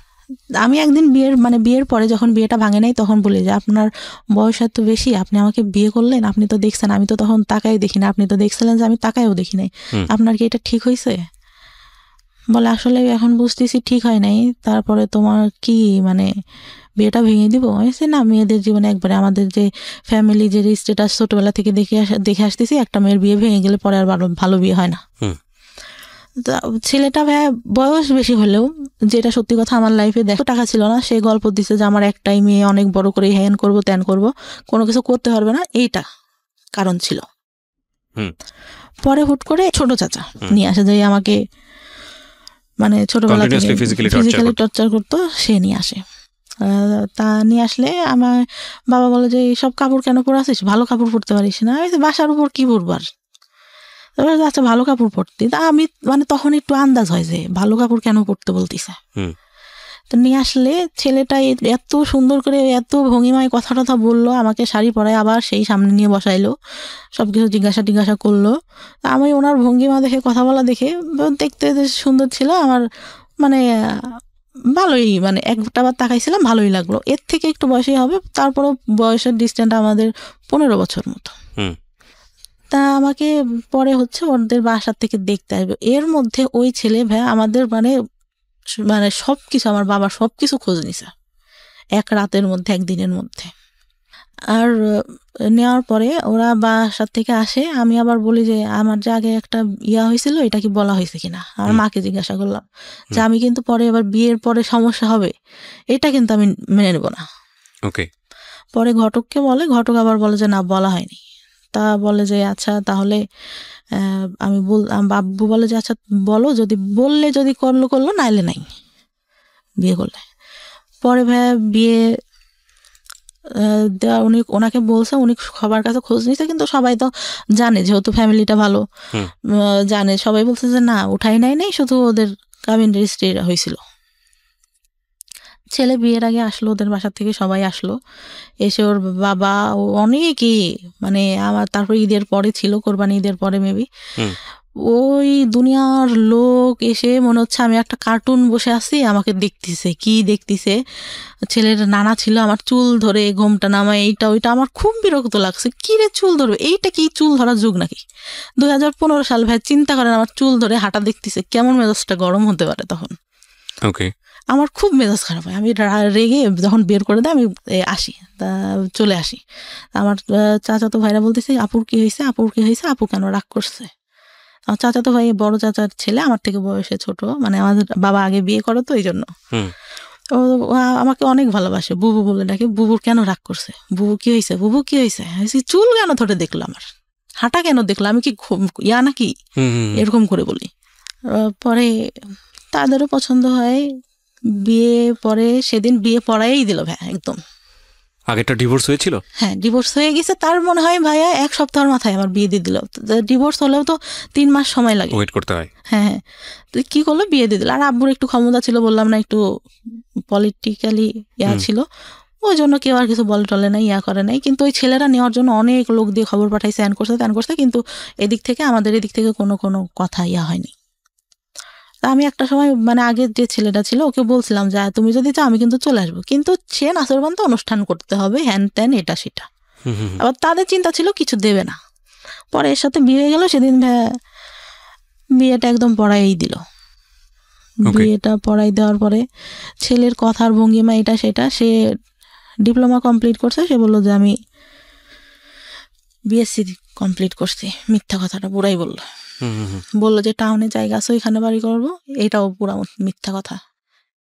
আমি একদিন বিয়ের পরে যখন বিয়েটা ভাঙে নাই তখন বলি যে আপনার বয়স এত বেশি, আপনি আমাকে বিয়ে করলেন, আপনি তো দেখছেন আমি তো তখন তাকাই দেখি না, আপনি তো দেখছিলেন যে আমি তাকাইও দেখি নাই, আপনার কি এটা ঠিক হয়েছে? বলে আসলে এখন বুঝতেছি ঠিক হয় নাই, তারপরে তোমার কি মানে বিয়েটা ভেঙে দিব? হয়েছে না, মেয়েদের জীবনে একবারে আমাদের যে ফ্যামিলি যে স্ট্যাটাস ছোটবেলা থেকে দেখে আসতেছি, একটা মেয়ের বিয়ে ভেঙে গেলে পরে আর ভালো বিয়ে হয় না। ছেলেটা বয়স বেশি হলেও, যেটা সত্যি কথা আমার লাইফে দেখো টাকা ছিল না, সে গল্প দিছে যে আমার একটাই মেয়ে, অনেক বড় করে হ্যান করবো ত্যান করবো, কোনো কিছু করতে পারবে না, এইটা কারণ ছিল। পরে হুট করে ছোট চাচা নিয়ে আসে, যে আমাকে মানে ছোটবেলা থেকে ফিজিক্যালি টর্চার করতো, সে নিয়ে আসে। তা নিয়ে আসলে আমার বাবা বলে যে সব কাপড় কেন পরে আসিস, ভালো কাপড় পরতে পারিস না? বাসার উপর কি পরবার? আচ্ছা ভালো কাপড় পরতে, তা আমি মানে তখন একটু আন্দাজ হয় যে ভালো কাপড় কেন পরতে বলতেছে। তো নিয়ে আসলে ছেলেটা এত সুন্দর করে এত ভঙ্গিমায় কথা টথা বললো, আমাকে শাড়ি পরায় আবার সেই সামনে নিয়ে বসাইলো, সবকিছু জিজ্ঞাসা করলো। আমি ওনার ভঙ্গিমা দেখে, কথা বলা দেখে, দেখতে সুন্দর ছিল আমার, মানে ভালোই, মানে একটা বার তাকাইছিলাম, ভালোই লাগলো। এর থেকে একটু বয়সই হবে, তারপরও বয়সের ডিস্টেন্স আমাদের 15 বছর মতো। তা আমাকে পরে হচ্ছে ওদের বাসার থেকে দেখতে আসবে, এর মধ্যে ওই ছেলে আমাদের মানে সবকিছু, আমার বাবার সবকিছু খোঁজ নিছে এক রাতের মধ্যে, একদিনের মধ্যে। আর নেওয়ার পরে ওরা বাসার থেকে আসে, আমি আবার বলি যে আমার যে আগে একটা হয়েছিল, এটা কি বলা হয়েছে কিনা। আমার মাকে জিজ্ঞাসা করলাম যে আমি কিন্তু পরে এবার বিয়ের পরে সমস্যা হবে, এটা কিন্তু আমি মেনে নেব না। পরে ঘটককে বলে, ঘটক আবার বলে যে না, বলা হয়নি। তা বলে যে আচ্ছা তাহলে আমি বাবু বলে যে আচ্ছা বলো, যদি বললে যদি করলো, নাইলে নাই, বিয়ে করলে। পরে বিয়ে দেওয়া, ওনাকে বলছে, উনি সবার কাছে খোঁজ নিছে, কিন্তু সবাই তো জানে, যেহেতু ফ্যামিলিটা ভালো জানে, সবাই বলছে যে না উঠাই নাই, শুধু ওদের কাবিন রেজিস্ট্রি হয়েছিল। ছেলে বিয়ের আগে আসলো, ওদের বাসার থেকে সবাই আসলো, এসে ওর বাবা ও অনেকেই, মানে আমার তারপর ঈদের পরে ছিল, কোরবানি ঈদের পরে মেবি, ওই দুনিয়ার লোক এসে মনে হচ্ছে আমি একটা কার্টুন বসে আছি, আমাকে দেখতেছে। কি দেখতেছে, ছেলের নানা ছিল, আমার চুল ধরে ঘোমটা নামায়, এইটা ওইটা, আমার খুব বিরক্ত লাগছে। কি রে চুল ধরবে, এইটা কি চুল ধরার যুগ নাকি? 2015 সাল চিন্তা করেন, আমার চুল ধরে হাঁটা দেখতেছে, কেমন মেজাজটা গরম হতে পারে তখন। আমার খুব মেজাজ খারাপ হয়, আমি রেগে যখন বের করে দেয় আমি আসি, তা চলে আসি। আমার চাচাতো ভাইরা বলতেছে আপুর কি হয়েছে, আপু কেন রাগ করছে? আমার চাচাতো ভাই বড় চাচার ছেলে, আমার থেকে বয়সে ছোট, মানে আমাদের বাবা আগে বিয়ে করে তো, এই জন্য আমাকে অনেক ভালোবাসে, বুবু বলে ডাকে। বুবুর কেন রাগ করছে, বুবু কি হয়েছে, চুল কেন ধরে দেখলো, আমার হাঁটা কেন দেখলো, আমি কি নাকি, এরকম করে বলি। পরে তাদেরও পছন্দ হয়, বিয়ে পরে সেদিন বিয়ে পড়াই দিল একদম। আগেরটা ডিভোর্স হয়েছিল? হ্যাঁ, ডিভোর্স হয়ে গেছে, তার মনে হয় ভাইয়া 1 সপ্তাহের মাথায় আমার বিয়ে দিয়ে দিল। ডিভোর্স হলেও তো 3 মাস সময় লাগে, ওয়েট করতে হয়। হ্যাঁ, তো কি করলো, বিয়ে দিয়ে দিল। আর আব্বুর একটু ক্ষমতা ছিল, বললাম না, একটু পলিটিক্যালি ছিল, ওই জন্য কেউ আর কিছু বলে টলে নাই, করে নাই। কিন্তু ওই ছেলেরা নেওয়ার জন্য অনেক লোক দিয়ে খবর পাঠাইছে, ত্যান করছে, কিন্তু আমাদের এদিক থেকে কোনো কথা হয়নি। তা আমি একটা সময়, মানে আগের যে ছেলেটা ছিল, ওকে বলছিলাম যে তুমি যদি চাও আমি কিন্তু চলে আসবো, কিন্তু সে নাচরবান তো অনুষ্ঠান করতে হবে, হ্যান ত্যান এটা সেটা। আবার তাদের চিন্তা ছিল কিছু দেবে না। পরে এর সাথে বিয়ে হয়ে গেল, সেদিন বিয়েটা একদম পড়াই দিল। বিয়েটা পড়াই দেওয়ার পরে ছেলের কথার ভঙ্গিমা এটা সেটা, সে ডিপ্লোমা কমপ্লিট করছে, সে বললো যে আমি বিএসসি কমপ্লিট করছি। মিথ্যা কথাটা পুরাই বললো যে টাউনে জায়গা আছে ওইখানে বাড়ি করবো, এটাও পুরা মিথ্যা কথা।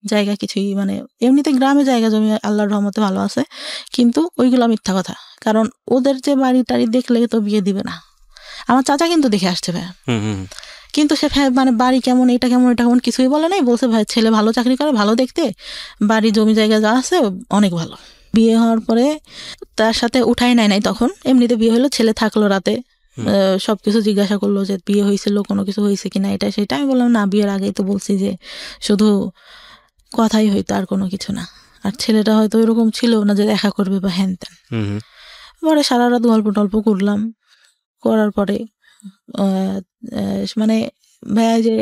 জায়গা কিছুই, মানে এমনিতে গ্রামে জায়গা জমি আল্লাহর রহমতে ভালো আছে, কিন্তু ওইগুলো মিথ্যা কথা। কারণ ওদের যে বাড়ি টাড়ি দেখলে তো বিয়ে দিবে না। আমার চাচা কিন্তু দেখে আসছে ভাই, কিন্তু সে মানে বাড়ি কেমন, এটা কেমন কিছুই বলে নাই। বলছে ভাই ছেলে ভালো চাকরি করে, ভালো দেখতে, বাড়ি জমি জায়গা যা আছে অনেক ভালো। বিয়ে হওয়ার পরে তার সাথে উঠাই নাই তখন, এমনিতে বিয়ে হলো, ছেলে থাকলো রাতে, সবকিছু জিজ্ঞাসা করলো যে বিয়ে হয়েছিল, কোনো কিছু হয়েছে কিনা, এটা সেটা। আমি বললাম না, বিয়ের আগেই তো বলছি যে শুধু কথাই হইতো, আর কোনো কিছু না। আর ছেলেটা হয়তো এরকম ছিল না যে দেখা করবে বা হ্যান ত্যান। পরে সারা রাত গল্প টল্প করলাম, করার পরে মানে ভাইয়া যে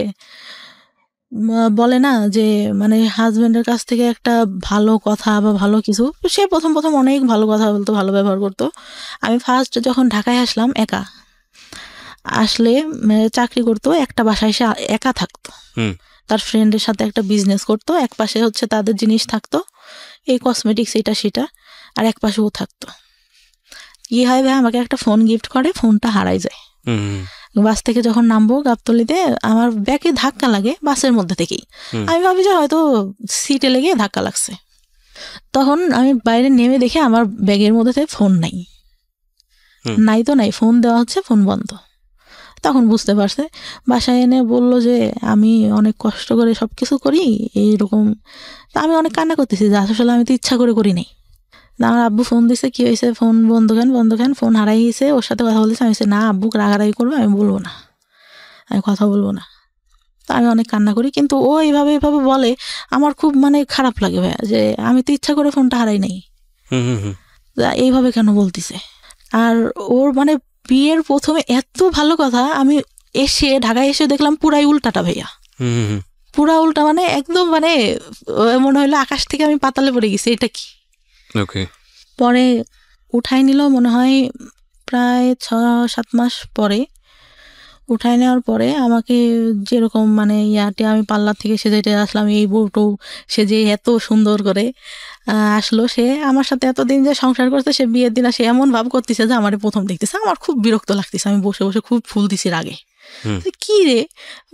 বলে না যে মানে হাজবেন্ডের কাছ থেকে একটা ভালো কথা বা ভালো কিছু, সে প্রথম অনেক ভালো কথা বলতো, ভালো ব্যবহার করতো। আমি ফার্স্ট যখন ঢাকায় আসলাম, আসলে চাকরি করতো, একটা বাসায় এসে একা থাকতো। তার ফ্রেন্ডের সাথে একটা বিজনেস করতো, এক পাশে হচ্ছে তাদের জিনিস থাকতো, এই কসমেটিক্স এটা সেটা, আর এক পাশে ও থাকতো। কি হয় ভাই, আমাকে একটা ফোন গিফট করে, ফোনটা হারাই যায়। বাস থেকে যখন নামবো গাবতলিতে, আমার ব্যাগে ধাক্কা লাগে বাসের মধ্যে থেকেই। আমি ভাবি যে হয়তো সিটে লেগে ধাক্কা লাগছে। তখন আমি বাইরে নেমে দেখে আমার ব্যাগের মধ্যে ফোন নাই, নাই তো নাই, ফোন দেওয়া হচ্ছে, ফোন বন্ধ। তখন বুঝতে পারছে, বাসায় এনে বলল যে আমি অনেক কষ্ট করে সব কিছু করি এইরকম। আমি অনেক কান্না করতেছি যে আসলে আমি তো ইচ্ছা করে করি নাই। আমার আব্বু ফোন দিছে, কি হয়েছে, ফোন বন্ধ কেন, ফোন হারাই গেছে, ওর সাথে কথা বলতেছে। আমি না, আব্বুকে রাগারাগি করবে, আমি বলবো না, আমি কথা বলবো না। তো আমি অনেক কান্না করি, কিন্তু ও এইভাবে বলে, আমার খুব মানে খারাপ লাগে ভাইয়া, যে আমি তো ইচ্ছা করে ফোনটা হারাই নাই, এইভাবে কেন বলতিছে। আর ওর মানে বিয়ের প্রথমে এত ভালো কথা, আমি এসে ঢাকায় এসে দেখলাম পুরাই উল্টাটা ভাইয়া, পুরা উল্টা, মানে একদম মানে মনে হইলো আকাশ থেকে আমি পাতালে পড়ে গেছি, এটা কি। পরে উঠাই নিল মনে হয় প্রায় 6-7 মাস পরে। উঠাই নেওয়ার পরে আমাকে যেরকম মানে ইয়াতে আমি পার্লার থেকে সেজেটে আসলাম, এই বউটো সেজে এত সুন্দর করে আসলো। সে আমার সাথে এতদিন যে সংসার করছে, সে বিয়ের দিন সে এমন ভাব করতেছে যে আমার প্রথম দেখতেছে। আমার খুব বিরক্ত লাগতেছে, আমি বসে বসে খুব ফুল দিছি রাগে। কি রে,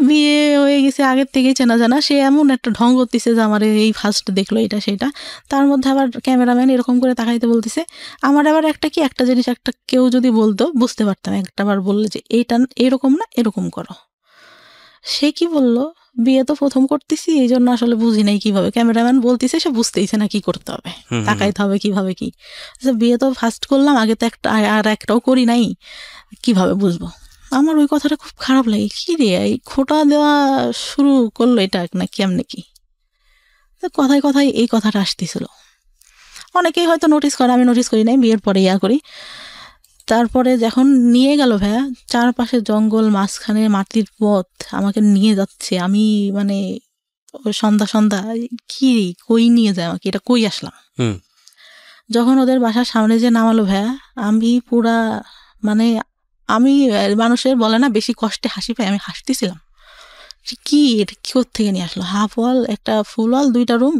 বিয়ে হয়ে গেছে আগের থেকেই চেনা জানা, সে এমন একটা ঢং করতেছে যে আমার এই ফার্স্ট দেখলো এটা সেটা। তার মধ্যে আবার ক্যামেরাম্যান এরকম করে তাকাইতে বলতেছে। আমার আবার একটা জিনিস একটা কেউ যদি বলতো বুঝতে পারতাম, একটাবার বললে যে এইটা এরকম না এরকম করো। সে কি বললো, বিয়ে তো প্রথম করতেছি এই জন্য আসলে বুঝি নাই কিভাবে, ক্যামেরাম্যান বলতেছে সে বুঝতেইছে না কি করতে হবে, তাকাইতে হবে কিভাবে কি। বিয়ে তো ফার্স্ট করলাম, আগে তো আর একটাও করি নাই, কিভাবে বুঝবো। আমার ওই কথাটা খুব খারাপ লাগে, কি রে এই খোটা দেওয়া শুরু করলো এটা না কেমনে কি। কথায় কথায় এই কথাটা আসতেছিল। অনেকেই হয়তো নোটিস করে, আমি নোটিস করি নাই, বিয়ের পরে ইয়া করি। তারপরে যখন নিয়ে গেল ভাইয়া, চারপাশে জঙ্গল, মাঝখানে মাটির পথ, আমাকে নিয়ে যাচ্ছে। আমি মানে সন্ধ্যা কি কই নিয়ে যায় আমাকে, এটা কই আসলাম। যখন ওদের বাসার সামনে যে নামালো ভাইয়া, আমি পুরা মানে আমি মানুষের বলে না বেশি কষ্টে হাসি পাই, আমি হাসতেছিলাম। কি এটা কি থেকে নিয়ে আসলো, হাফ ওয়াল, একটা ফুল ওয়াল, 2টা রুম,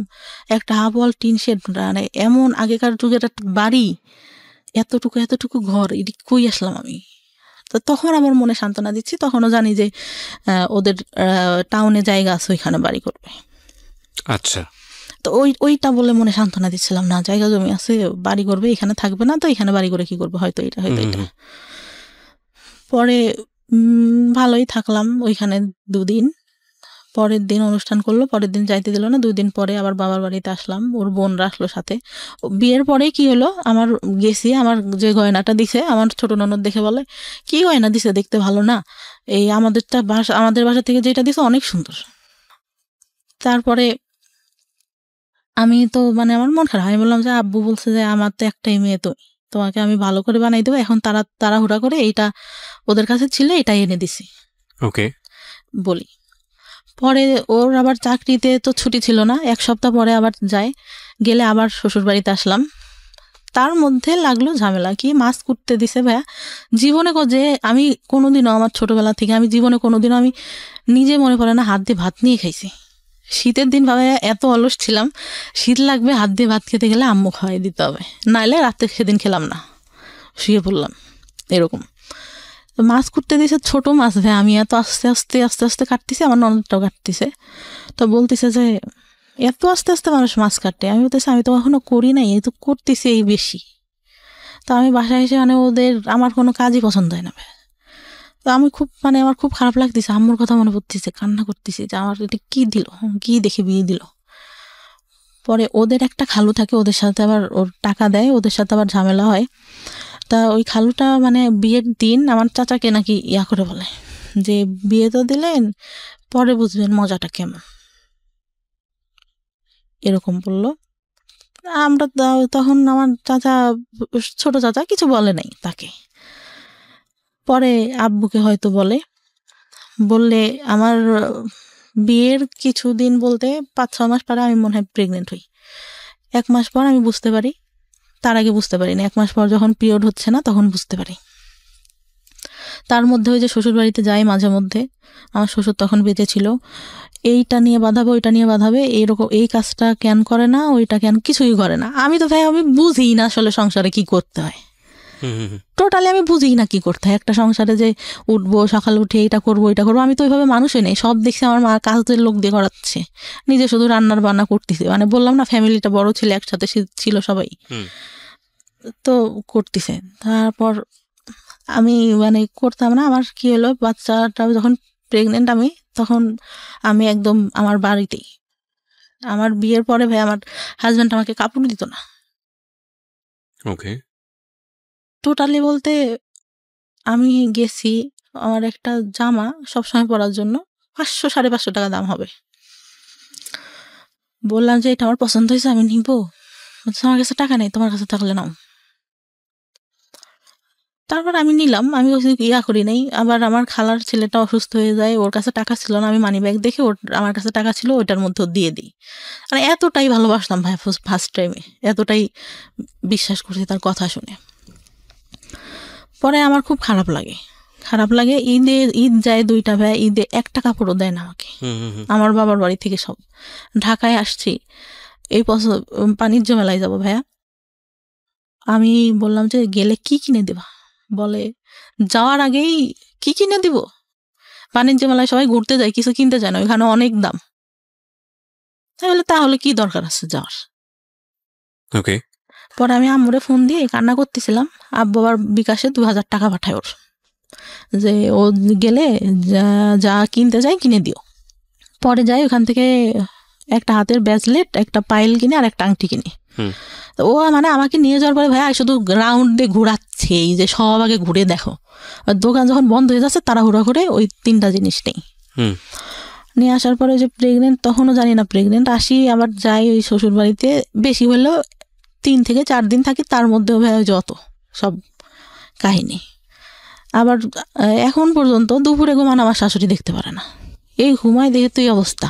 একটা হাফ ওয়াল টিন শেড, মানে এমন আগেকার যুগের একটা বাড়ি, এতটুকু ঘর, এটি কই আসলাম আমি। তো তখন আমার মনে সান্ত্বনা দিচ্ছি, তখনও জানি যে ওদের টাউনে জায়গা আছে, ওইখানে বাড়ি করবে। আচ্ছা, তো ওইটা বলে মনে সান্ত্বনা দিচ্ছিলাম, না জায়গা জমি আছে, বাড়ি করবে, এখানে থাকবে না, তো এখানে বাড়ি করে কি করবে, হয়তো এটা। পরে ভালোই থাকলাম ওইখানে 2 দিন। পরের দিন অনুষ্ঠান করলো, পরের দিন যাইতে দিল না। 2 দিন পরে আবার বাবার বাড়িতে আসলাম, ওর বোনরা আসলো সাথে। বিয়ের পরে কি হলো, আমার গেছি, আমার যে গয়নাটা দিছে আমার ছোট ননদ দেখে বলে, কি গয়না দিছে, দেখতে ভালো না, এই আমাদের বাসা থেকে যেটা দিছে অনেক সুন্দর। তারপরে আমি তো মানে আমার মন খারাপ, আমি বললাম যে আব্বু বলছে যে আমার তো একটাই মেয়ে, তো তোমাকে আমি ভালো করে বানাই দেবো, এখন তাড়াহুড়া করে এইটা ওদের কাছে ছিল, এটা এনে দিছি। ওকে বলি। পরে ওর আবার চাকরিতে তো ছুটি ছিল না, 1 সপ্তাহ পরে আবার গেলে আবার শ্বশুর বাড়িতে আসলাম। তার মধ্যে লাগলো ঝামেলা, কি মাছ কুটতে দিছে ভাইয়া। জীবনে যে আমি কোনোদিনও আমার ছোটবেলা থেকে আমি জীবনে কোনোদিনও আমি নিজে মনে পড়ে না হাত দিয়ে ভাত নিয়ে খাইছি। শীতের দিন ভাবে এত অলস ছিলাম, শীত লাগবে হাত দিয়ে ভাত খেতে গেলে আম্মু খাওয়াই দিতে হবে, নাইলে রাতে সেদিন খেলাম না, শুয়ে পড়লাম এরকম। মাছ কুটতে দিয়েছে, ছোট মাছ ভাই, আমি এত আস্তে আস্তে কাটতেছি, আমার ননদটাও কাটতেছে। তো বলতেছে যে এত আস্তে আস্তে মানুষ মাছ কাটে। আমি বলতেছি আমি তো কখনো করি নাই, এই তো করতেছি এই বেশি। তো আমি বাসায় এসে মানে আমার কোনো কাজই পছন্দ হয় না ভাই। তো আমি আমার খুব খারাপ লাগতেছে, আম্মুর কথা মনে পড়তেছে, কান্না করতেছি যে আমার এটা কি দিল, কি দেখে বিয়ে দিল। পরে ওদের একটা খালু থাকে, ওদের সাথে আবার ওর টাকা দেয়, ওদের সাথে আবার ঝামেলা হয়। তা ওই খালুটা মানে বিয়ের দিন আমার চাচাকে নাকি ইয়া করে বলে যে বিয়ে তো দিলেন, পরে বুঝবেন মজাটা কেমন, এরকম বললো। আমরা তখন আমার ছোট চাচা কিছু বলে নাই তাকে। পরে আব্বুকে হয়তো বললে আমার বিয়ের কিছুদিন বলতে 5-6 মাস পরে আমি মনে হয় প্রেগনেন্ট হই। 1 মাস পর আমি বুঝতে পারি, তার আগে বুঝতে পারি না। 1 মাস পর যখন পিরিয়ড হচ্ছে না তখন বুঝতে পারি। তার মধ্যে ওই যে শ্বশুর বাড়িতে যাই মাঝে মধ্যে, আমার শ্বশুর তখন বেঁচে ছিল, এইটা নিয়ে বাঁধাবে ওইটা নিয়ে বাঁধাবে, এইরকম এই কাজটা কেন করে না, ওইটা কেন, কিছুই করে না। আমি তো ভাই আমি বুঝি না আসলে সংসারে কি করতে হয়, টোটালি আমি বুঝি না কি করতে হয় একটা সংসারে, যে উঠবো সকালে উঠে এইটা করবো ওইটা করবো। আমি তো ওইভাবে মানুষই নেই, সব দেখছি আমার মা কাজের লোক দিয়ে করাচ্ছে, নিজে শুধু রান্নার বান্না করতেছে। মানে বললাম না ফ্যামিলিটা বড় ছিল, একসাথে ছিল সবাই, তো করতেছে। তারপর আমি মানে করতাম না। আমার কি হলো, বাচ্চাটা যখন প্রেগনেন্ট আমি, তখন আমি একদম আমার বাড়িতেই, আমার বিয়ের পরে ভাই আমার হাজব্যান্ড আমাকে কাপড় দিত না। ওকে, টোটালি বলতে আমি গেছি, আমার একটা জামা সবসময় পরার জন্য 500-550 টাকা দাম হবে। বললাম যে এটা আমার পছন্দ হয়েছে, আমি নিব। আমার কাছে টাকা নেই, তোমার কাছে থাকলে নাও। তারপর আমি নিলাম, আমি ইয়া করি নাই। আবার আমার খালার ছেলেটা অসুস্থ হয়ে যায়, ওর কাছে টাকা ছিল না, আমি মানি ব্যাগ দেখে ওর আমার কাছে টাকা ছিল, ওইটার মধ্যে দিয়ে দিই। মানে এতটাই ভালোবাসতাম ভাই ফার্স্ট টাইমে, এতটাই বিশ্বাস করছি তার কথা শুনে। পরে আমার খুব খারাপ লাগে। ঈদ যায় 2টা ভাই, ঈদে একটা কাপড়ও দেয় না আমাকে। আমার বাবার বাড়ি থেকে সব, ঢাকায় আসছি, এই বাণিজ্য মেলায় যাবো ভাইয়া। আমি বললাম যে গেলে কি কিনে দেবা, বলে যাওয়ার আগেই কি কিনে দিব, বাণিজ্য মেলায় সবাই ঘুরতে যায়, কিছু কিনতে যায় না, ওইখানে অনেক দাম। তাহলে কি দরকার আছে যাওয়ার। ওকে, পরে আমি আম্মুরে ফোন দিয়ে কান্না করতেছিলাম, আব্বু আবার বিকাশে 2000 টাকা পাঠায় ওর, যে ও গেলে যা কিনতে যায় কিনে দিও। পরে যাই ওখান থেকে একটা হাতের ব্রেসলেট, একটা পাইল কিনে আর একটা আংটি কিনে। ও মানে আমাকে নিয়ে যাওয়ার পরে ভাইয়া শুধু গ্রাউন্ড দিয়ে ঘোরাচ্ছে, এই যে সব আগে ঘুরে দেখো। দোকান যখন বন্ধ হয়ে যাচ্ছে তাড়াহুড়া করে ওই 3টা জিনিস নেই। নিয়ে আসার পরে যে প্রেগনেন্ট, তখনও জানি না প্রেগনেন্ট। আসি আবার যাই ওই শ্বশুর বাড়িতে, বেশি হলেও 3 থেকে 4 দিন থাকি, তার মধ্যেও ভাই যত সব কাহিনী। আবার এখন পর্যন্ত দুপুরে ঘুমান আমার শাশুড়ি দেখতে পারে না, এই ঘুমায় দেখে তুই অবস্থা।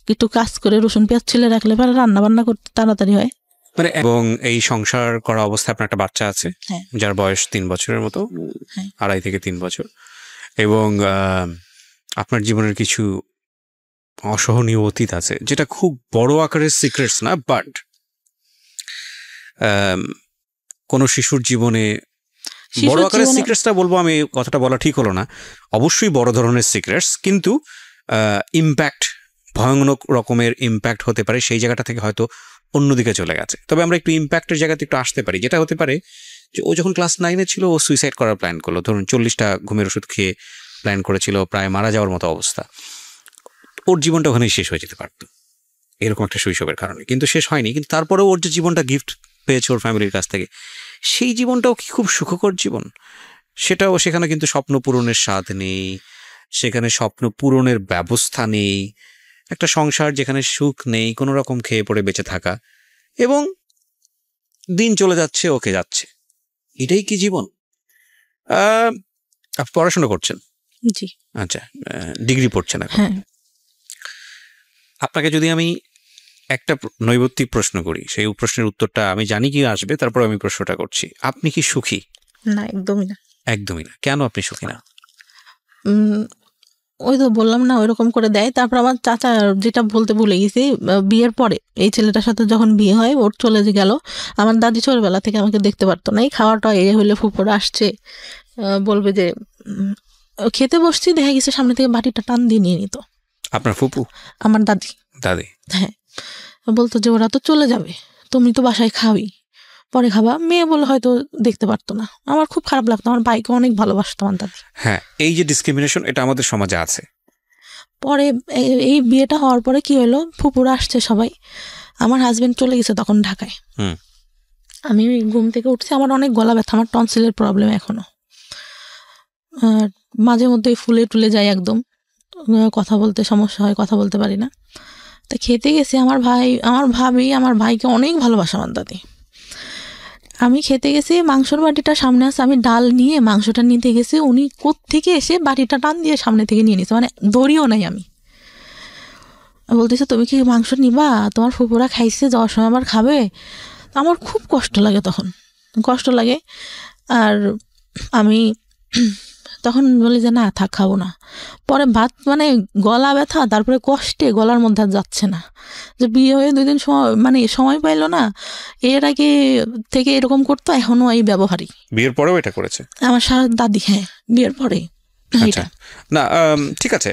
একটু কাজ করে রসুন পেঁয়াজ ছিলে রাখলে পরে রান্না বান্না করতে তাড়াতাড়ি হয়। মানে এবং এই সংসার করা অবস্থায় আপনার একটা বাচ্চা আছে, যার বয়স 3 বছরের মতো, 2.5 থেকে 3 বছর, এবং আপনার জীবনের কিছু অসহনীয় অতীত আছে, যেটা খুব বড় আকারের সিক্রেটস না, বাট কোনো শিশুর জীবনে বড় আকারের সিক্রেটসটা বলবো আমি, কথাটা বলা ঠিক হলো না, অবশ্যই বড় ধরনের সিক্রেটস, কিন্তু ইম্প্যাক্ট, ভয়ানক রকমের ইম্প্যাক্ট হতে পারে সেই জায়গাটা থেকে হয়তো অন্যদিকে চলে গেছে। তবে আমরা একটু ইম্প্যাক্টের জায়গাতে একটু আসতে পারি, যেটা হতে পারে যে ও যখন ক্লাস 9-এ ছিল ও সুইসাইড করার প্ল্যান করলো, ধরুন 40টা ঘুমের ওষুধ খেয়ে প্ল্যান করেছিল, প্রায় মারা যাওয়ার মতো অবস্থা। ওর জীবনটা ওখানেই শেষ হয়ে যেতে পারতো এরকম একটা শৈশবের কারণে, কিন্তু শেষ হয়নি। কিন্তু তারপরেও ওর যে জীবনটা গিফট পেয়েছে ওর ফ্যামিলির কাছ থেকে, সেই জীবনটাও কি খুব সুখকর জীবন? সেটাও, সেখানে কিন্তু স্বপ্ন পূরণের স্বাদ নেই, সেখানে স্বপ্ন পূরণের ব্যবস্থা নেই, একটা সংসার যেখানে সুখ নেই, কোনো রকম খেয়ে পড়ে বেঁচে থাকা, এবং দিন চলে যাচ্ছে, ওকে যাচ্ছে। এটাই কি জীবন? আপনি পড়াশোনা করছেন? জি। আচ্ছা, ডিগ্রি পড়ছেন এখন। আপনাকে যদি আমি একটা নৈবত্তিক প্রশ্ন করি, সেই প্রশ্নের উত্তরটা আমি জানি কি আসবে, তারপর আমি প্রশ্নটা করছি। আপনি কি সুখী? না, একদমই না। একদমই না। কেন আপনি সুখী না? ওই তো বললাম না, ওইরকম করে দেয়। তারপর আমার চাচা, যেটা বলতে ভুলে গেছি, বিয়ের পরে এই ছেলেটার সাথে যখন বিয়ে হয়, ওর চলে গেল, আমার দাদি ছোটবেলা থেকে আমাকে দেখতে পারতো না। এই খাওয়াটা হইলে ফুপুরা আসছে, বলবে যে খেতে বসছি, দেখা গেছে সামনে থেকে বাটিটা টান দিয়ে নিয়ে নিত। আপনার ফুপু? আমার দাদি। হ্যাঁ, বলতো যে ওরা তো চলে যাবে, তুমি তো বাসায় খাওয়াই, পরে খাবা। মেয়ে বলে হয়তো দেখতে পারতো না। আমার খুব খারাপ লাগতো, আমার ভাইকে অনেক ভালোবাসতো আমার দাদি। হ্যাঁ, এই যে ডিসক্রিমিনেশন, এটা আমাদের সমাজে আছে। পরে এই বিয়েটা হওয়ার পরে কি হলো, ফুপুরা আসছে সবাই, আমার হাজবেন্ড চলে গেছে তখন ঢাকায়। আমি ঘুম থেকে উঠছি, আমার অনেক গলা ব্যথা, আমার টনসিলের প্রবলেম এখনো, আর মাঝে মধ্যে ফুলে টুলে যায়, একদম কথা বলতে সমস্যা হয়, কথা বলতে পারি না। তা খেতে গেছি, আমার ভাবি আমার ভাইকে অনেক ভালোবাসে আমার দাদি। আমি খেতে গেছি, মাংসর বাটিটা সামনে আছে, আমি ডাল নিয়ে মাংসটা নিতে গেছি, উনি কোত্থেকে এসে বাটিটা টান দিয়ে সামনে থেকে নিয়ে নিছে, মানে দড়িও নাই। আমি বলতেছে তুমি কি মাংস নিবা, তোমার ফুপুরা খাইছে, যাওয়ার সময় আবার খাবে। আমার খুব কষ্ট লাগে, তখন কষ্ট লাগে। আর আমি তখন বলি যে না থাক, খাবো না। পরে ভাত মানে গলা ব্যথা, তারপরে কষ্টে গলার মধ্যে আর যাচ্ছে না, যে বিয়ে হয়ে 2 দিন সময় পাইলো না, এর আগে থেকে এরকম করতো, এখনো এই ব্যবহারই। বিয়ের পরেও এটা করেছে আমার দাদি, হ্যাঁ বিয়ের পরে। আচ্ছা, না ঠিক আছে।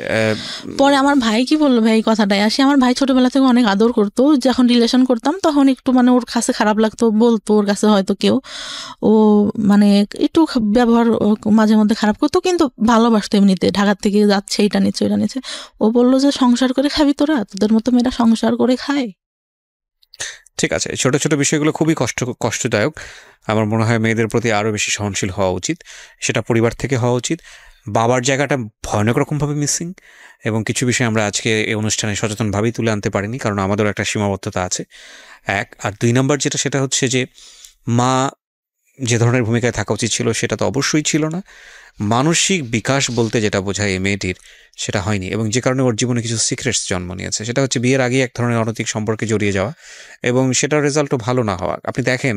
পরে আমার ভাই কি বললো, ভাই কথাটাই আসি, আমার ভাই ছোটবেলা থেকে অনেক আদর করতো, যখন রিলেশন করতাম তখন একটু মানে ওর কাছে খারাপ লাগতো, বলতো ওর কাছে হয়তো কেউ, ও মানে একটু ব্যবহার মাঝে মধ্যে খারাপ করতো, কিন্তু ভালোবাসতো এমনিতে। ঢাকার থেকে যাচ্ছে, এটা নিচ্ছে ওইটা নিচ্ছে, ও বললো যে সংসার করে খাবি তোরা, তোদের মতো মেয়েরা সংসার করে খায়। ঠিক আছে, ছোট ছোট বিষয়গুলো খুবই কষ্টদায়ক। আমার মনে হয় মেয়েদের প্রতি আরও বেশি সহনশীল হওয়া উচিত, সেটা পরিবার থেকে হওয়া উচিত। বাবার জায়গাটা ভয়ানক রকমভাবে মিসিং, এবং কিছু বিষয় আমরা আজকে এই অনুষ্ঠানে সচেতনভাবেই তুলে আনতে পারিনি, কারণ আমাদেরও একটা সীমাবদ্ধতা আছে, 1। আর 2 নম্বর যেটা, সেটা হচ্ছে যে মা যে ধরনের ভূমিকায় থাকা উচিত ছিল সেটা তো অবশ্যই ছিল না। মানসিক বিকাশ বলতে যেটা বোঝায় এই মেয়েটির, সেটা হয়নি, এবং যে কারণে ওর জীবনে কিছু সিক্রেটস জন্ম নিয়েছে। সেটা হচ্ছে বিয়ের আগে এক ধরনের অনৈতিক সম্পর্কে জড়িয়ে যাওয়া, এবং সেটার রেজাল্টও ভালো না হওয়া। আপনি দেখেন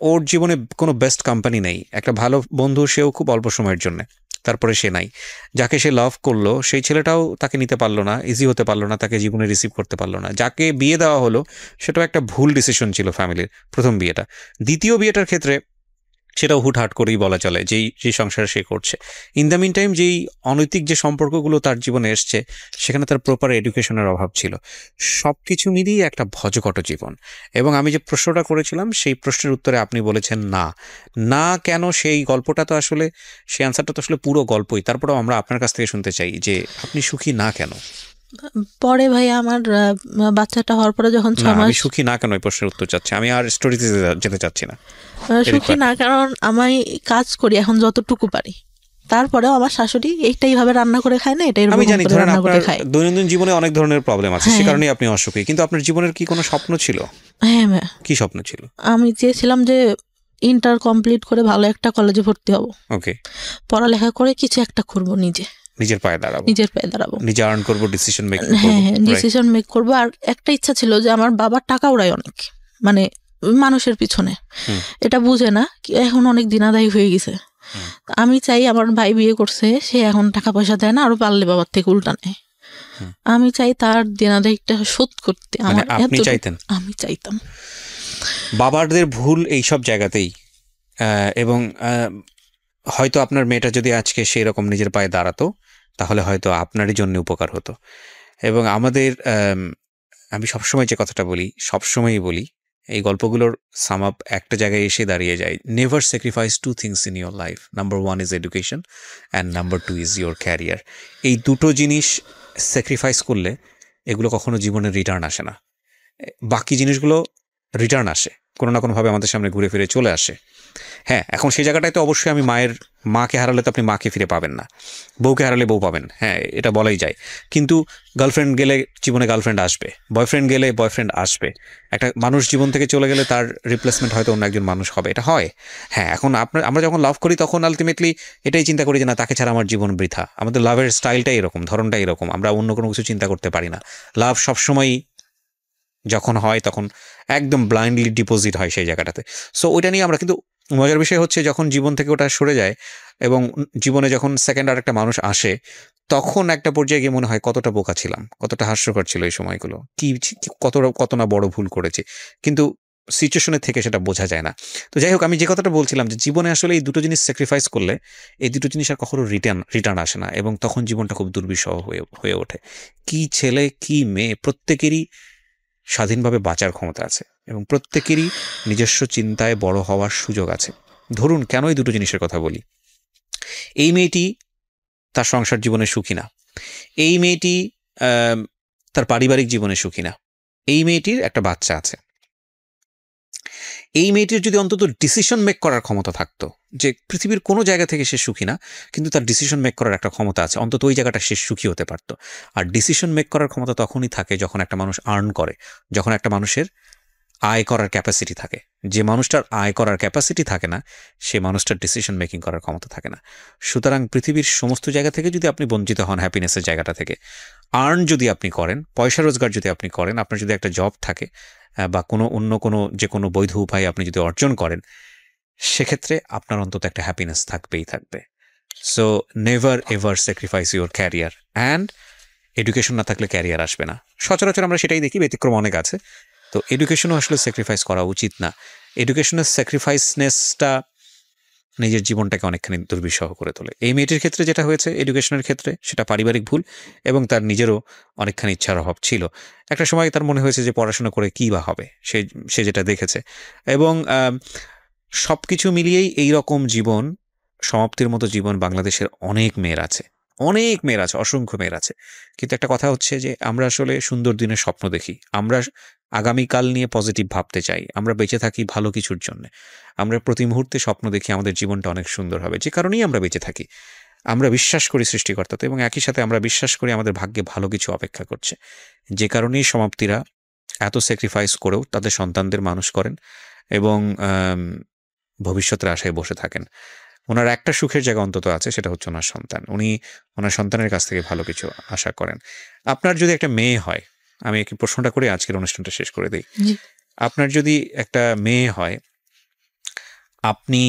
ওর জীবনে কোনো বেস্ট কোম্পানি নেই, একটা ভালো বন্ধু সেও খুব অল্প সময়ের জন্য, তারপরে সে নাই। যাকে সে লাভ করলো সেই ছেলেটাও তাকে নিতে পারলো না, ইজি হতে পারলো না, তাকে জীবনে রিসিভ করতে পারলো না। যাকে বিয়ে দেওয়া হলো সেটাও একটা ভুল ডিসিশন ছিল ফ্যামিলির, প্রথম বিয়েটা। দ্বিতীয় বিয়েটার ক্ষেত্রে সেটাও হুটহাট করেই বলা চলে, যেই সংসারে সে করছে। ইন দ্য মিন টাইম যেই অনৈতিক যে সম্পর্কগুলো তার জীবনে এসছে, সেখানে তার প্রপার এডুকেশনের অভাব ছিল। সব কিছু মিলিয়ে একটা ভজঘট জীবন। এবং আমি যে প্রশ্নটা করেছিলাম সেই প্রশ্নের উত্তরে আপনি বলেছেন না। না কেন, সেই গল্পটা তো আসলে, সেই অ্যান্সারটা তো আসলে পুরো গল্পই। তারপরেও আমরা আপনার কাছ থেকে শুনতে চাই যে আপনি সুখী না কেন। পরে ভাই আমার বাচ্চাটা হওয়ার পরে যখন 6 মাস, আমি সুখী না কেন এই প্রশ্নের উত্তর চাচ্ছি, আমি আর স্টোরিতে যেতে চাচ্ছি না। সুখী না কারণ আমি কাজ করি এখন যতটুকু পারি, তারপরেও আমার শাশুড়ি এইটাই ভাবে রান্না করে খায় না, এটাই আমি জানি। ধরেন আপনার দৈনন্দিন জীবনে অনেক ধরনের প্রবলেম আছে, সে কারণেই আপনি অসুখী, কিন্তু আপনার জীবনের কি কোনো স্বপ্ন ছিল? হ্যাঁ, কি স্বপ্ন ছিল? আমি চেয়েছিলাম যে ইন্টার কমপ্লিট করে ভালো একটা কলেজে ভর্তি হব, ওকে, পড়ালেখা করে কিছু একটা করব, নিজের পায়ে দাঁড়াবো, নিজে আর্ন করব, ডিসিশন মেক করব। হ্যাঁ, ডিসিশন মেক করব। আর একটা ইচ্ছা ছিল যে আমার বাবার টাকা উড়ায় অনেক, মানে মানুষের পিছনে, এটা বুঝে না, এখন অনেক দিনাদায়ী হয়ে গেছে। আমি চাই, আমার ভাই বিয়ে করছে, সে এখন টাকা পয়সা দেয় না, আরো পারলে বাবার থেকে উল্টা নেয়। আমি চাই তার দিনাদায়ীটা শোধ করতে। আপনি চাইতেন? আমি চাইতাম। বাবাদের ভুল এই সব জায়গাতেই, এবং হয়তো আপনার মেয়েটা যদি আজকে সেই রকম নিজের পায়ে দাঁড়াতো, তাহলে হয়তো আপনারই জন্য উপকার হতো। এবং আমাদের, আমি সবসময় যে কথাটা বলি, সবসময়ই বলি, এই গল্পগুলোর সাম আপ একটা জায়গায় এসে দাঁড়িয়ে যায়, never sacrifice 2 things in your life. Number 1 is education, and number 2 is your career. এই দুটো জিনিস স্যাক্রিফাইস করলে এগুলো কখনো জীবনে রিটার্ন আসে না। বাকি জিনিসগুলো রিটার্ন আসে, কোনো না কোনোভাবে আমাদের সামনে ঘুরে ফিরে চলে আসে। হ্যাঁ, এখন সেই জায়গাটায় তো অবশ্যই আমি মাকে হারালে তো আপনি মাকে ফিরে পাবেন না, বউকে হারালে বউ পাবেন, হ্যাঁ এটা বলাই যায়। কিন্তু গার্লফ্রেন্ড গেলে জীবনে গার্লফ্রেন্ড আসবে, বয়ফ্রেন্ড গেলে বয়ফ্রেন্ড আসবে। একটা মানুষ জীবন থেকে চলে গেলে তার রিপ্লেসমেন্ট হয়তো অন্য একজন মানুষ হবে, এটা হয়। হ্যাঁ, এখন আমরা যখন লাভ করি তখন আলটিমেটলি এটাই চিন্তা করি যে না, তাকে ছাড়া আমার জীবন বৃথা। আমাদের লাভের স্টাইলটাই এরকম, ধরনটাই এরকম, আমরা অন্য কোনো কিছু চিন্তা করতে পারি না। লাভ সবসময়ই যখন হয় তখন একদম ব্লাইন্ডলি ডিপোজিট হয় সেই জায়গাটাতে। সো ওইটা নিয়ে আমরা, কিন্তু মজার বিষয় হচ্ছে যখন জীবন থেকে ওটা সরে যায় এবং জীবনে যখন সেকেন্ড আর একটা মানুষ আসে, তখন একটা পর্যায়ে গিয়ে মনে হয় কতটা বোকা ছিলাম, কতটা হাস্যকর ছিল এই সময়গুলো, কত না বড় ভুল করেছি, কিন্তু সিচুয়েশনের থেকে সেটা বোঝা যায় না। তো যাই হোক, আমি যে কথাটা বলছিলাম যে জীবনে আসলে এই দুটো জিনিস স্যাক্রিফাইস করলে এই দুটো জিনিস আর কখনো রিটার্ন আসে না, এবং তখন জীবনটা খুব দুর্বিষহ হয়ে ওঠে। কি ছেলে কি মেয়ে, প্রত্যেকেরই স্বাধীনভাবে বাঁচার ক্ষমতা আছে, এবং প্রত্যেকেরই নিজস্ব চিন্তায় বড় হওয়ার সুযোগ আছে। ধরুন, কেন এই দুটো জিনিসের কথা বলি? এই মেয়েটি তার সংসার জীবনে সুখী না, এই মেয়েটি তার পারিবারিক জীবনে সুখী না, এই মেয়েটির একটা বাচ্চা আছে। এই মেয়েটির যদি অন্তত ডিসিশন মেক করার ক্ষমতা থাকতো, যে পৃথিবীর কোনো জায়গা থেকে সে সুখী না, কিন্তু তার ডিসিশন মেক করার একটা ক্ষমতা আছে, অন্তত ওই জায়গাটা সে সুখী হতে পারতো। আর ডিসিশন মেক করার ক্ষমতা তখনই থাকে যখন একটা মানুষ আর্ন করে, যখন একটা মানুষের আয় করার ক্যাপাসিটি থাকে। যে মানুষটার আয় করার ক্যাপাসিটি থাকে না, সে মানুষটার ডিসিশন মেকিং করার ক্ষমতা থাকে না। সুতরাং পৃথিবীর সমস্ত জায়গা থেকে যদি আপনি বঞ্চিত হন, হ্যাপিনেসের জায়গাটা থেকে, আর্ন যদি আপনি করেন, পয়সা রোজগার যদি আপনি করেন, আপনার যদি একটা জব থাকে বা অন্য কোনো যে কোনো বৈধ উপায় আপনি যদি অর্জন করেন, সেক্ষেত্রে আপনার অন্তত একটা হ্যাপিনেস থাকবেই থাকবে। So never ever sacrifice your career, and education না থাকলে ক্যারিয়ার আসবে না। সচরাচর আমরা সেটাই দেখি, ব্যতিক্রম অনেক আছে। তো এডুকেশনও আসলে স্যাক্রিফাইস করা উচিত না। এডুকেশনের স্যাক্রিফাইসনেসটা নিজের জীবনটাকে অনেকখানি দুর্বিষহ করে তোলে। এই মেয়েটির ক্ষেত্রে যেটা হয়েছে এডুকেশনের ক্ষেত্রে, সেটা পারিবারিক ভুল এবং তার নিজেরও অনেকখানি ইচ্ছার অভাব ছিল। একটা সময় তার মনে হয়েছে যে পড়াশোনা করে কী বা হবে, সে যেটা দেখেছে। এবং সব কিছু মিলিয়েই এই রকম জীবন, সমাপ্তির মতো জীবন বাংলাদেশের অনেক মেয়ের আছে, অসংখ্য মেয়ের আছে। কিন্তু একটা কথা হচ্ছে যে আমরা আসলে সুন্দর দিনের স্বপ্ন দেখি, আমরা আগামীকাল নিয়ে পজিটিভ ভাবতে চাই, আমরা বেঁচে থাকি ভালো কিছুর জন্য। আমরা প্রতি মুহূর্তে স্বপ্ন দেখি আমাদের জীবনটা অনেক সুন্দর হবে, যে কারণেই আমরা বেঁচে থাকি। আমরা বিশ্বাস করি সৃষ্টিকর্তাতে এবং একই সাথে আমরা বিশ্বাস করি আমাদের ভাগ্যে ভালো কিছু অপেক্ষা করছে, যে কারণেই সমাপ্তিরা এত স্যাক্রিফাইস করেও তাদের সন্তানদের মানুষ করেন এবং ভবিষ্যতের আশায় বসে থাকেন। ওনার একটা সুখের জায়গা অন্তত আছে, সেটা হচ্ছে ওনার সন্তান। উনি ওনার সন্তানের কাছ থেকে ভালো কিছু আশা করেন। আপনার যদি একটা মেয়ে হয়, আমি একটি প্রশ্নটা করে আজকের অনুষ্ঠানটা শেষ করে দিই। আপনার যদি একটা মেয়ে হয়, আপনি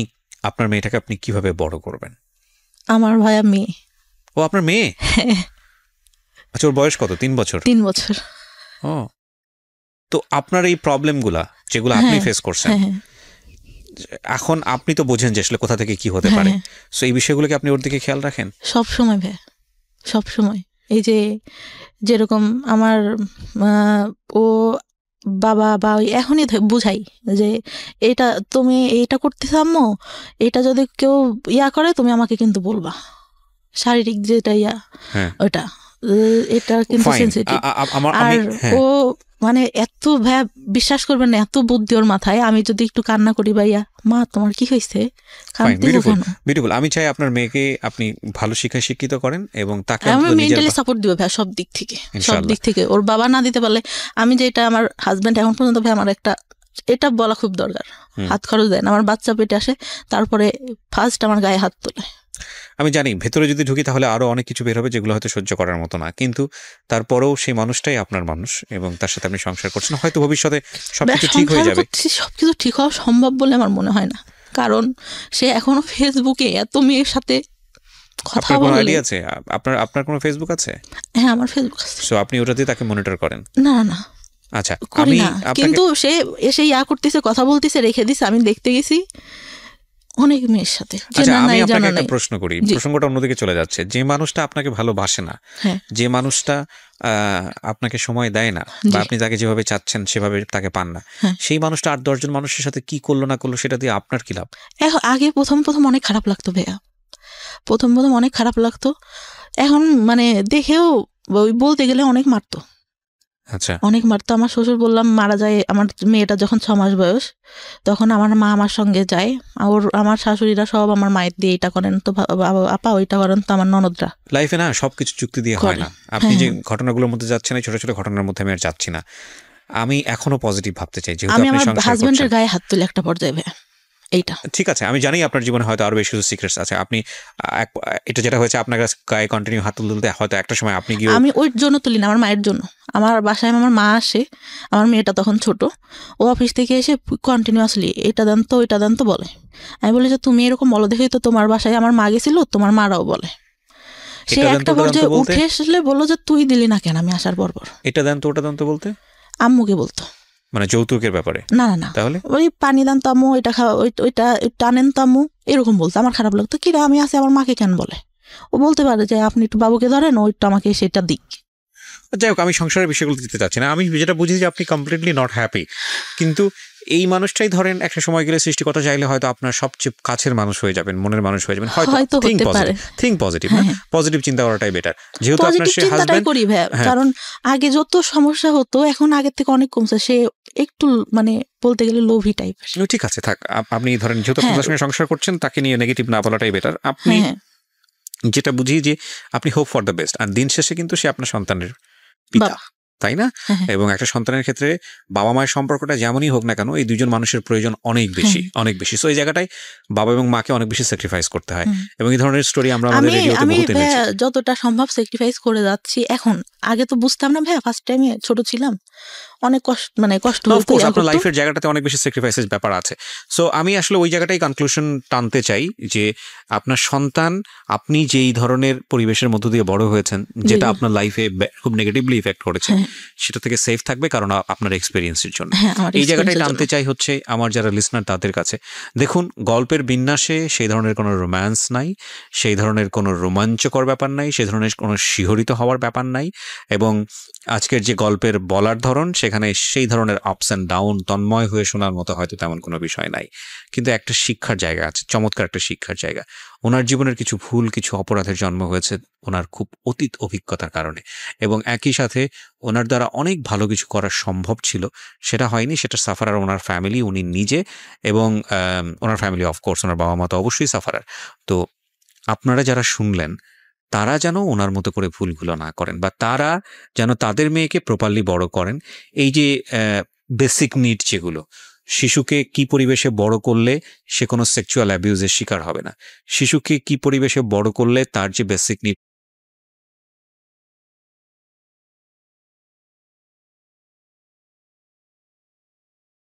আপনার মেয়েটাকে আপনি কিভাবে বড় করবেন? আমার ভাইয়া মেয়ে। ও আপনার মেয়ে? আচ্ছা, ওর বয়স কত? 3 বছর? 3 বছর। ও, তো আপনার এই প্রবলেমগুলা যেগুলো আপনি ফেস করছেন, এখন আপনি তো বোঝেন যে আসলে কোথা থেকে কি হতে পারে। সো এই বিষয়গুলোকে আপনি ওর দিকে খেয়াল রাখেন? সব সময় ভাই, সব সময়। এই যে যেরকম আমার ও বাবা বা এখনই বুঝাই যে এটা তুমি এইটা করতেছ আম্মু, এটা যদি কেউ করে তুমি আমাকে কিন্তু বলবা, শারীরিক যেটা ওটা, এটা কিন্তু সেনসিটিভ। আর ও মানে এত বিশ্বাস করবেন না, এত বুদ্ধি ওর মাথায়। আমি যদি একটু কান্না করি, ভাইয়া মা তোমার কি হয়েছে, বিউটিফুল। আমি চাই আপনার মেয়েকে আপনি ভালো শিক্ষায় শিক্ষিত করেন এবং তাকে আমি মেন্টালি সাপোর্ট দিব ভাই, সব দিক থেকে। ওর বাবা না দিতে পারলে আমি যেটা, আমার হাজবেন্ড এখন পর্যন্ত ভাই আমার এটা বলা খুব দরকার, হাত খরচ দেন। আমার বাচ্চা পেটে আসে, তারপরে ফার্স্ট আমার গায়ে হাত তোলে। আমি জানি ভেতরে যদি ঢুকি তাহলে আরো অনেক কিছু বের হবে যেগুলো হয়তো সহ্য করার মতো না, কিন্তু তারপরেও সেই মানুষটাই আপনার মানুষ এবং তার সাথে আপনি সংসার করছেন। হয়তো ভবিষ্যতে সবকিছু ঠিক হয়ে যাবে। সবকিছু ঠিক হওয়া সম্ভব বলে আমার মনে হয় না, কারণ সে এখনো ফেসবুকে এত মেয়ের সাথে কথা বলে। আইডিয়া আছে আপনার কোনো ফেসবুক আছে? হ্যাঁ, আমার ফেসবুক আছে। সো আপনি ওটাতে তাকে মনিটর করেন? না না, আচ্ছা, আমি কিন্তু সে এসে করতেছে, কথা বলতেছে, রেখে দিছে। আমি দেখতে গেছি অনেক মেয়ের সাথে। আমি আপনাকে একটা প্রশ্ন করি, প্রসঙ্গটা অন্যদিকে চলে যাচ্ছে। যে মানুষটা আপনাকে ভালোবাসে না, যে মানুষটা আপনাকে সময় দেয় না, বা আপনি তাকে যেভাবে চাচ্ছেন সেভাবে তাকে পান না, সেই মানুষটা 8-10 জন মানুষের সাথে কি করলো না করলো সেটা দিয়ে আপনার কি লাভ? আগে প্রথম অনেক খারাপ লাগতো ভাইয়া, প্রথম অনেক খারাপ লাগতো। এখন মানে দেখেও বলতে গেলে অনেক মারতো। আচ্ছা, অনেক মারতো। আমার শ্বশুর বললাম মারা যায়, আমার মেয়েটা যখন 6 মাস বয়স, তখন আমার মা আমার সঙ্গে যায়। আমার শাশুড়িরা সব আমার মায়ের দিয়ে এটা করেন তো আপা, ওইটা করেন তো আমার ননদরা। লাইফে না সবকিছু চুক্তি দিয়ে হয় না। আপনি যে ঘটনাগুলোর মধ্যে যাচ্ছেন, ছোট ছোট ঘটনার মধ্যে আমি আর যাচ্ছি না। আমি এখনো পজিটিভ ভাবতে চাই, যেহেতু আমি আমার হাজবেন্ডের গায়ে হাত তুলে একটা পর্যায়ে ভাই। এইটা ঠিক আছে, আমি জানি আপনার জীবনে হয়তো আরো বেশি কিছু সিক্রেটস আছে। আপনি এটা যেটা হয়েছে আপনার গায়ে কন্টিনিউ হাত তুলতে, হয়তো একটা সময় আপনি গিয়ে, আমি ওই জন্য তুলি না, আমার মায়ের জন্য। আমার বাসায় আমার মা আসে, আমার মেয়েটা তখন ছোট, ও অফিস থেকে এসে কন্টিনিউয়াসলি এটা দেন তো ওইটা দেন তো বলে। আমি বলি যে তুমি এরকম বলো দেখেই তো তোমার বাসায় আমার মা গেছিল, তোমার মারাও বলে। সে একটা পর্যায়ে উঠে আসলে বললো যে তুই দিলি না কেন আমি আসার পর। এটা দেন তো ওটা দেন তো বলতে আম্মুকে বলতো, মানে যৌতুকের ব্যাপারে? না না না, তাহলে ওই পানি দান তো আম্মু, এটা খাওয়া, ওইটা টানেন তো আম্মু, এরকম বলতো। আমার খারাপ লাগতো, কিরা আমি আসে আমার মাকে কেন বলে। ও বলতে পারে যে আপনি একটু বাবুকে ধরেন, ওইটা আমাকে সেটা দিক। যাই হোক, আমি সংসারের বিষয়গুলো দিতে চাচ্ছি না। আমি যেটা বুঝি যে আপনি কমপ্লিটলি নট হ্যাপি, কিন্তু এই মানুষটাই ধরেন একটা সময় গেলে সৃষ্টিকর্তা চাইলে হয়তো আপনার সবচেয়ে কাছের মানুষ হয়ে যাবেন, মনের মানুষ হয়ে যাবেন। হয়তো থিঙ্ক পজিটিভ, পজিটিভ চিন্তা করাটাই বেটার। যেহেতু আপনার সে হাজবেন্ড, করি ভাই, কারণ আগে যত সমস্যা হতো এখন আগের থেকে অনেক কমছে। সে একটু মানে বলতে গেলে লোভী টাইপের। ঠিক আছে, থাক। আপনি ধরেন যেহেতু আপনার সঙ্গে সংসার করছেন, তাকে নিয়ে নেগেটিভ না বলাটাই বেটার। আপনি যেটা বুঝি যে আপনি হোপ ফর দ্য বেস্ট, আর দিন শেষে কিন্তু সে আপনার সন্তানের পিতা, তাই না? এবং একটা সন্তানের ক্ষেত্রে বাবা মায়ের সম্পর্কটা যেমনই হোক না কেন, এই দুজন মানুষের প্রয়োজন অনেক বেশি। সো এই জায়গাটায় বাবা এবং মাকে অনেক বেশি স্যাক্রিফাইস করতে হয়, এবং এই ধরনের স্টোরি আমরা আমাদের রেডিওতে বহুত এনেছি। যতটা সম্ভব স্যাক্রিফাইস করে যাচ্ছি এখন। আগে তো বুঝতাম না ভাইয়া, ফার্স্ট টাইমে ছোট ছিলাম, অনেক কষ্ট হতো। আপনার লাইফের জায়গাটাতে অনেক বেশি স্যাক্রিফাইসের ব্যাপার আছে। সো আমি আসলে ওই জায়গাটাই কনক্লুশন টানতে চাই যে আপনার সন্তান, আপনি যেই ধরনের পরিবেশের মধ্য দিয়ে বড় হয়েছেন, যেটা আপনার লাইফে খুব নেগেটিভলি ইফেক্ট করেছে, সেটা থেকে সেফ থাকবে, কারণ আপনার এক্সপিরিয়েন্সের জন্য। এই জায়গাটাই টানতে চাই হচ্ছে আমার যারা লিসনার তাদের কাছে। দেখুন, গল্পের বিন্যাসে সেই ধরনের কোনো রোম্যান্স নাই, সেই ধরনের কোনো রোমাঞ্চকর ব্যাপার নাই, সেই ধরনের কোনো শিহরিত হওয়ার ব্যাপার নাই, এবং আজকের যে গল্পের বলার ধরন, সেখানে সেই ধরনের আপস অ্যান্ড ডাউন তন্ময় হয়ে শোনার মতো হয়তো তেমন কোনো বিষয় নাই, কিন্তু একটা শিক্ষার জায়গা আছে, চমৎকার একটা শিক্ষার জায়গা। ওনার জীবনের কিছু ভুল, কিছু অপরাধের জন্ম হয়েছে ওনার খুব অতীত অভিজ্ঞতার কারণে, এবং একই সাথে ওনার দ্বারা অনেক ভালো কিছু করা সম্ভব ছিল, সেটা হয়নি। সেটা সাফারার ওনার ফ্যামিলি, উনি নিজে, এবং ওনার ফ্যামিলি অফকোর্স, ওনার বাবা মা তো অবশ্যই সাফারার। তো আপনারা যারা শুনলেন, তারা যেন ওনার মতো করে ভুলগুলো না করেন, বা তারা যেন তাদের মেয়েকে প্রপারলি বড় করেন। এই যে বেসিক নিড যেগুলো, শিশুকে কি পরিবেশে বড় করলে সে কোনো সেক্সুয়াল অ্যাবিউজের শিকার হবে না, শিশুকে কি পরিবেশে বড় করলে তার যে বেসিক নিড